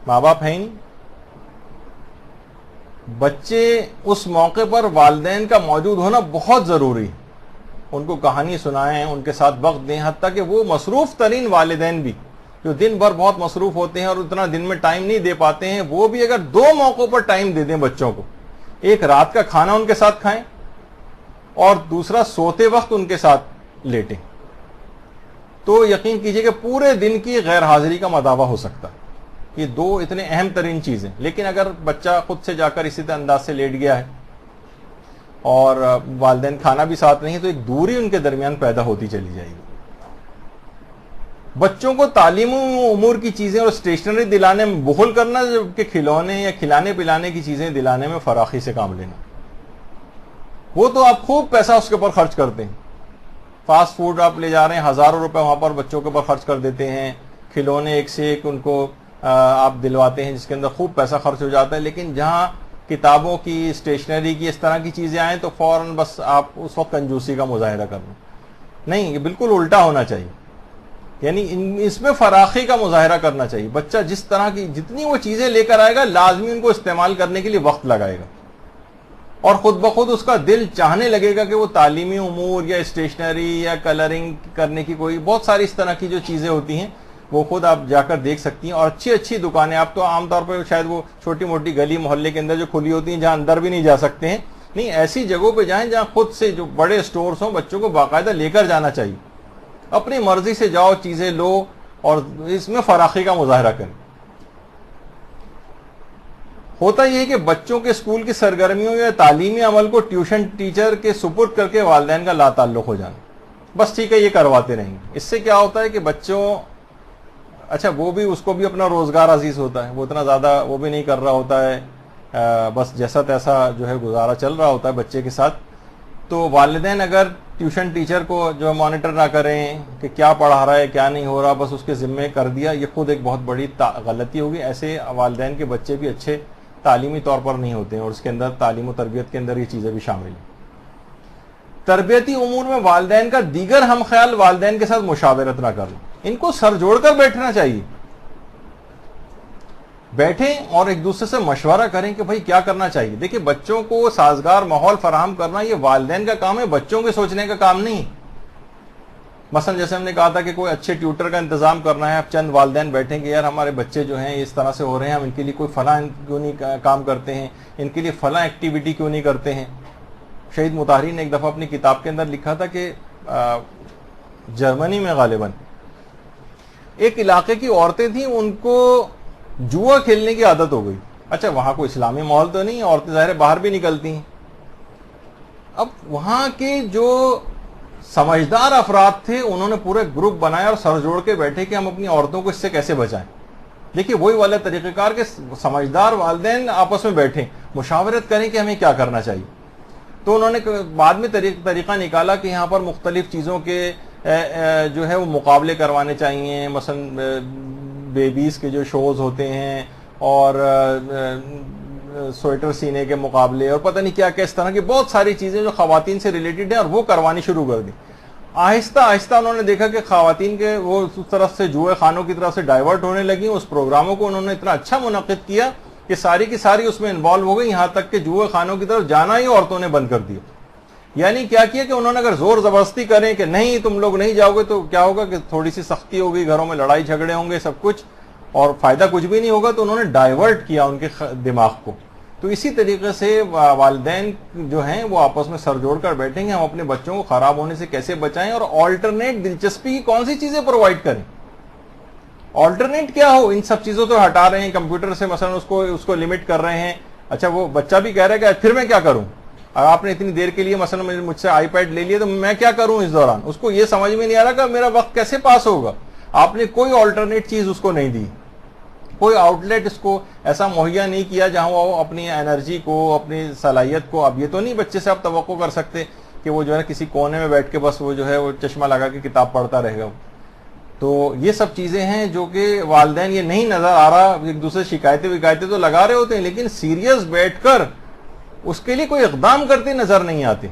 Speaker 2: ماں باپ ہیں ہی نہیں، بچے اس موقع پر والدین کا موجود ہونا بہت ضروری ہے۔ ان کو کہانی سنائیں، ان کے ساتھ وقت دیں، حتیٰ کہ وہ مصروف ترین والدین بھی جو دن بھر بہت مصروف ہوتے ہیں اور اتنا دن میں ٹائم نہیں دے پاتے ہیں، وہ بھی اگر 2 موقعوں پر ٹائم دے دیں بچوں کو، ایک رات کا کھانا ان کے ساتھ کھائیں اور دوسرا سوتے وقت ان کے ساتھ لیٹیں، تو یقین کیجئے کہ پورے دن کی غیر حاضری کا مداوع ہو سکتا ہے۔ یہ دو اتنے اہم ترین چیزیں. لیکن اگر بچہ خود سے جا کر اسی انداز سے لیٹ گیا ہے اور والدین کھانا بھی ساتھ نہیں ہے تو ایک دوری ان کے درمیان پیدا ہوتی چلی جائے گی. بچوں کو تعلیم و امور کی چیزیں اور اسٹیشنری دلانے میں بخل کرنا، جبکہ کھلونے یا کھلانے پلانے کی چیزیں دلانے میں فراخی سے کام لینا. وہ تو آپ خوب پیسہ اس کے اوپر خرچ کرتے ہیں. فاسٹ فوڈ آپ لے جا رہے ہیں، ہزاروں روپے وہاں پر بچوں کے اوپر خرچ کر دیتے ہیں. کھلونے ایک سے ایک ان کو آپ دلواتے ہیں جس کے اندر خوب پیسہ خرچ ہو جاتا ہے. لیکن جہاں کتابوں کی، اسٹیشنری کی، اس طرح کی چیزیں آئیں تو فوراً بس آپ اس وقت کنجوسی کا مظاہرہ کر لیں. نہیں، یہ بالکل الٹا ہونا چاہیے. یعنی اس میں فراخی کا مظاہرہ کرنا چاہیے. بچہ جس طرح کی جتنی وہ چیزیں لے کر آئے گا لازمی ان کو استعمال کرنے کے لیے وقت لگائے گا اور خود بخود اس کا دل چاہنے لگے گا کہ وہ تعلیمی امور یا اسٹیشنری یا کلرنگ کرنے کی کوئی بہت ساری اس طرح کی جو چیزیں ہوتی ہیں وہ خود آپ جا کر دیکھ سکتی ہیں. اور اچھی اچھی دکانیں آپ تو عام طور پہ شاید وہ چھوٹی موٹی گلی محلے کے اندر جو کھلی ہوتی ہیں جہاں اندر بھی نہیں جا سکتے ہیں، نہیں ایسی جگہوں پہ جائیں جہاں خود سے جو بڑے اسٹورز ہوں بچوں کو باقاعدہ لے کر جانا چاہیے. اپنی مرضی سے جاؤ، چیزیں لو اور اس میں فراخی کا مظاہرہ کریں. ہوتا یہ ہے کہ بچوں کے اسکول کی سرگرمیوں یا تعلیمی عمل کو ٹیوشن ٹیچر کے سپرد کر کے والدین کا لا تعلق ہو جانا. بس ٹھیک ہے، یہ کرواتے رہیں گے. اس سے کیا ہوتا ہے کہ بچوں اچھا وہ بھی اس کو بھی اپنا روزگار عزیز ہوتا ہے، وہ اتنا زیادہ وہ بھی نہیں کر رہا ہوتا ہے، بس جیسا تیسا جو ہے گزارا چل رہا ہوتا ہے بچے کے ساتھ. تو والدین اگر ٹیوشن ٹیچر کو جو مانیٹر نہ کریں کہ کیا پڑھا رہا ہے کیا نہیں ہو رہا، بس اس کے ذمے کر دیا، یہ خود ایک بہت بڑی غلطی ہوگی. ایسے والدین کے بچے بھی اچھے تعلیمی طور پر نہیں ہوتے ہیں اور اس کے اندر تعلیم و تربیت کے اندر یہ چیزیں بھی شامل ہیں. تربیتی امور میں والدین کا دیگر ہم خیال والدین کے ساتھ مشاورت نہ کریں. ان کو سر جوڑ کر بیٹھنا چاہیے، بیٹھیں اور ایک دوسرے سے مشورہ کریں کہ بھائی کیا کرنا چاہیے. دیکھیں بچوں کو سازگار ماحول فراہم کرنا یہ والدین کا کام ہے، بچوں کے سوچنے کا کام نہیں. مثلا جیسے ہم نے کہا تھا کہ کوئی اچھے ٹیوٹر کا انتظام کرنا ہے، اب چند والدین بیٹھیں کہ یار ہمارے بچے جو ہیں اس طرح سے ہو رہے ہیں، ہم ان کے لیے کوئی فلاں کیوں نہیں کام کرتے ہیں، ان کے لیے فلاں ایکٹیویٹی کیوں نہیں کرتے ہیں. شہید مطہری نے ایک دفعہ اپنی کتاب کے اندر لکھا تھا کہ جرمنی میں غالباً ایک علاقے کی عورتیں تھیں، ان کو جوا کھیلنے کی عادت ہو گئی. اچھا وہاں کوئی اسلامی ماحول تو نہیں، عورتیں ظاہر باہر بھی نکلتی ہیں. اب وہاں کے جو سمجھدار افراد تھے انہوں نے پورے گروپ بنایا اور سر جوڑ کے بیٹھے کہ ہم اپنی عورتوں کو اس سے کیسے بچائیں. دیکھیے وہی والے طریقہ کار کے سمجھدار والدین آپس میں بیٹھیں، مشاورت کریں کہ ہمیں کیا کرنا چاہیے. تو انہوں نے بعد میں طریقہ نکالا کہ یہاں پر مختلف چیزوں کے جو ہے وہ مقابلے کروانے چاہیے. مثلا بیبیز کے جو شوز ہوتے ہیں اور سویٹر سینے کے مقابلے اور پتہ نہیں کیا کیا اس طرح کی بہت ساری چیزیں جو خواتین سے ریلیٹڈ ہیں اور وہ کروانی شروع کر دی. آہستہ آہستہ انہوں نے دیکھا کہ خواتین کے وہ اس طرف سے جوئے خانوں کی طرف سے ڈائیورٹ ہونے لگی. اس پروگراموں کو انہوں نے اتنا اچھا منعقد کیا کہ ساری کی ساری اس میں انوالو ہو گئی، یہاں تک کہ جوئے خانوں کی طرف جانا ہی عورتوں نے بند کر دیا. یعنی کیا کیا کہ انہوں نے اگر زور زبردستی کریں کہ نہیں تم لوگ نہیں جاؤ گے تو کیا ہوگا کہ تھوڑی سی سختی ہوگی، گھروں میں لڑائی جھگڑے ہوں گے سب کچھ اور فائدہ کچھ بھی نہیں ہوگا. تو انہوں نے ڈائیورٹ کیا ان کے دماغ کو. تو اسی طریقے سے والدین جو ہیں وہ آپس میں سر جوڑ کر بیٹھیں گے ہم اپنے بچوں کو خراب ہونے سے کیسے بچائیں اور آلٹرنیٹ دلچسپی کی کون سی چیزیں پرووائڈ کریں. آلٹرنیٹ کیا ہو، ان سب چیزوں تو ہٹا رہے ہیں، کمپیوٹر سے مثلا اس کو لمٹ کر رہے ہیں. اچھا وہ بچہ بھی کہہ رہا ہے کہ پھر میں کیا کروں، اگر آپ نے اتنی دیر کے لیے مثلا مجھ سے آئی پیڈ لے لیا تو میں کیا کروں اس دوران. اس کو یہ سمجھ میں نہیں آ رہا کہ میرا وقت کیسے پاس ہوگا. آپ نے کوئی آلٹرنیٹ چیز اس کو نہیں دی، کوئی آؤٹ لیٹ اس کو ایسا مہیا نہیں کیا جہاں وہ اپنی انرجی کو، اپنی صلاحیت کو. اب یہ تو نہیں بچے سے آپ توقع کر سکتے کہ وہ جو ہے کسی کونے میں بیٹھ کے بس وہ جو ہے وہ چشمہ لگا کے کتاب پڑھتا رہے گا. تو یہ سب چیزیں ہیں جو کہ والدین یہ نہیں نظر آ رہا، ایک دوسرے شکایتیں تو لگا رہے ہوتے ہیں لیکن سیریس بیٹھ کر اس کے لیے کوئی اقدام کرتے نظر نہیں آتے.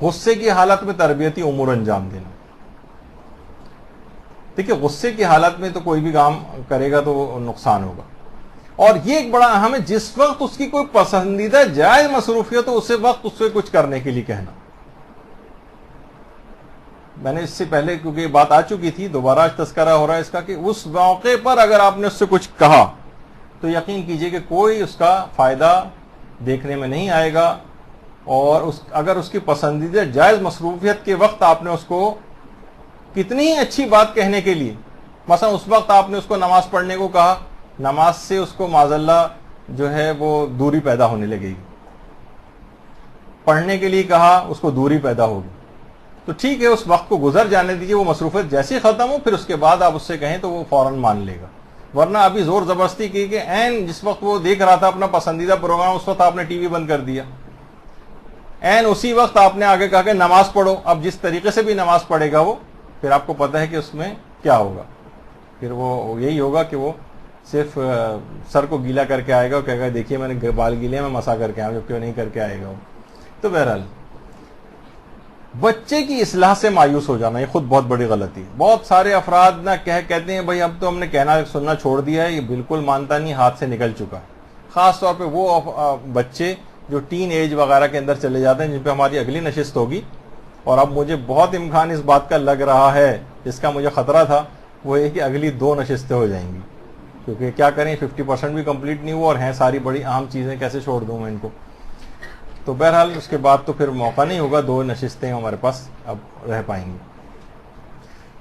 Speaker 2: غصے کی حالت میں تربیتی امور انجام دینا. دیکھیے غصے کی حالت میں تو کوئی بھی کام کرے گا تو نقصان ہوگا اور یہ ایک بڑا اہم ہے. جس وقت اس کی کوئی پسندیدہ جائز مصروفیت ہو اسی وقت اس سے کچھ کرنے کے لیے کہنا. میں نے اس سے پہلے کیونکہ یہ بات آ چکی تھی، دوبارہ آج تذکرہ ہو رہا ہے اس کا کہ اس موقع پر اگر آپ نے اس سے کچھ کہا تو یقین کیجئے کہ کوئی اس کا فائدہ دیکھنے میں نہیں آئے گا. اور اگر اس کی پسندیدہ جائز مصروفیت کے وقت آپ نے اس کو کتنی اچھی بات کہنے کے لیے مثلا اس وقت آپ نے اس کو نماز پڑھنے کو کہا، نماز سے اس کو معاذ اللہ جو ہے وہ دوری پیدا ہونے لگے گی، پڑھنے کے لیے کہا اس کو دوری پیدا ہوگی. تو ٹھیک ہے، اس وقت کو گزر جانے دیجیے، وہ مصروفیت جیسی ختم ہو پھر اس کے بعد آپ اس سے کہیں تو وہ فوراً مان لے گا. ورنہ ابھی زور زبردستی کی کہ عین جس وقت وہ دیکھ رہا تھا اپنا پسندیدہ پروگرام اس وقت آپ نے ٹی وی بند کر دیا، عین اسی وقت آپ نے آگے کہا کہ نماز پڑھو. اب جس طریقے سے بھی نماز پڑھے گا وہ، پھر آپ کو پتہ ہے کہ اس میں کیا ہوگا، پھر وہ یہی ہوگا کہ وہ صرف سر کو گیلا کر کے آئے گا اور کہے گا دیکھیے میں نے بال گیلے میں مسا کر کے آیا، جبکہ وہ نہیں کر کے آئے گا وہ. تو بہرحال بچے کی اصلاح سے مایوس ہو جانا یہ خود بہت بڑی غلطی ہے. بہت سارے افراد نہ کہتے ہیں بھائی اب تو ہم نے کہنا سننا چھوڑ دیا ہے، یہ بالکل مانتا نہیں، ہاتھ سے نکل چکا ہے. خاص طور پہ وہ بچے جو ٹین ایج وغیرہ کے اندر چلے جاتے ہیں، جن پہ ہماری اگلی نشست ہوگی. اور اب مجھے بہت امکان اس بات کا لگ رہا ہے، جس کا مجھے خطرہ تھا، وہ یہ کہ اگلی 2 نشستیں ہو جائیں گی، کیونکہ کیا کریں 50% بھی کمپلیٹ نہیں ہوا اور ہیں ساری بڑی اہم چیزیں، کیسے چھوڑ دوں میں ان کو. تو بہرحال اس کے بعد تو پھر موقع نہیں ہوگا، 2 نشستیں ہمارے پاس اب رہ پائیں گی.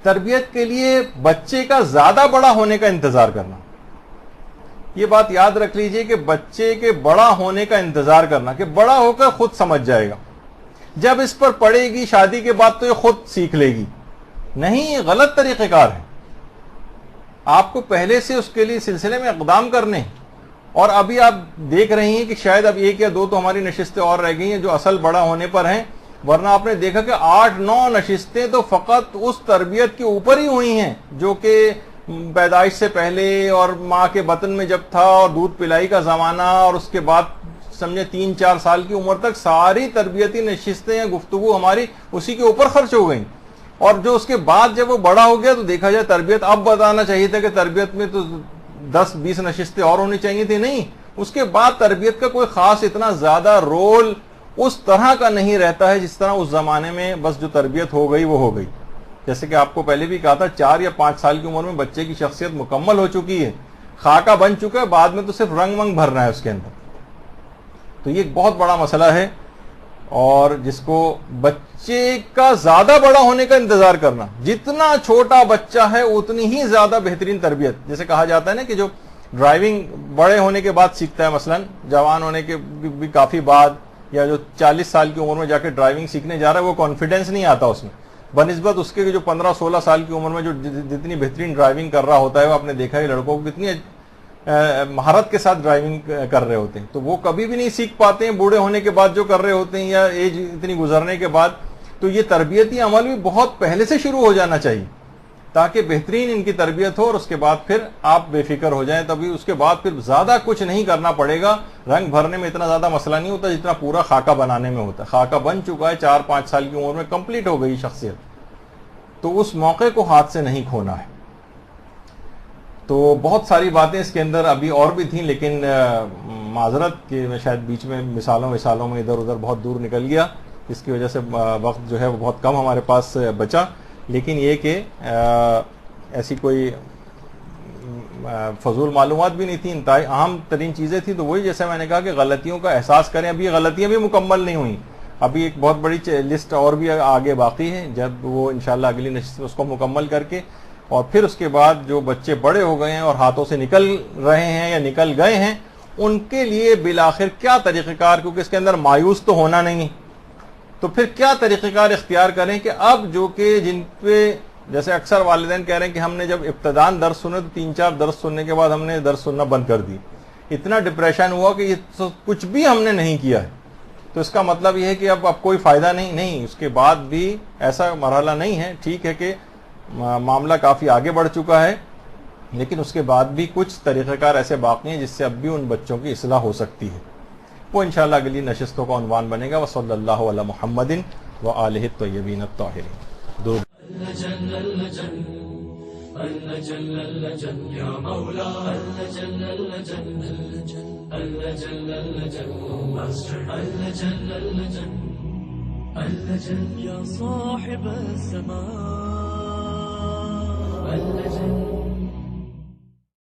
Speaker 2: تربیت کے لیے بچے کا زیادہ بڑا ہونے کا انتظار کرنا، یہ بات یاد رکھ لیجئے کہ بچے کے بڑا ہونے کا انتظار کرنا کہ بڑا ہو کر خود سمجھ جائے گا، جب اس پر پڑے گی شادی کے بعد تو یہ خود سیکھ لے گی. نہیں، یہ غلط طریقہ کار ہے. آپ کو پہلے سے اس کے لیے سلسلے میں اقدام کرنے ہیں. اور ابھی آپ دیکھ رہی ہیں کہ شاید اب 1 یا 2 تو ہماری نشستیں اور رہ گئی ہیں جو اصل بڑا ہونے پر ہیں، ورنہ آپ نے دیکھا کہ 8-9 نشستیں تو فقط اس تربیت کے اوپر ہی ہوئی ہیں جو کہ پیدائش سے پہلے اور ماں کے بطن میں جب تھا اور دودھ پلائی کا زمانہ، اور اس کے بعد سمجھے 3-4 سال کی عمر تک ساری تربیتی نشستیں یا گفتگو ہماری اسی کے اوپر خرچ ہو گئیں. اور جو اس کے بعد جب وہ بڑا ہو گیا تو دیکھا جائے تربیت، اب بتانا چاہیے تھا کہ تربیت میں تو 10-20 نشستیں اور ہونی چاہیے تھی. نہیں، اس کے بعد تربیت کا کوئی خاص اتنا زیادہ رول اس طرح کا نہیں رہتا ہے جس طرح اس زمانے میں بس جو تربیت ہو گئی وہ ہو گئی. جیسے کہ آپ کو پہلے بھی کہا تھا 4 یا 5 سال کی عمر میں بچے کی شخصیت مکمل ہو چکی ہے، خاکہ بن چکا ہے، بعد میں تو صرف رنگ ونگ بھرنا ہے اس کے اندر. تو یہ ایک بہت بڑا مسئلہ ہے، اور جس کو بچے کا زیادہ بڑا ہونے کا انتظار کرنا، جتنا چھوٹا بچہ ہے اتنی ہی زیادہ بہترین تربیت. جیسے کہا جاتا ہے نا کہ جو ڈرائیونگ بڑے ہونے کے بعد سیکھتا ہے، مثلا جوان ہونے کے بھی کافی بعد، یا جو 40 سال کی عمر میں جا کے ڈرائیونگ سیکھنے جا رہا ہے، وہ کانفیڈنس نہیں آتا اس میں بنسبت اس کے جو 15-16 سال کی عمر میں جو جتنی بہترین ڈرائیونگ کر رہا ہوتا ہے. وہ آپ نے دیکھا ہے لڑکوں کو کتنی مہارت کے ساتھ ڈرائیونگ کر رہے ہوتے ہیں، تو وہ کبھی بھی نہیں سیکھ پاتے ہیں بوڑھے ہونے کے بعد جو کر رہے ہوتے ہیں، یا ایج اتنی گزرنے کے بعد. تو یہ تربیتی عمل بھی بہت پہلے سے شروع ہو جانا چاہیے تاکہ بہترین ان کی تربیت ہو، اور اس کے بعد پھر آپ بے فکر ہو جائیں. تبھی اس کے بعد پھر زیادہ کچھ نہیں کرنا پڑے گا. رنگ بھرنے میں اتنا زیادہ مسئلہ نہیں ہوتا جتنا پورا خاکہ بنانے میں ہوتا ہے. خاکہ بن چکا ہے، 4-5 سال کی عمر میں کمپلیٹ ہو گئی شخصیت، تو اس موقع کو ہاتھ سے نہیں کھونا ہے. تو بہت ساری باتیں اس کے اندر ابھی اور بھی تھیں، لیکن معذرت کہ میں شاید بیچ میں مثالوں میں ادھر ادھر بہت دور نکل گیا، اس کی وجہ سے وقت جو ہے وہ بہت کم ہمارے پاس بچا. لیکن یہ کہ ایسی کوئی فضول معلومات بھی نہیں تھی، انتہائی اہم ترین چیزیں تھیں. تو وہی جیسے میں نے کہا کہ غلطیوں کا احساس کریں. ابھی یہ غلطیاں بھی مکمل نہیں ہوئیں، ابھی ایک بہت بڑی لسٹ اور بھی آگے باقی ہے. جب وہ انشاءاللہ اگلی نشست میں اس کو مکمل کر کے، اور پھر اس کے بعد جو بچے بڑے ہو گئے ہیں اور ہاتھوں سے نکل رہے ہیں یا نکل گئے ہیں، ان کے لیے بالآخر کیا طریقہ کار، کیونکہ اس کے اندر مایوس تو ہونا نہیں، تو پھر کیا طریقہ کار اختیار کریں کہ اب جو کہ جن پہ جیسے اکثر والدین کہہ رہے ہیں کہ ہم نے جب ابتدان درس سنے تو 3-4 درس سننے کے بعد ہم نے درس سننا بند کر دی، اتنا ڈپریشن ہوا کہ یہ کچھ بھی ہم نے نہیں کیا ہے. تو اس کا مطلب یہ ہے کہ اب کوئی فائدہ نہیں. اس کے بعد بھی ایسا مرحلہ نہیں ہے. ٹھیک ہے کہ معاملہ کافی آگے بڑھ چکا ہے، لیکن اس کے بعد بھی کچھ طریقہ کار ایسے باقی ہیں جس سے اب بھی ان بچوں کی اصلاح ہو سکتی ہے. وہ انشاءاللہ اگلی نشستوں کا عنوان بنے گا. وصلی اللہ علی محمد وآلہ الطیبین الطاہرین.
Speaker 1: يا صاحب الزمان